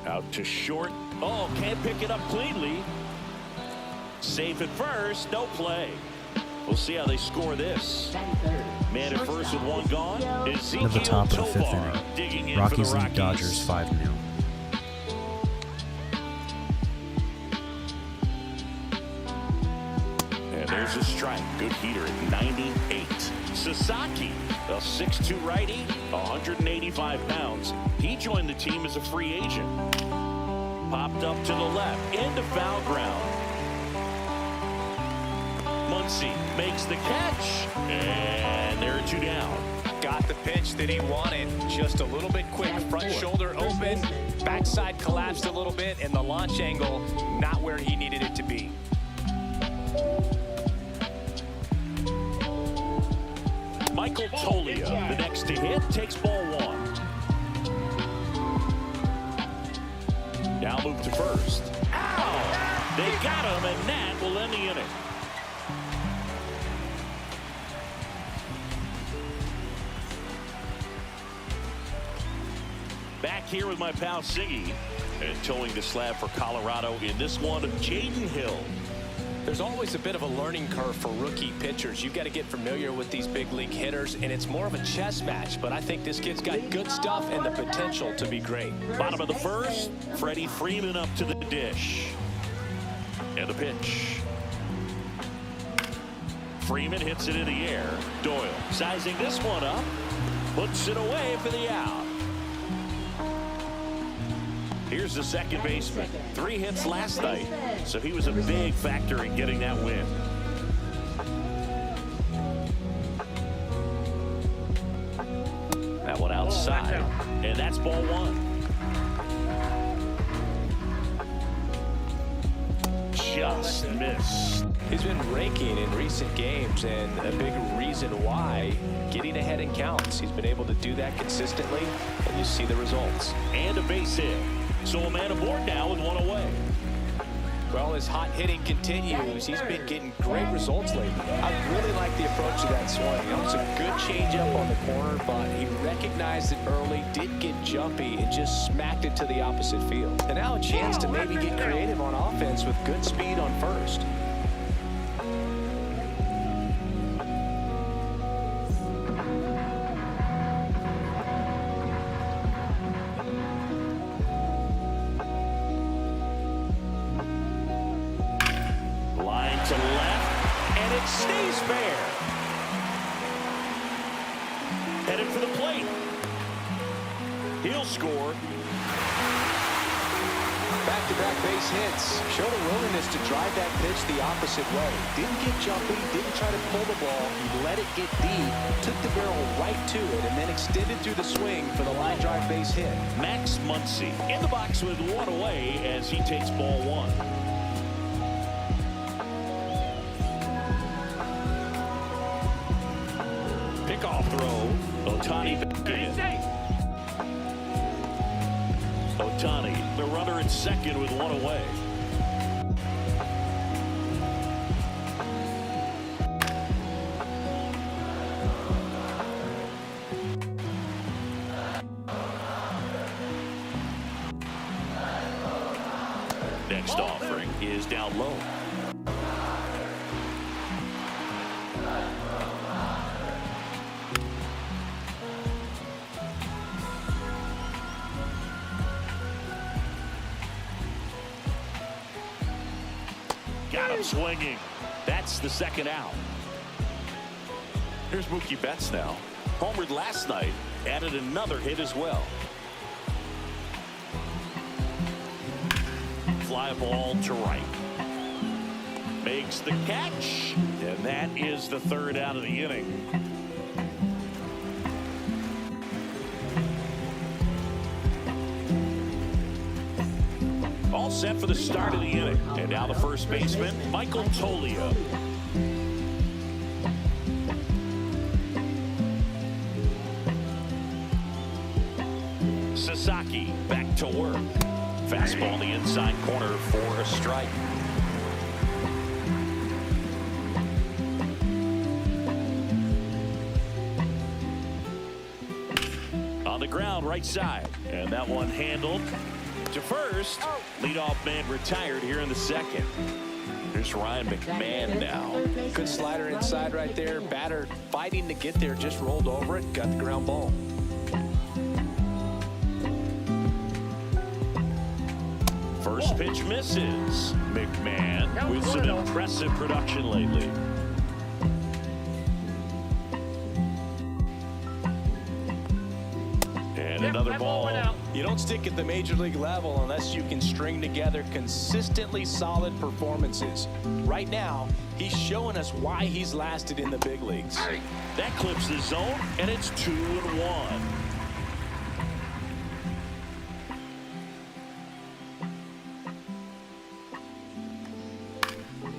Out to short. Oh, can't pick it up cleanly. Safe at first, no play. We'll see how they score this. Man at first with 1 gone. At the top of the 5th inning, Rockies lead Dodgers 5-0. And there's a strike. Good heater at 98. Sasaki, a 6'2 righty, 185 pounds. He joined the team as a free agent. Popped up to the left, into foul ground. Muncy makes the catch, and there are 2 down. Got the pitch that he wanted, just a little bit quick. Front shoulder open, backside collapsed a little bit, and the launch angle not where he needed it to be. Michael Tolia, the next to hit, takes ball 1. Now move to first. Ow! They got him, and that will end the inning. Back here with my pal Siggy, and towing the slab for Colorado in this one of Jaden Hill. There's always a bit of a learning curve for rookie pitchers. You've got to get familiar with these big league hitters, and it's more of a chess match, but I think this kid's got good stuff and the potential to be great. Bottom of the first, Freddie Freeman up to the dish. And the pitch. Freeman hits it in the air. Doyle sizing this one up, puts it away for the out. Here's the second baseman. 3 hits last night, so he was a big factor in getting that win. That one outside, and that's ball 1. Just missed. He's been raking in recent games, and a big reason why, getting ahead in counts. He's been able to do that consistently, and you see the results. And a base hit. So a man aboard now with 1 away. Well, his hot hitting continues. He's been getting great results lately. I really like the approach to that swing. That was a good changeup on the corner, but he recognized it early, did get jumpy, and just smacked it to the opposite field. And now a chance to maybe get creative on offense with good speed on first. To left, and it stays fair. Headed for the plate. He'll score. Back-to-back base hits. Showed a willingness to drive that pitch the opposite way. Didn't get jumpy, didn't try to pull the ball. He let it get deep, took the barrel right to it, and then extended through the swing for the line drive base hit. Max Muncy in the box with one away as he takes ball one. Pickoff throw. Ohtani back in. Ohtani, the runner at second with one away. Next offering is down low. Got him swinging. That's the second out. Here's Mookie Betts now. Homered last night, added another hit as well. Fly ball to right. Makes the catch, and that is the third out of the inning. All set for the start of the inning. And now the first baseman, Michael Toglia. Sasaki back to work. Fastball in the inside corner for a strike. On the ground, right side. And that one handled to first. Leadoff man retired here in the second. Here's Ryan McMahon now. Good slider inside right there. Batter fighting to get there, just rolled over it, got the ground ball. First pitch misses. McMahon with some impressive production lately. And another ball. You don't stick at the major league level unless you can string together consistently solid performances. Right now, he's showing us why he's lasted in the big leagues. That clips the zone, and it's 2-1.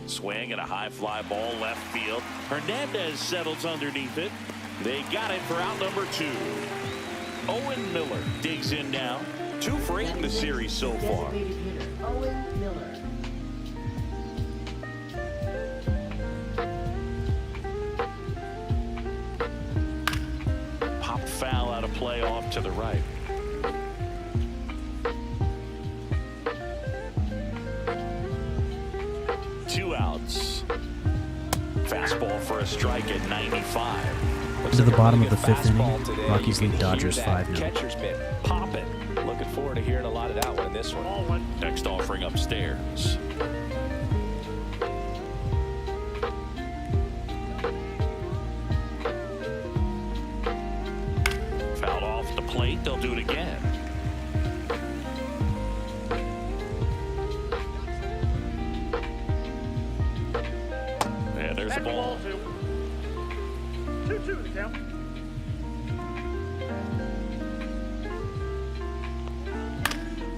Swing and a high fly ball left field. Hernandez settles underneath it. They got it for out number 2. Owen Miller digs in now. 2 for 8 in the series so far. Owen Miller. Popped foul out of play off to the right. Two outs. Fastball for a strike at 95. To the bottom of the 5th inning, Rockies lead Dodgers 5-0. Catcher's mitt popping. Looking forward to hearing a lot of that one in this one. Next offering upstairs. Fouled off the plate. They'll do it again. And there's the ball. 2-2 the count.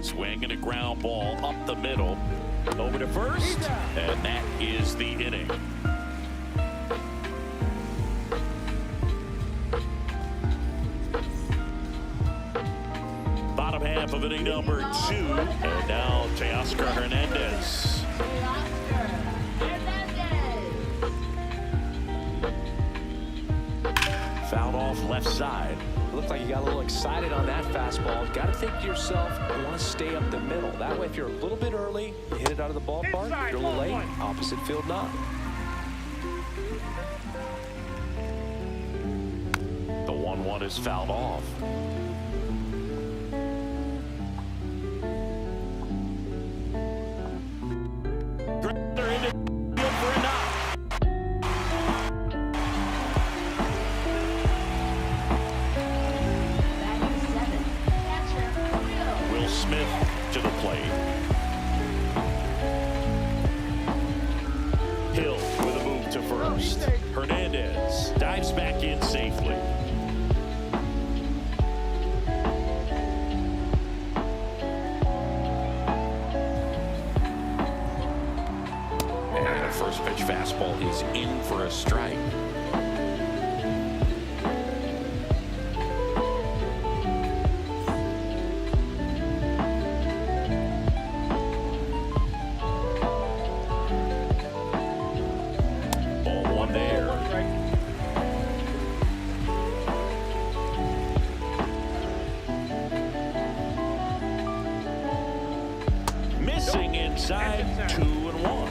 Swing and a ground ball up the middle. Over to first. And that is the inning. Bottom bottom half of inning number 2. And now Teoscar Hernandez. Fouled off left side. Looked like you got a little excited on that fastball. Got to think to yourself, I want to stay up the middle. That way, if you're a little bit early, you hit it out of the ballpark. If you're a little late, opposite field not. The 1-1 is fouled off. They're into field for a knock. Smith to the plate. Hill with a move to first. Hernandez dives back in safely. And a first pitch fastball is in for a strike. Missing inside, 2-1.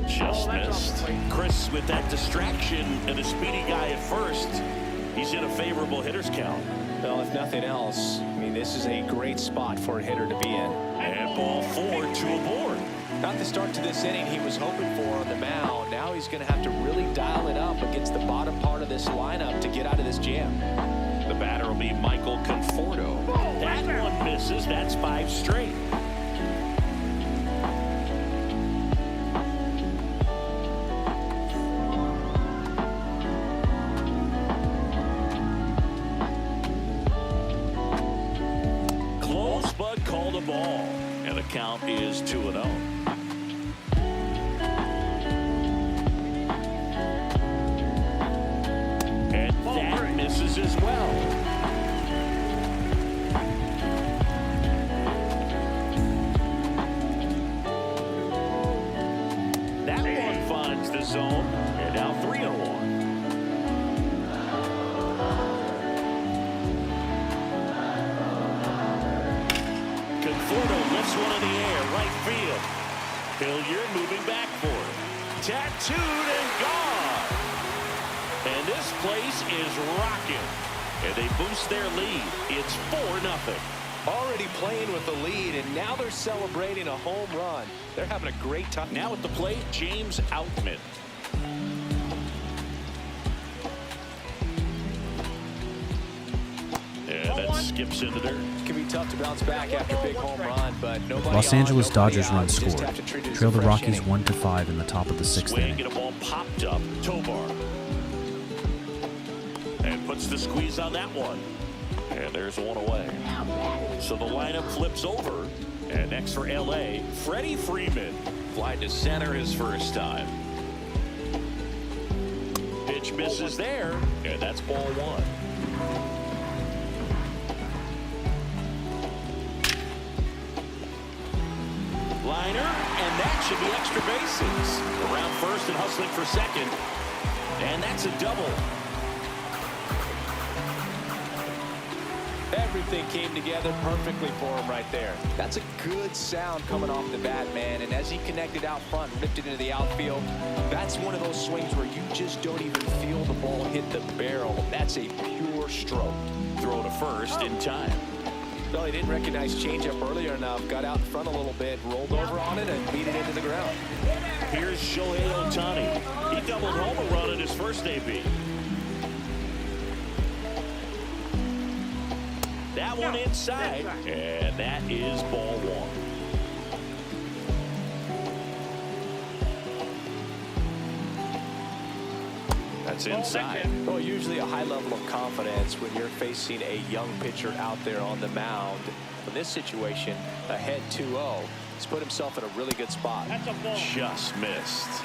Just missed. Chris with that distraction and a speedy guy at first. He's in a favorable hitter's count. Well, if nothing else, I mean, this is a great spot for a hitter to be in. And ball 4, 2 aboard. Not the start to this inning he was hoping for on the mound. Now he's going to have to really dial it up against the bottom part of this lineup to get out of this jam. The batter will be Michael Conforto. That one misses. That's 5 straight. Close, but called a ball. And the count is 2-0. Misses as well. That one finds the zone, and now 3-1. Conforto lifts one in the air, right field. Hilliard moving back for it. Tattooed and gone. And this place is rocking. And they boost their lead. It's 4-0. Already playing with the lead, and now they're celebrating a home run. They're having a great time. Now at the plate, James Outman. And that skips into dirt. It can be tough to bounce back after a big home run, but nobody Los Angeles Dodgers run scored. scored. Trail the Rockies 1-5 in the top of the 6th Swing inning. and a ball popped up. Tovar. And puts the squeeze on that one. And there's one away. So the lineup flips over. And next for LA, Freddie Freeman. Fly to center his first time. Pitch misses there. And that's ball 1. Liner, and that should be extra bases. Around first and hustling for second. And that's a double. Everything came together perfectly for him right there. That's a good sound coming off the bat, man. And as he connected out front, ripped it into the outfield, that's one of those swings where you just don't even feel the ball hit the barrel. That's a pure stroke. Throw to first in time. Well, he didn't recognize changeup earlier enough, got out in front a little bit, rolled over on it, and beat it into the ground. Here's Shohei Ohtani. He doubled home a run in his first AB. That one inside, and that is ball 1. That's inside. Well, usually a high level of confidence when you're facing a young pitcher out there on the mound. In this situation, ahead 2-0, he's put himself in a really good spot. Just missed.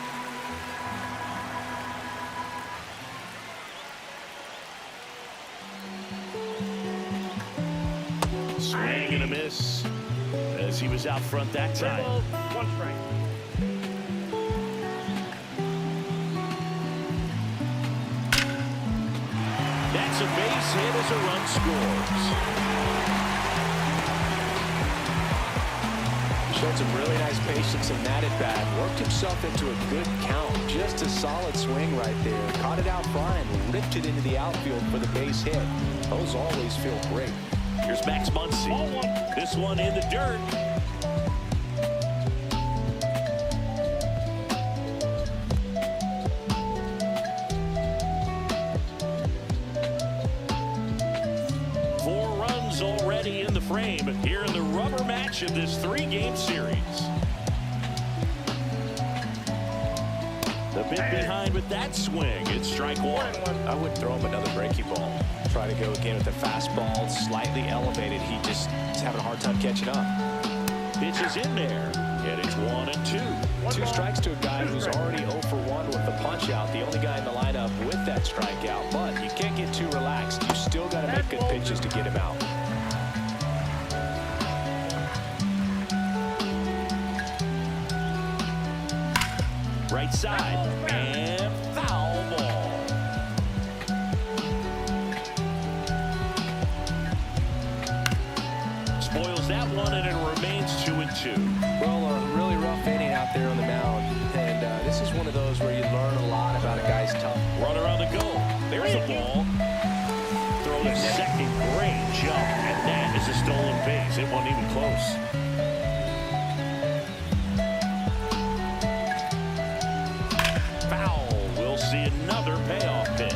Swing and a miss as he was out front that time. One strike. That's a base hit as a run scores. Showed some really nice patience in that at bat. Worked himself into a good count. Just a solid swing right there. Caught it out front and ripped it into the outfield for the base hit. Those always feel great. Here's Max Muncy. This one in the dirt. Already in the frame here in the rubber match of this 3-game series. The bit behind with that swing. It's strike one. I would throw him another breaking ball. Try to go again with the fastball slightly elevated. He just is having a hard time catching up. Pitch is in there, and it's 1-2. 2 strikes to a guy who's already 0 for 1 with the punch out. The only guy in the lineup with that strikeout. But you can't get too relaxed. You still got to make good pitches to get him out. Right side, and foul ball. Spoils that one, and it remains 2-2. Well, a really rough inning out there on the mound. And this is one of those where you learn a lot about a guy's tough. Runner on the go. There's a ball. Throw to second, great jump, and that is a stolen base. It wasn't even close. See another payoff pitch.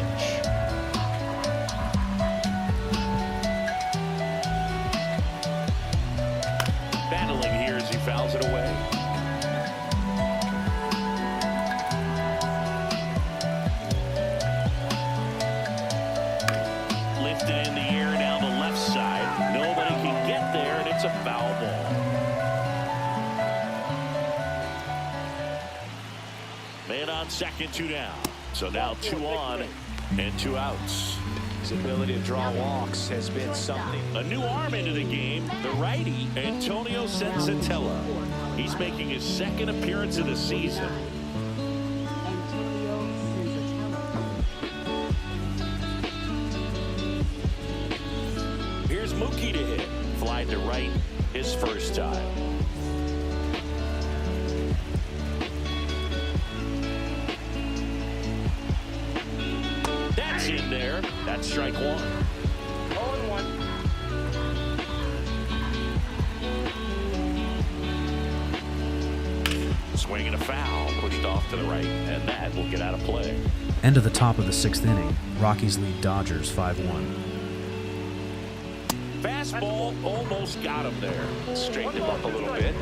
Battling here as he fouls it away. Lifted in the air down the left side. Nobody can get there, and it's a foul ball. Man on second, 2 down. So now 2 on and 2 outs. His ability to draw walks has been something. A new arm into the game, the righty, Antonio Senzatella. He's making his 2nd appearance of the season. Antonio Senzatella. Here's Mookie to hit. Fly to right his first time. In there, that's strike 1. 0-1. Swing and a foul, pushed off to the right, and that will get out of play. End of the top of the 6th inning. Rockies lead Dodgers 5-1. Fastball almost got him there. Straightened him up a little bit.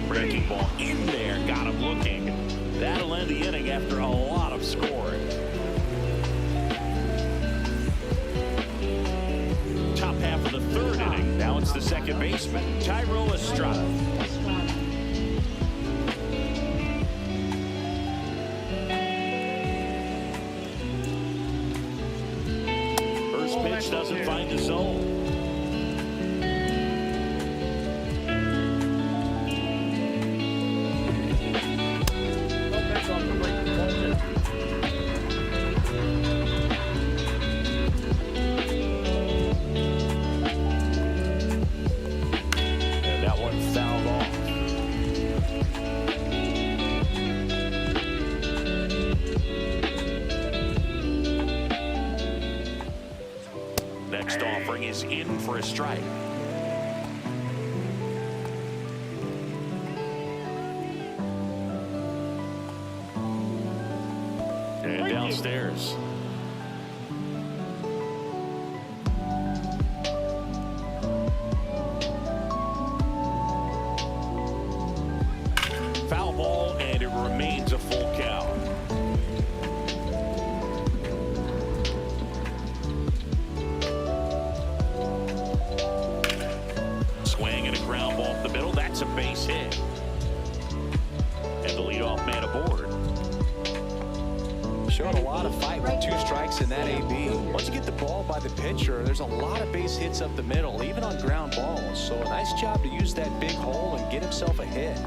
Breaking ball in there, got him looking. That'll end the inning after a lot of scoring. Top half of the 3rd inning. Now it's the second baseman, Tyro Estrada. First pitch doesn't find the zone. Next offering is in for a strike. And downstairs. Foul ball, and it remains a full count. Swing and a ground ball up the middle. That's a base hit. And the leadoff man aboard. Showed a lot of fight with 2 strikes in that AB. Once you get the ball by the pitcher, there's a lot of base hits up the middle, even on ground balls. So a nice job to use that big hole and get himself a hit.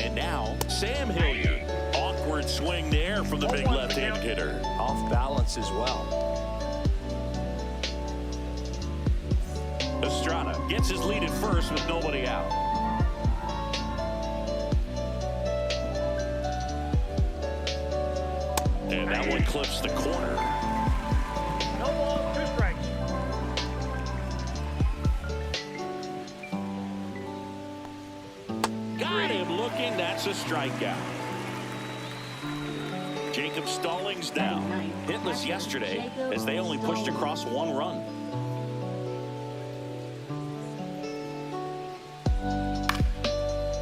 And now, Sam Hilliard. Awkward swing there from the big left-hand hitter. Off balance as well. Estrada gets his lead at first with nobody out. And that one clips the corner. No balls, 2 strikes. Got him looking. That's a strikeout. Jacob Stallings down. Hitless yesterday as they only pushed across 1 run.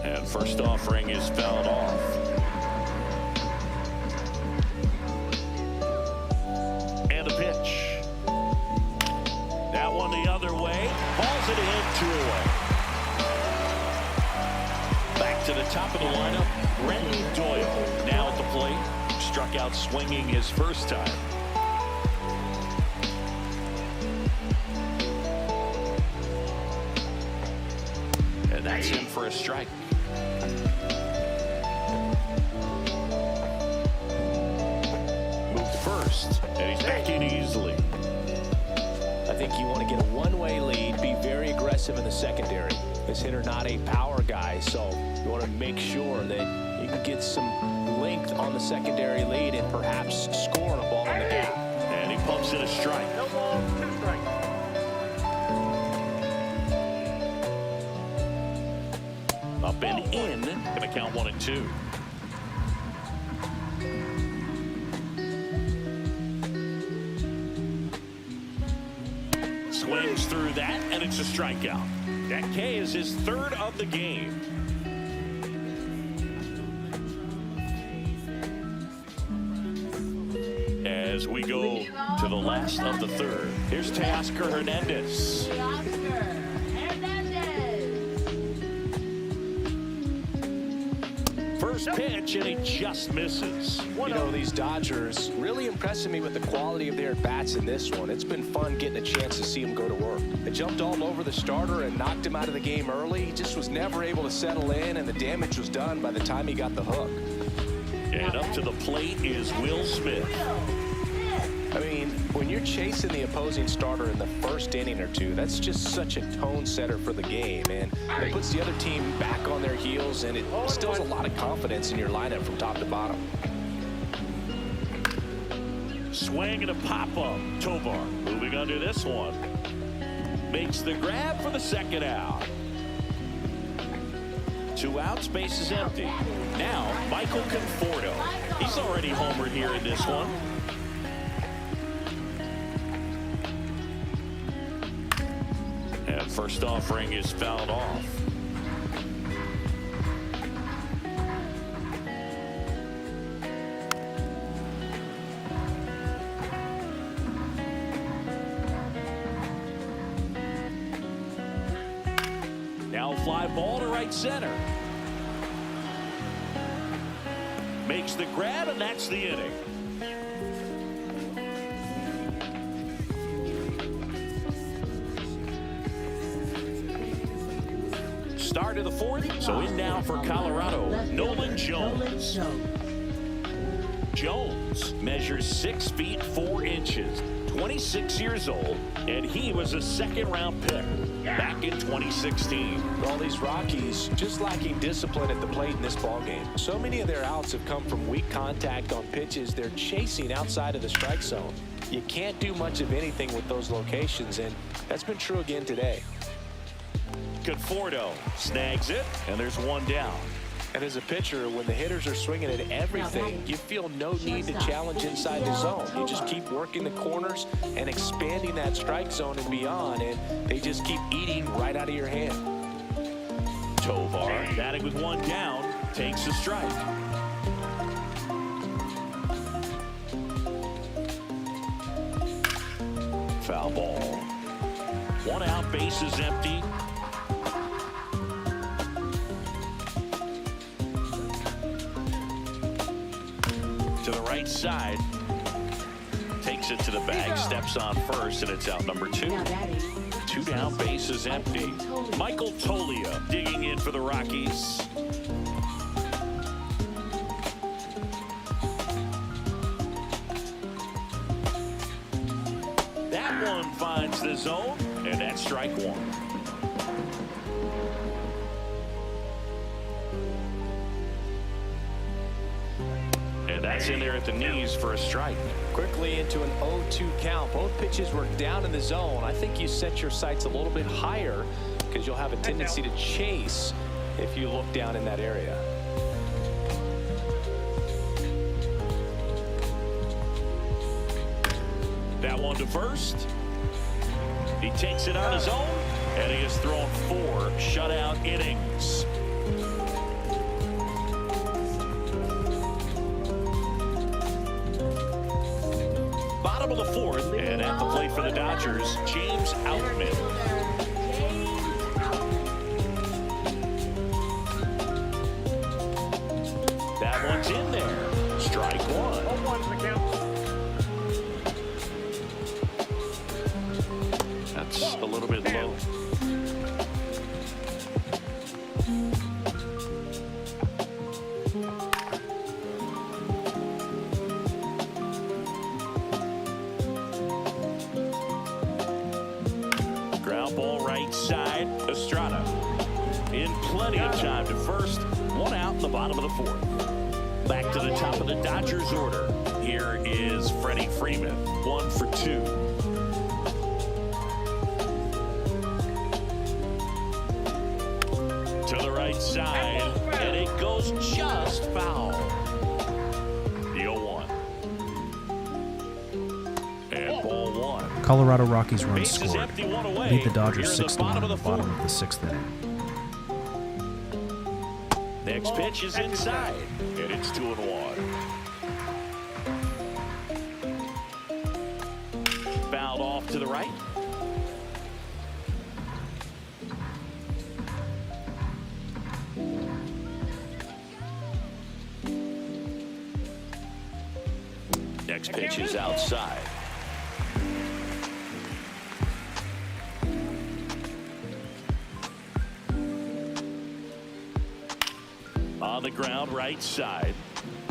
And first offering is fouled off. And a pitch. That one the other way. Hauls it in, 2 away. Back to the top of the lineup, Brenton Doyle now at the plate. Struck out swinging his first time. And that's him for a strike. Moved first, and he's back in easily. I think you want to get a one-way lead, be very aggressive in the secondary. This hitter not a power guy, so you want to make sure that you can get some length on the secondary lead and perhaps score a ball in the gap. And he pumps in a strike. No balls, 2 strikes. Up and in, gonna count 1 and 2. Swings through that, and it's a strikeout. That K is his 3rd of the game. As we go to the last of the 3rd, here's Teoscar Hernandez. First pitch, and he just misses. You know, these Dodgers really impressing me with the quality of their bats in this one. It's been fun getting a chance to see them go to work. They jumped all over the starter and knocked him out of the game early. He just was never able to settle in, and the damage was done by the time he got the hook. And up to the plate is Will Smith. I mean, when you're chasing the opposing starter in the first inning or 2, that's just such a tone setter for the game, and it puts the other team back on their heels, and it instills a lot of confidence in your lineup from top to bottom. Swing and a pop-up. Tovar moving under this one. Makes the grab for the 2nd out. 2 outs, base is empty. Now, Michael Conforto. He's already homered here in this one. And first offering is fouled off. Now fly ball to right center. Makes the grab, and that's the inning. Start of the 4th, so in now for Colorado, Nolan Jones. Jones measures 6 feet 4 inches, 26 years old, and he was a 2nd-round pick back in 2016. Well, these Rockies just lacking discipline at the plate in this ballgame. So many of their outs have come from weak contact on pitches they're chasing outside of the strike zone. You can't do much of anything with those locations, and that's been true again today. Conforto snags it, and there's 1 down. And as a pitcher, when the hitters are swinging at everything, you feel no need to challenge inside the zone. You just keep working the corners and expanding that strike zone and beyond, and they just keep eating right out of your hand. Tovar, batting with 1 down, takes a strike. Foul ball. 1 out, base is empty. To the right side, Takes it to the bag, steps on first, and it's out number 2. 2 down, bases empty. Michael Toglia digging in for the Rockies. That one finds the zone, and that's strike 1. And that's in there at the knees for a strike. Quickly into an 0-2 count. Both pitches were down in the zone. I think you set your sights a little bit higher because you'll have a tendency to chase if you look down in that area. That one to first. He takes it on his own, and he has thrown 4 shutout innings. Bottom of the 4th, and at the plate for the Dodgers, James Outman. That one's in there. Strike 1. 0-1 the count. That's a little bit low. Ground ball right side. Estrada in plenty of time to first. 1 out in the bottom of the 4th. Back to the top of the Dodgers order. Here is Freddie Freeman. 1 for 2. To the right side, and it goes just foul. The 0-1. And ball 1. Colorado Rockies run Bases scored. empty, 1 away. Lead the Dodgers Here in 6-1 in the bottom of the 4th. 6th inning. Next pitch is inside, and it's 2-1. Fouled off to the right. Next pitch is outside. On the ground, right side.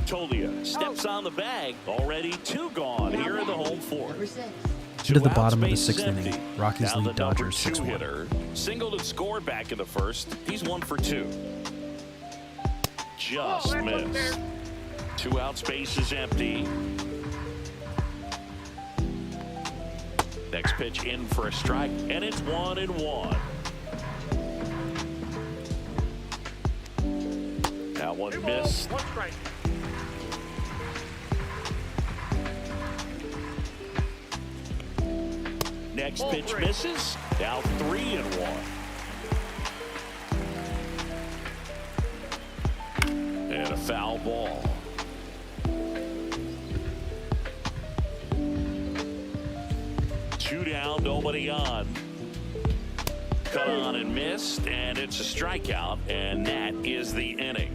Toglia steps on the bag. Already 2 gone here in the home 4th. Into the bottom of the 6th inning, Rockies lead Dodgers 6-1. Hitter singled and scored back in the 1st. He's 1 for 2. Just missed. 2 outs, base is empty. Next pitch in for a strike, and it's 1-1. That one missed. 1 strike. Next pitch misses. Now 3-1. And a foul ball. Two down, nobody on. Cut on and missed, and it's a strikeout, and that is the inning.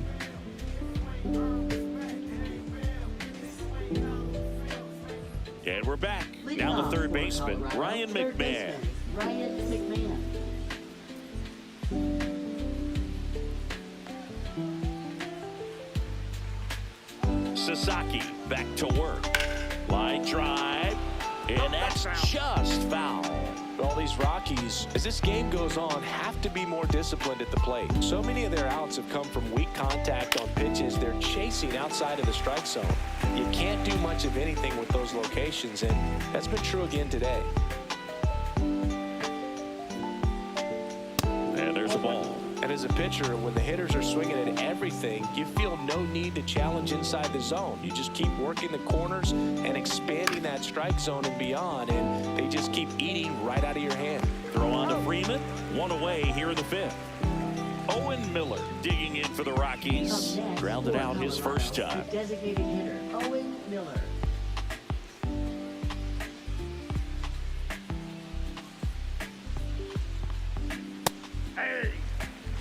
And we're back. Now the third baseman, Ryan McMahon. Sasaki back to work. Line drive, and that's just foul. All these Rockies, as this game goes on, have to be more disciplined at the plate. So many of their outs have come from weak contact on pitches they're chasing outside of the strike zone. You can't do much of anything with those locations, and that's been true again today. And there's a ball. And as a pitcher, when the hitters are swinging at everything, you feel no need to challenge inside the zone. You just keep working the corners and expanding that strike zone and beyond, and they just keep eating right out of your hand. Throw on to Freeman. 1 away here in the 5th. Owen Miller digging in for the Rockies. Grounded out his first time. Designated hitter, Owen Miller.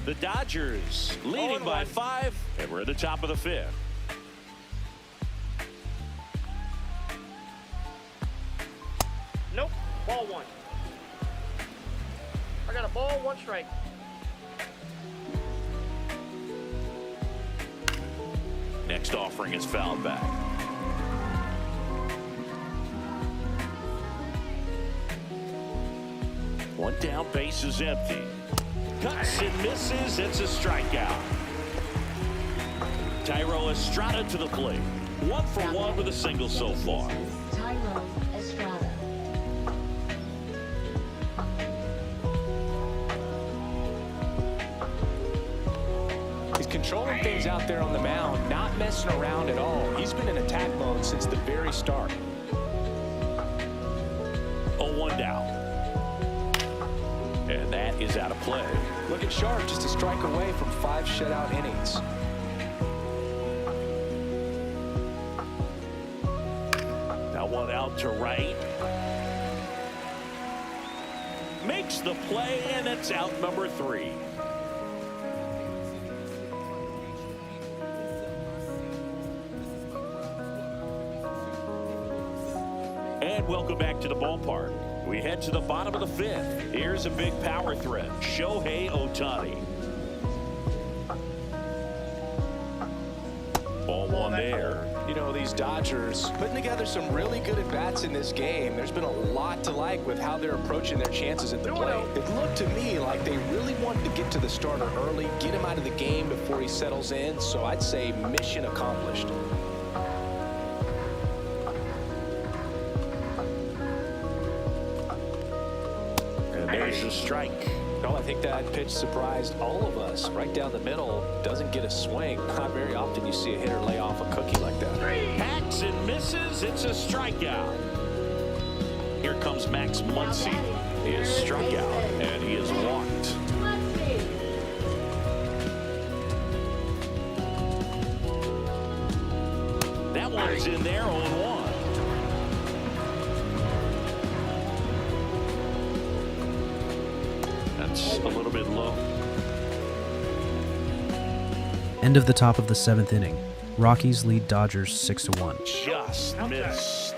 The Dodgers leading by 5, and we're at the top of the 5th. Ball one. I got a ball, 1 strike. Next offering is fouled back. One down, base is empty. Cuts and misses. It's a strikeout. Tyro Estrada to the plate. 1 for 1 with a single so far. Tyro Estrada. He's controlling things out there on the mound, not messing around at all. He's been in attack mode since the very start. 0-1 down. And that is out of play. Looking sharp, just a strike away from 5 shutout innings. Now one out to right. Makes the play, and it's out number 3. And welcome back to the ballpark. We head to the bottom of the 5th. Here's a big power threat, Shohei Ohtani. Ball 1 there. You know, these Dodgers putting together some really good at-bats in this game. There's been a lot to like with how they're approaching their chances at the plate. It looked to me like they really wanted to get to the starter early, get him out of the game before he settles in. So I'd say mission accomplished. There's a strike. Well, I think that pitch surprised all of us. Right down the middle, doesn't get a swing. Not very often you see a hitter lay off a cookie like that. Hacks and misses. It's a strikeout. Here comes Max Muncy. He is struck out, and he is walked. That one's in there, 0-1. That's a little bit low. End of the top of the 7th inning. Rockies lead Dodgers 6-1. Just missed.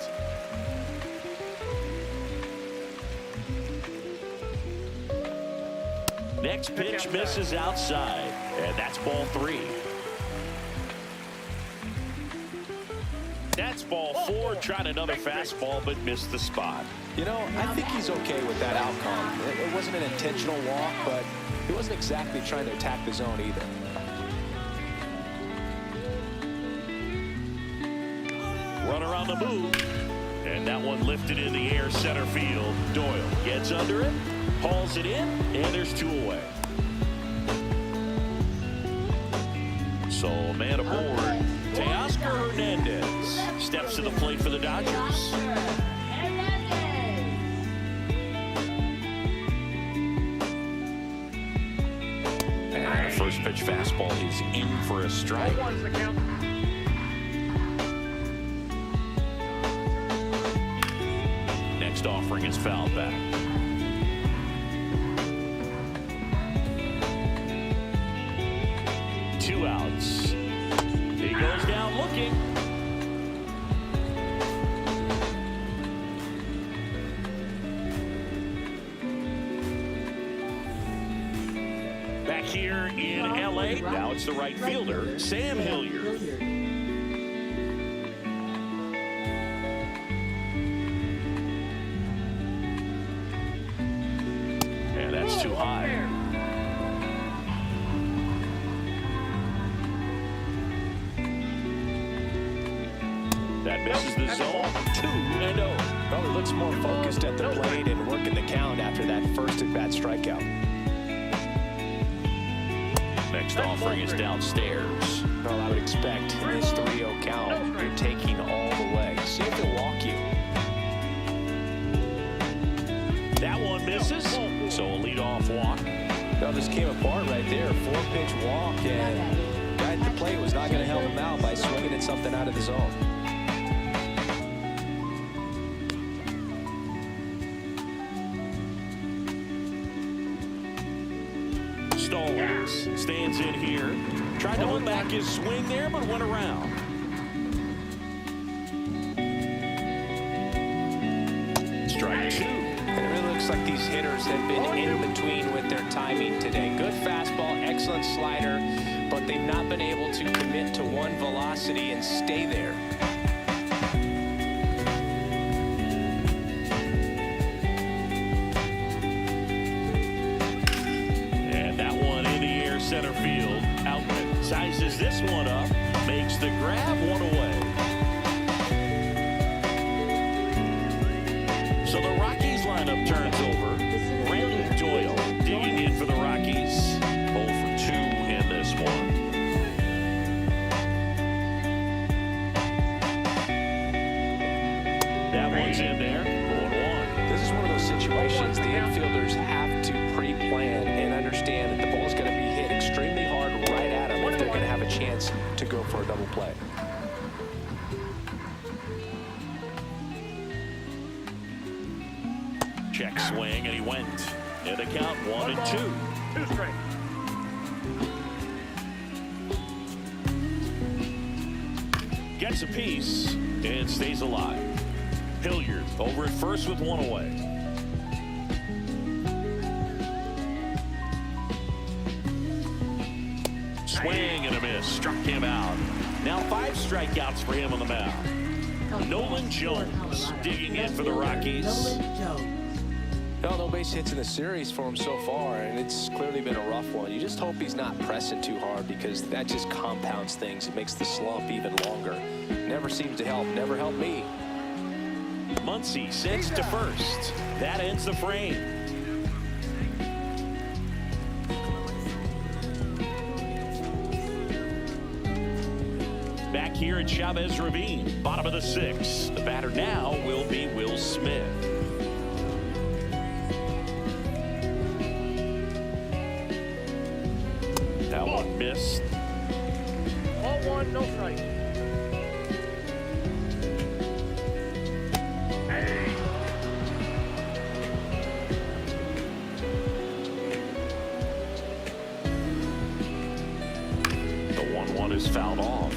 Next pitch misses outside, and that's ball 3. That's ball 4. Tried another fastball, but missed the spot. You know, I think he's okay with that outcome. It wasn't an intentional walk, but he wasn't exactly trying to attack the zone either. Runner on the move, and that one lifted in the air, center field. Doyle gets under it, hauls it in, and there's 2 away. So man aboard, Teoscar Hernandez steps to the plate for the Dodgers. And the first pitch fastball is in for a strike. Next offering is fouled back. Two outs. He goes down looking. Back here in LA, now it's the right fielder, Sam Hilliard. And that's too high. That misses the zone. 2-0. Well, he looks more focused at the plate and working the count after that first at-bat strikeout. Next offering is downstairs. Well, I would expect in this 3-0 count, you're taking all the way. See if he'll walk you. That one misses, so a leadoff walk. Well, this came apart right there. 4-pitch walk, and right at the plate was not going to help him out by swinging at something out of the zone. Stallings stands in here. Tried to hold back his swing there, but went around. Strike 2. looks like these hitters have been in between with their timing today. Good fastball, excellent slider, but they've not been able to commit to one velocity and stay there. And that one in the air, center field. Outlet sizes this one up, makes the grab, one away. So the Rockies lineup turns over. Brandon Doyle digging in for the Rockies. 0 for 2 in this one. That one's in there. 0-1. This is one of those situations the infielders have to pre-plan and understand that the ball's going to be hit extremely hard right at them if they're going to have a chance to go for a double play. Check swing, and he went. And the count 1-2. 2 straight. Gets a piece and stays alive. Hilliard over at first with one away. Swing and a miss. Struck him out. Now 5 strikeouts for him on the mound. Nolan Jones digging in for the Rockies. Well, no base hits in the series for him so far, and it's clearly been a rough one. You just hope he's not pressing too hard because that just compounds things. It makes the slump even longer. Never seems to help. Never helped me. Muncy sends to first. That ends the frame. Back here at Chavez Ravine, bottom of the 6th. The batter now will be Will Smith. That one missed. 0-1, no strikes. The 1-1 is fouled off.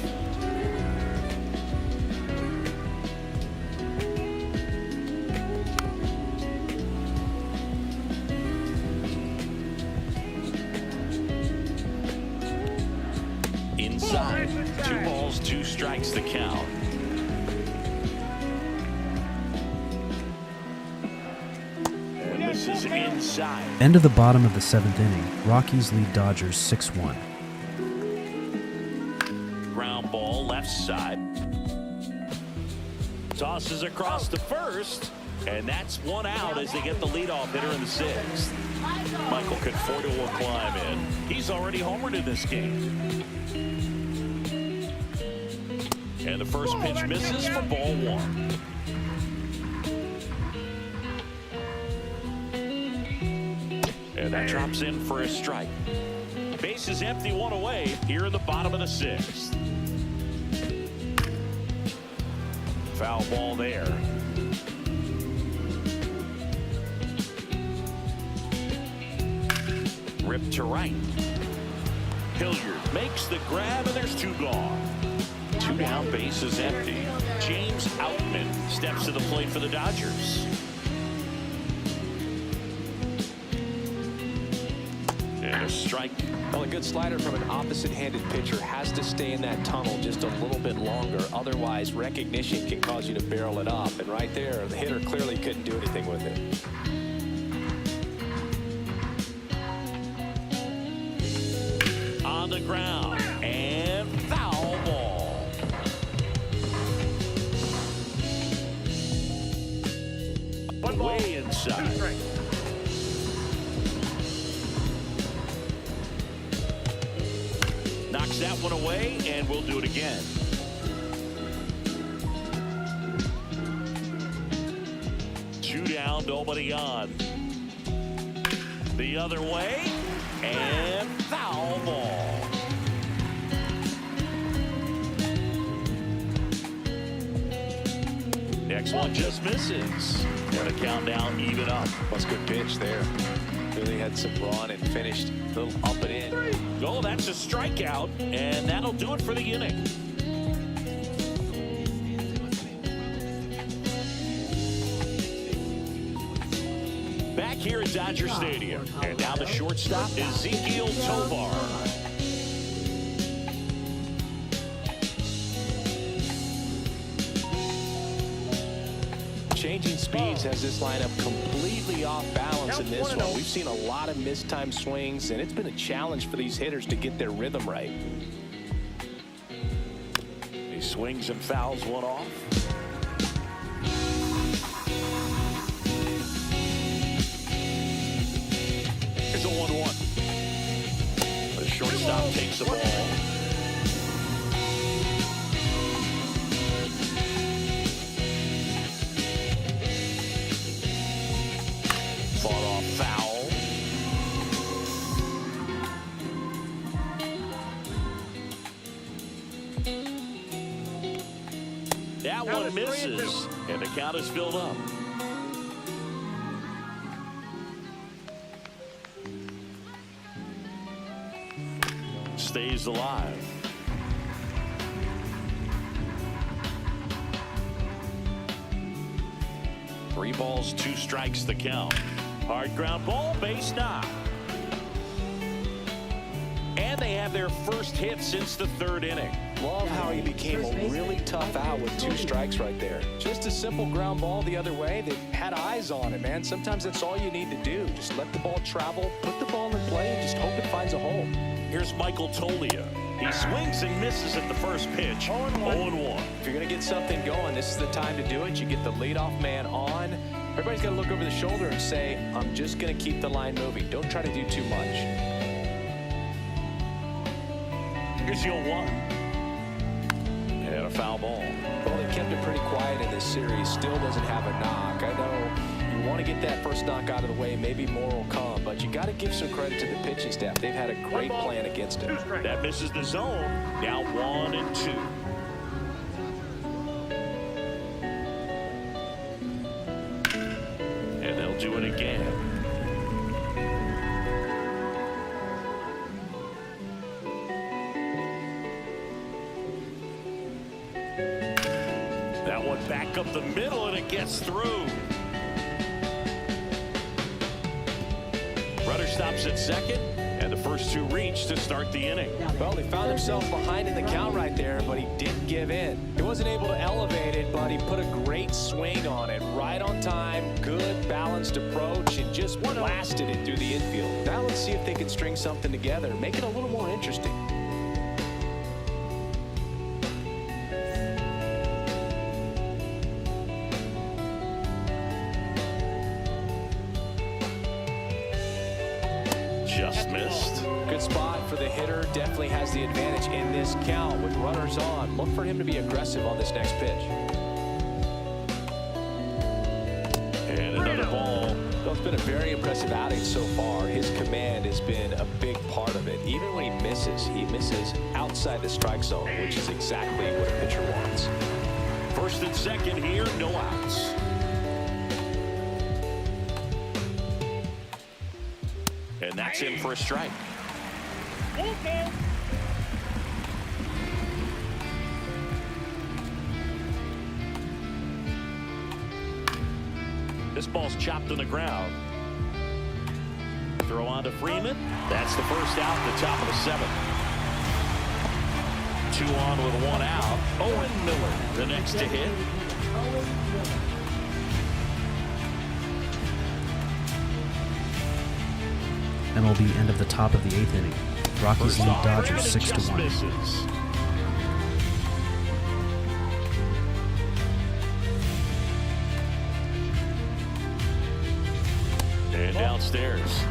Inside. 2 balls, 2 strikes the count. And this is inside. End of the bottom of the 7th inning. Rockies lead Dodgers 6-1. Ground ball left side. Tosses across to first. And that's 1 out as they get the leadoff hitter in the 6th. Michael Conforto will climb in. He's already homered in this game. And the first pitch misses for ball 1. And that drops in for a strike. Base is empty, 1 away here in the bottom of the 6th. Foul ball there. Ripped to right. Hilliard makes the grab, and there's 2 gone. 2 down, base is empty. James Outman steps to the plate for the Dodgers. And a strike. Well, a good slider from an opposite-handed pitcher has to stay in that tunnel just a little bit longer. Otherwise, recognition can cause you to barrel it up. And right there, the hitter clearly couldn't do anything with it. On the ground. And foul ball. Way inside. 2 strikes. Knocks that one away, and we'll do it again. Two down, nobody on. The other way, and foul ball. Next one just misses. And the countdown even up. That's a good pitch there. Really had some run and finished a little up and in. Oh, that's a strikeout, and that'll do it for the inning. here at Dodger Stadium. And now the shortstop, Ezekiel Tovar. Changing speeds has this lineup completely off balance in this one. We've seen a lot of mistimed swings, and it's been a challenge for these hitters to get their rhythm right. He swings and fouls one off. Here's a 1-1. The shortstop takes the ball. Fought off foul. That one misses, and the count is filled up. Stays alive. Three balls, 2 strikes the count. Hard ground ball, base knock. And they have their first hit since the 3rd inning. Love how he became a really tough out with 2 strikes right there. Just a simple ground ball the other way that had eyes on it, man. Sometimes that's all you need to do. Just let the ball travel, put the ball in play, and just hope it finds a hole. Here's Michael Tolia. He swings and misses at the first pitch. 0-1. If you're going to get something going, this is the time to do it. You get the leadoff man on. Everybody's got to look over the shoulder and say, I'm just going to keep the line moving. Don't try to do too much. Here's your 1. And a foul ball. Well, they kept it pretty quiet in this series. Still doesn't have a knock. I know you want to get that first knock out of the way. Maybe more will come, but you got to give some credit to the pitching staff. They've had a great plan against it. That misses the zone. Now 1-2. And they'll do it again. That one back up the middle, and it gets through. Runner stops at second, and the first 2 reach to start the inning. Well, he found himself behind in the count right there, but he didn't give in. He wasn't able to elevate it, but he put a great swing on it. Right on time, good balanced approach, and just blasted it through the infield. Now let's see if they can string something together, make it a little more interesting. Just missed. Good spot for the hitter. Definitely has the advantage in this count with runners on. Look for him to be aggressive on this next pitch. And another ball. Well, it's been a very impressive outing so far. His command has been a big part of it. Even when he misses outside the strike zone, which is exactly what a pitcher wants. First and second here, no outs. And that's in for a strike. Okay. This ball's chopped on the ground. Throw on to Freeman. That's the first out at the top of the 7th. 2 on with 1 out. Owen Miller, the next to hit. MLB end of the top of the 8th inning. Rockies lead Dodgers 6-1. And downstairs.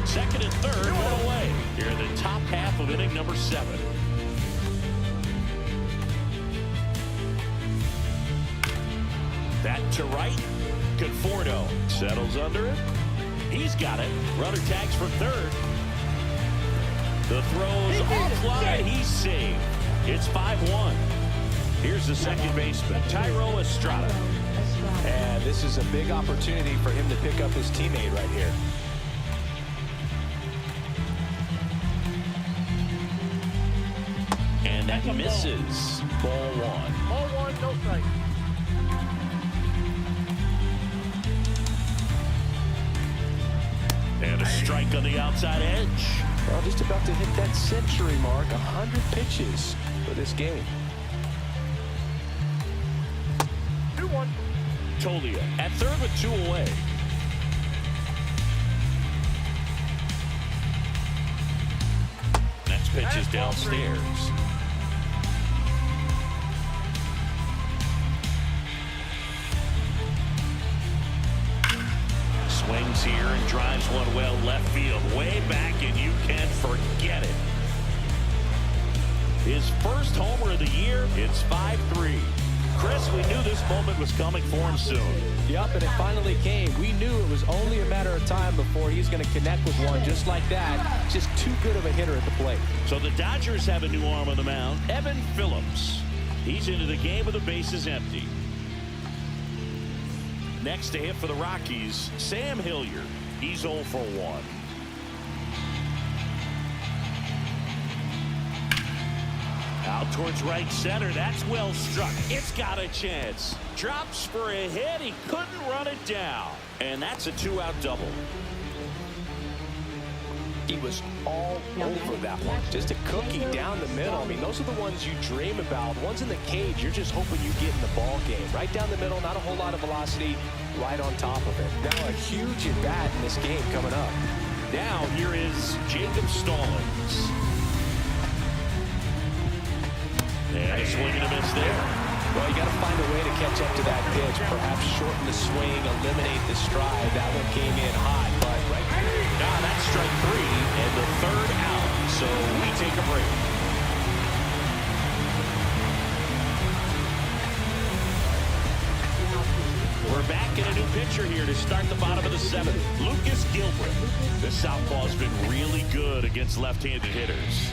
Second and third went away. Here in the top half of inning number 7. That to right. Conforto settles under it. He's got it. Runner tags for third. The throw's offline. He's saved. It's 5-1. Here's the second baseman, Tyro Estrada. And this is a big opportunity for him to pick up his teammate right here. And that misses. Ball 1. Ball 1, no strike. And a strike on the outside edge. Well, just about to hit that century mark. 100 pitches for this game. 2-1. Tolia at third with 2 away. Next pitch is downstairs. Swings here and drives one well left field. Way back, and you can forget it. His first homer of the year, it's 5-3. Chris, we knew this moment was coming for him soon. Yep, and it finally came. We knew it was only a matter of time before he's going to connect with one just like that. Just too good of a hitter at the plate. So the Dodgers have a new arm on the mound, Evan Phillips. He's into the game with the bases empty. Next to hit for the Rockies, Sam Hilliard. He's 0 for 1. Out towards right center. That's well struck. It's got a chance. Drops for a hit. He couldn't run it down. And that's a 2-out double. He was all over that one. Just a cookie down the middle. I mean, those are the ones you dream about. Ones in the cage, you're just hoping you get in the ball game. Right down the middle, not a whole lot of velocity, right on top of it. Now a huge at-bat in this game coming up. Now here is Jacob Stallings. And a swing and a miss there. Well, you got to find a way to catch up to that pitch. Perhaps shorten the swing, eliminate the stride. That one came in hot, but right here. Now that's strike 3 and the 3rd out. So we take a break. We're back in a new pitcher here to start the bottom of the 7th. Lucas Gilbert. The southpaw's been really good against left-handed hitters.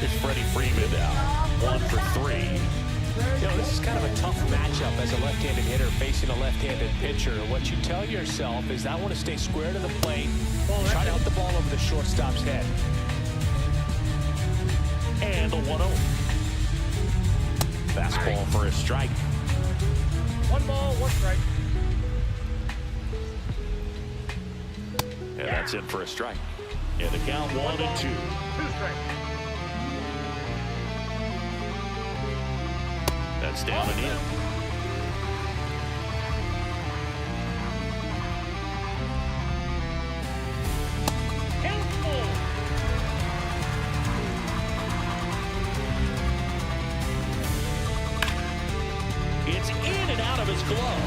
It's Freddie Freeman now, 1 for 3. You know, this is kind of a tough matchup as a left-handed hitter facing a left-handed pitcher. What you tell yourself is I want to stay square to the plate, try to hit the ball over the shortstop's head. And the 1-0. Fastball for a strike. 1 ball, 1 strike. And that's in for a strike. And the count 1 and 2. 2 strikes. That's down and in. It's in and out of his glove.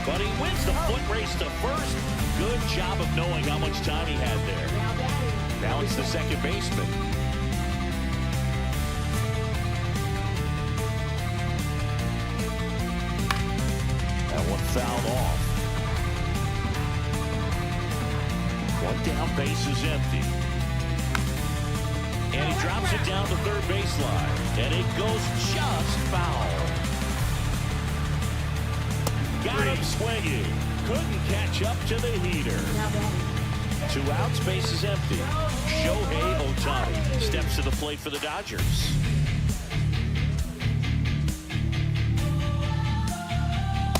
But he wins the foot race to first. Good job of knowing how much time he had there. Now it's the second baseman. Fouled off. One down, base is empty. And he drops it down to third baseline. And it goes just foul. Got him swinging. Couldn't catch up to the heater. 2 outs, base is empty. Shohei Ohtani steps to the plate for the Dodgers.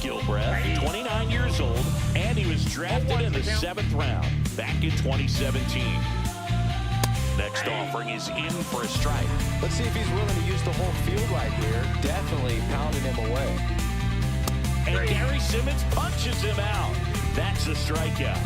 Gilbreth, 29 years old, and he was drafted in the 7th round back in 2017. Next offering is in for a strike. Let's see if he's willing to use the whole field right here. Definitely pounding him away. And Gary Simmons punches him out. That's a strikeout.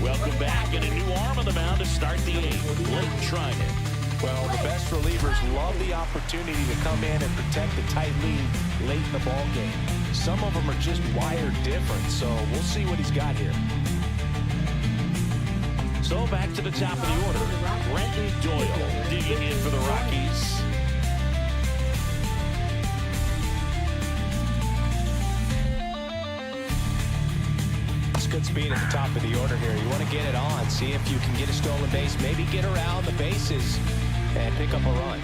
Welcome back, and a new arm on the mound to start the 8th. Blake Trinan. Well, the best relievers love the opportunity to come in and protect the tight lead late in the ball game. Some of them are just wired different, so we'll see what he's got here. So back to the top of the order. Brenton Doyle digging in for the Rockies. It's good speed at the top of the order here. You want to get it on, see if you can get a stolen base, maybe get around the bases and pick up a run.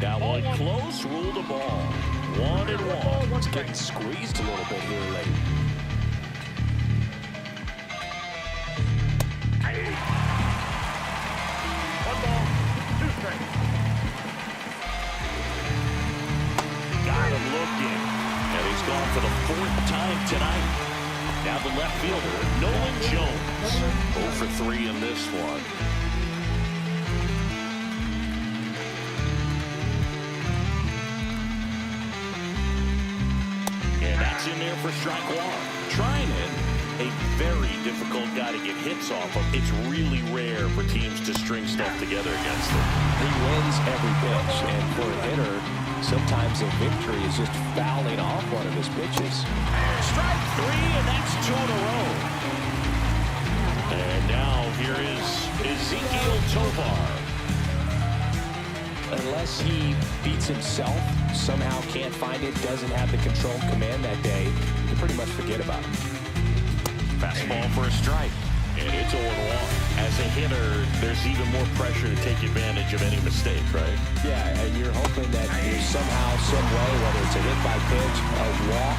Now one close, rule the ball. 1-1. It's getting squeezed a little bit here late. 7th tonight. Now the left fielder, Nolan Jones. 0 for 3 in this one. And that's in there for strike one. Treinen, a very difficult guy to get hits off of. It's really rare for teams to string stuff together against him. He wins every pitch, and for a hitter, sometimes a victory is just fouling off one of his pitches. Strike 3, and that's 2 in a row. And now here is Ezequiel Tovar. Unless he beats himself, somehow can't find it, doesn't have the control command that day, you pretty much forget about him. Fastball for a strike, and it's 0-1. As a hitter, there's even more pressure to take advantage of any mistake, right? Yeah, and you're hoping that there's somehow, some way, whether it's a hit by pitch, a walk,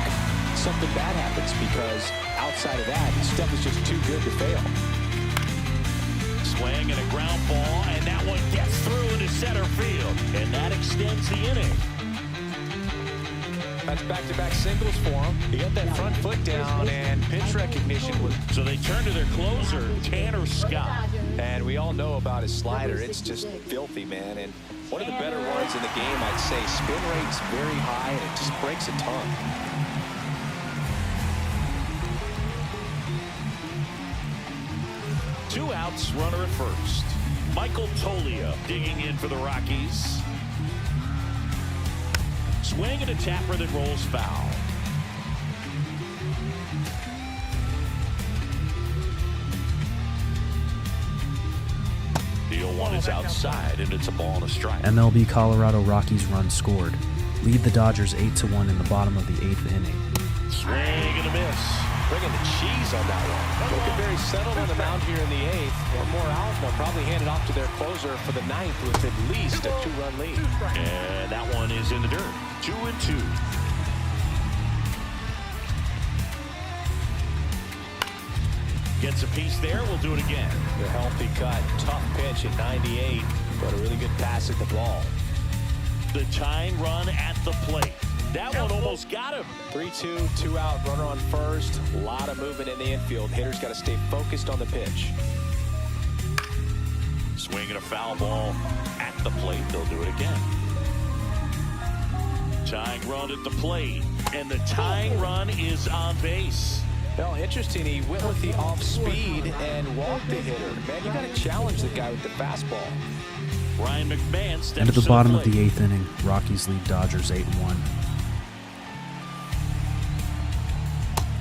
something bad happens, because outside of that, stuff is just too good to fail. Swing and a ground ball, and that one gets through into center field, and that extends the inning. That's back-to-back singles for him. He got that front foot down, and pitch recognition was... So they turn to their closer, Tanner Scott. And we all know about his slider. It's just filthy, man. And one of the better ones in the game, I'd say. Spin rate's very high, and it just breaks a ton. Two outs, runner at first. Michael Toglia digging in for the Rockies. Swing and a tapper that rolls foul. The 0-1 is outside, and it's a ball and a strike. MLB Colorado Rockies run scored. Lead the Dodgers 8-1 in the bottom of the 8th inning. Swing and a miss. Bringing the cheese on that one. Looking very settled on the mound here in the 8th. One more out, they'll probably hand it off to their closer for the 9th with at least a 2-run lead. And that one is in the dirt. 2-2. Gets a piece there. We'll do it again. The healthy cut. Tough pitch at 98, but a really good pass at the ball. The tying run at the plate. That one almost got him. 3-2, 2-out, runner on first. A lot of movement in the infield. Hitters got to stay focused on the pitch. Swing and a foul ball at the plate. They'll do it again. Tying run at the plate, and the tying run is on base. Well, interesting. He went with the off speed and walked the hitter. Man, you got to challenge the guy with the fastball. Ryan McMahon steps Into the to bottom of plate. the 8th inning, Rockies lead Dodgers 8-1.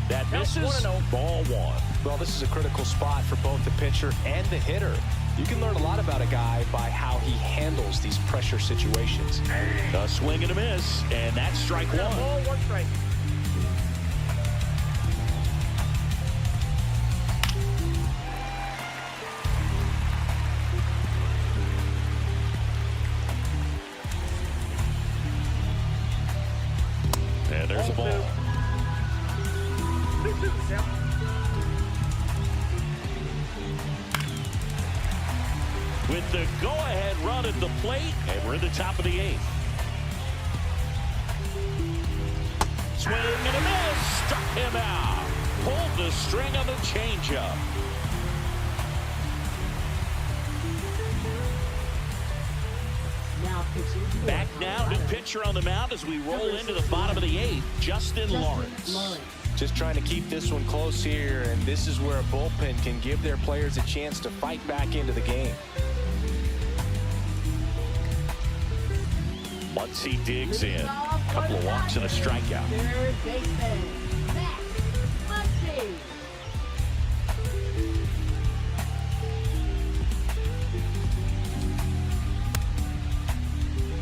That misses. Ball 1. Well, this is a critical spot for both the pitcher and the hitter. You can learn a lot about a guy by how he handles these pressure situations. A swing and a miss, and that's strike 1. One strike. And there's a ball. With the go-ahead run at the plate, and we're in the top of the 8th. Swing and a miss, struck him out. Pulled the string on the changeup. Back now, new pitcher on the mound as we roll into the bottom of the 8th, Justin Lawrence. Just trying to keep this one close here, and this is where a bullpen can give their players a chance to fight back into the game. Once he digs in, a couple of walks and a strikeout. Third baseman, Max Muncy.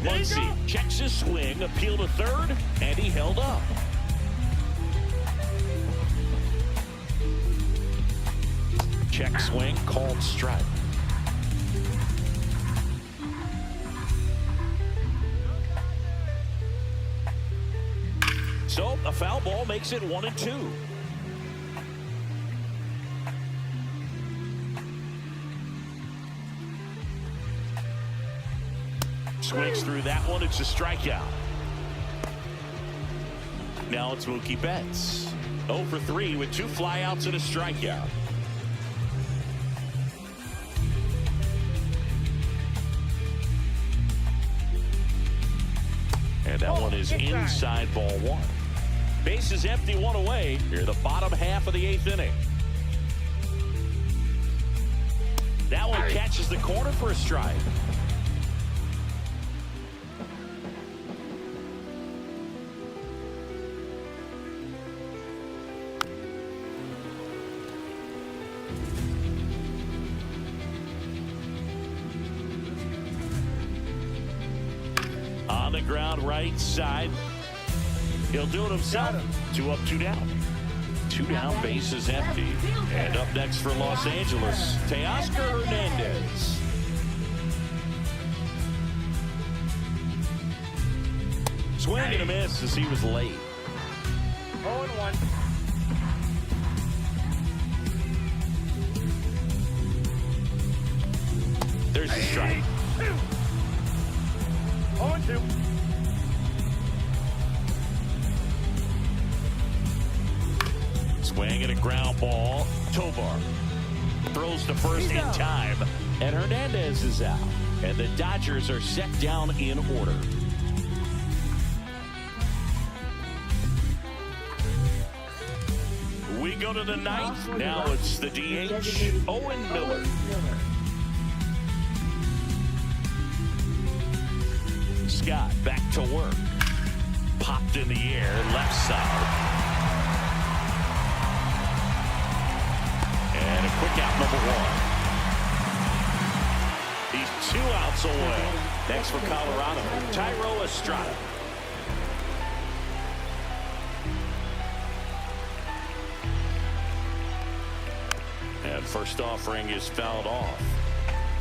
Muncy checks his swing, appeal to third, and he held up. Check swing, called strike. So a foul ball makes it 1-2. Swings through that one. It's a strikeout. Now it's Mookie Betts. 0 for 3 with 2 flyouts and a strikeout. And that one is inside ball 1. Base is empty, 1 away. Here, the bottom half of the 8th inning. That one catches the corner for a strike. On the ground, right side. He'll do it himself. 2 up, 2 down. 2 down, base is empty. And up next for Los Angeles, Teoscar Hernandez. Swing and a miss as he was late. 0-1. There's a strike. 0-2. Swing and a ground ball. Tovar throws to first in time, and Hernandez is out. And the Dodgers are set down in order. We go to the 9th. Now it's the DH, Owen Miller. Scott back to work. Popped in the air, left side. And a quick out, number 1. He's 2 outs away. Next for Colorado, Thairo Estrada. And first offering is fouled off.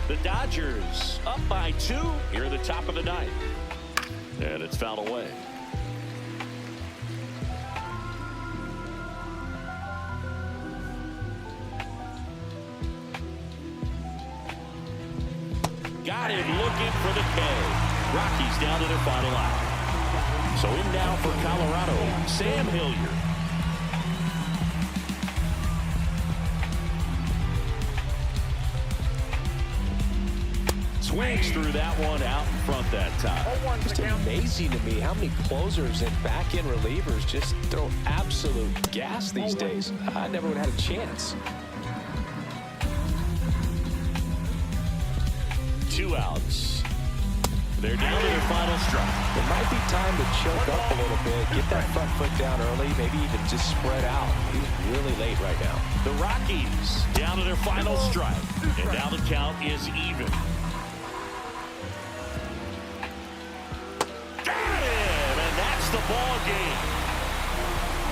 The Dodgers up by 2 here at the top of the 9th. And it's fouled away. Got him looking for the K. Rockies down to their final out. So in now for Colorado, Sam Hilliard. Swings through that one out in front that time. Just amazing to me how many closers and back-end relievers just throw absolute gas these days. I never would have had a chance. 2 outs. They're down to their final strike. It might be time to choke up a little bit, get that front foot down early, maybe even just spread out. He's really late right now. The Rockies down to their final strike. And now the count is even. Got him! And that's the ball game.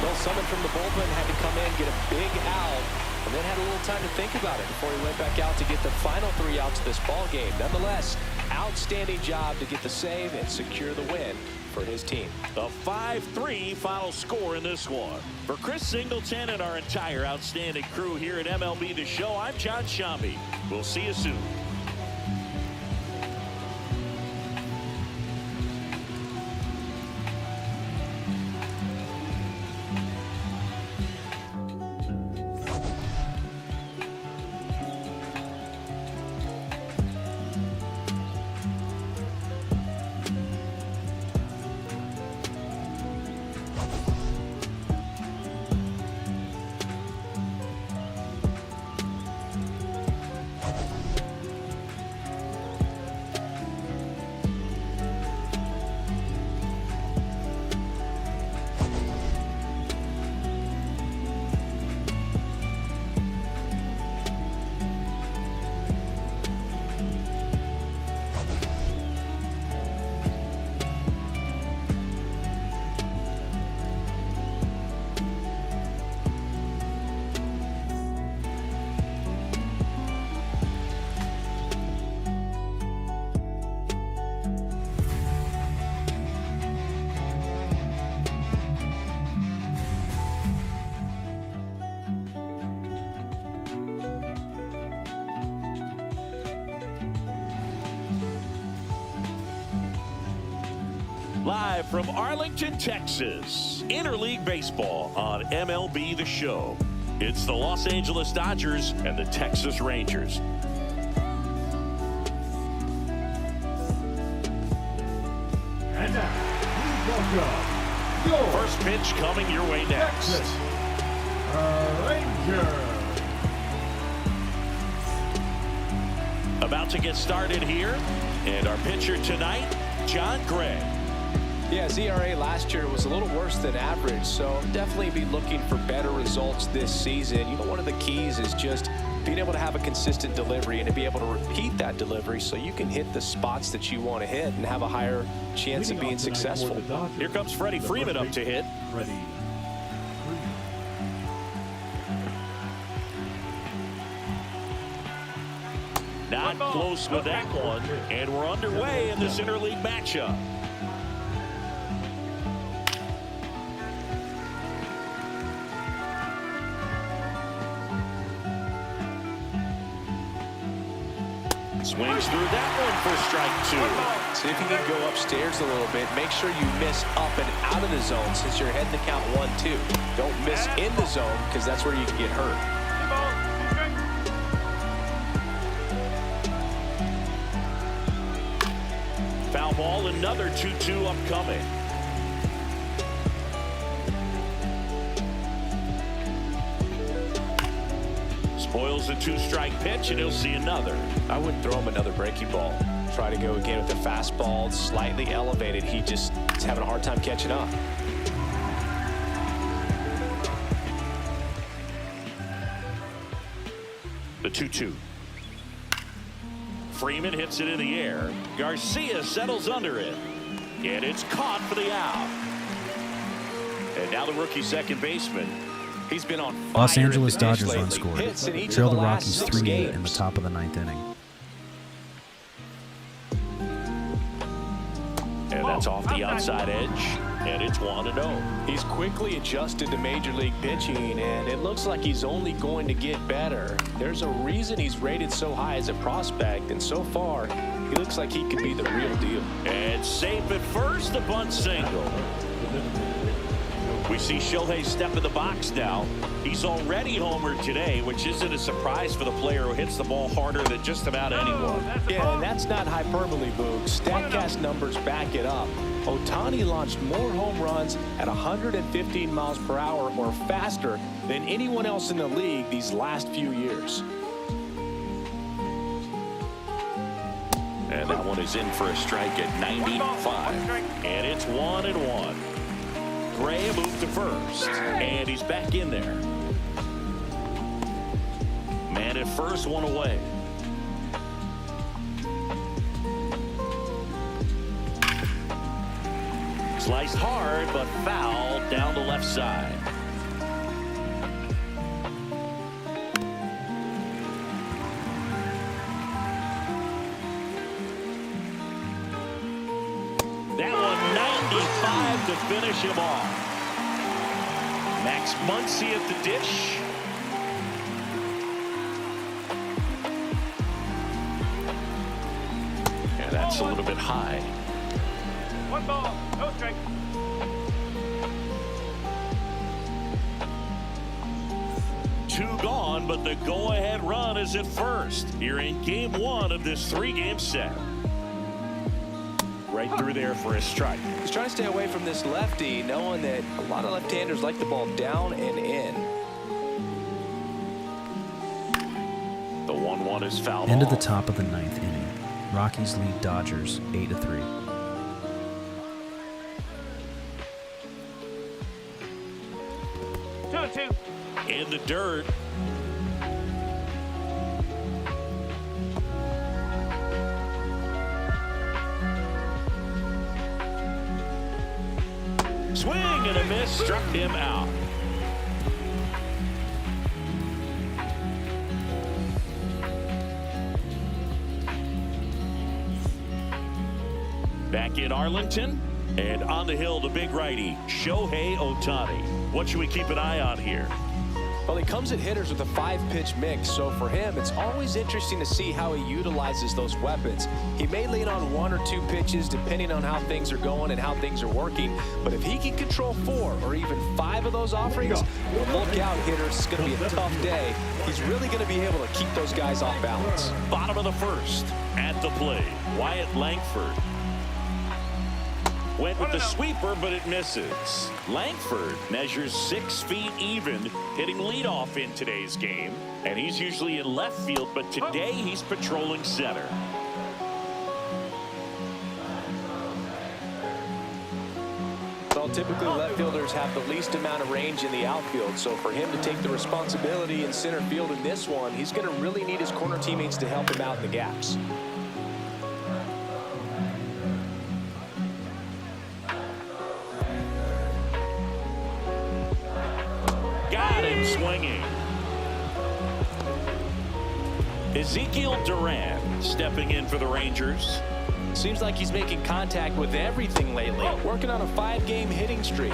Well, someone from the bullpen had to come in, get a big out, and then had a little time to think about it before he went back out to get the final 3 outs of this ball game. Nonetheless, outstanding job to get the save and secure the win for his team. A 5-3 final score in this one. For Chris Singleton and our entire outstanding crew here at MLB The Show, I'm John Shambi. We'll see you soon. Live from Arlington, Texas, Interleague Baseball on MLB The Show. It's the Los Angeles Dodgers and the Texas Rangers. And now, please welcome your First pitch coming your way next. Texas Rangers. About to get started here, and our pitcher tonight, John Gray. Yeah, his ERA last year was a little worse than average, so definitely be looking for better results this season. You know, one of the keys is just being able to have a consistent delivery and to be able to repeat that delivery so you can hit the spots that you want to hit and have a higher chance of being successful. Here comes Freddie Freeman up to hit. Freddie. Not close with that one, and we're underway in this interleague matchup. Swings through that one for strike two. See if you can go upstairs a little bit. Make sure you miss up and out of the zone since you're heading to count 1-2. Don't miss in the zone because that's where you can get hurt. Foul ball, another 2-2 upcoming. Spoils the two-strike pitch, and he'll see another. I wouldn't throw him another breaking ball. Try to go again with the fastball, slightly elevated. He just is having a hard time catching up. The 2-2. Freeman hits it in the air. Garcia settles under it. And it's caught for the out. And now the rookie second baseman. He's been on fire. Los Angeles at the dish Dodgers lately. run scored. Hits in each Trail of the last Rockies 6 3-8 in the games. top of the 9th inning. And that's off the outside edge. And it's 1-0. He's quickly adjusted to major league pitching, and it looks like he's only going to get better. There's a reason he's rated so high as a prospect, and so far, he looks like he could be the real deal. And safe at first, a bunt single. We see Shohei step in the box now. He's already homered today, which isn't a surprise for the player who hits the ball harder than just about anyone. Yeah, and that's not hyperbole, Boog. StatCast numbers back it up. Ohtani launched more home runs at 115 miles per hour or faster than anyone else in the league these last few years. And that one is in for a strike at 95. And it's 1-1. Gray moved to first, and he's back in there. Man at first, one away. Sliced hard, but foul down the left side. That one 95 to finish him off. Max Muncy at the dish. And that's a little bit high. 1 ball, no strike. Two gone, but the go-ahead run is at first here in game 1 of this 3-game set. Right through there for a strike. He's trying to stay away from this lefty, knowing that a lot of left-handers like the ball down and in. The 1-1 is fouled End of the off. top of the 9th inning. Rockies lead Dodgers 8-3. In the dirt. Swing and a miss, struck him out. Back in Arlington, and on the hill, the big righty, Shohei Ohtani. What should we keep an eye on here? Well, he comes at hitters with a 5-pitch mix, so for him, it's always interesting to see how he utilizes those weapons. He may lean on 1 or 2 pitches depending on how things are going and how things are working, but if he can control 4 or even 5 of those offerings, look out, hitters. It's going to be a tough day. He's really going to be able to keep those guys off balance. Bottom of the first. At the plate, Wyatt Langford. Went with the sweeper, but it misses. Langford measures 6 feet even, hitting leadoff in today's game. And he's usually in left field, but today he's patrolling center. Well, typically left fielders have the least amount of range in the outfield, so for him to take the responsibility in center field in this one, he's going to really need his corner teammates to help him out in the gaps. Got him swinging. Ezekiel Duran stepping in for the Rangers. Seems like he's making contact with everything lately. Working on a 5-game hitting streak.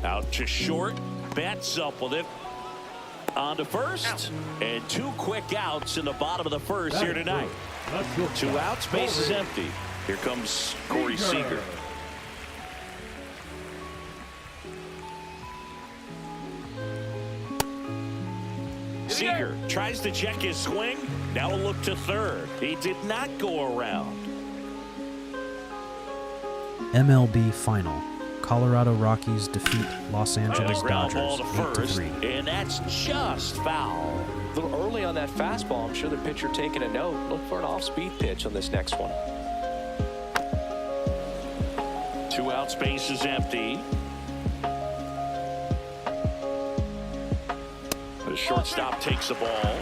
Out to short. Bats up with it. On to first. And 2 quick outs in the bottom of the first here tonight. 2 outs, base is empty. Here comes Corey Seager. Seager tries to check his swing. Now a look to third. He did not go around. MLB Final. Colorado Rockies defeat Los Angeles Dodgers 8-3. And that's just foul. A little early on that fastball. I'm sure the pitcher taking a note. Look for an off-speed pitch on this next one. 2 outs, base is empty. The shortstop takes the ball.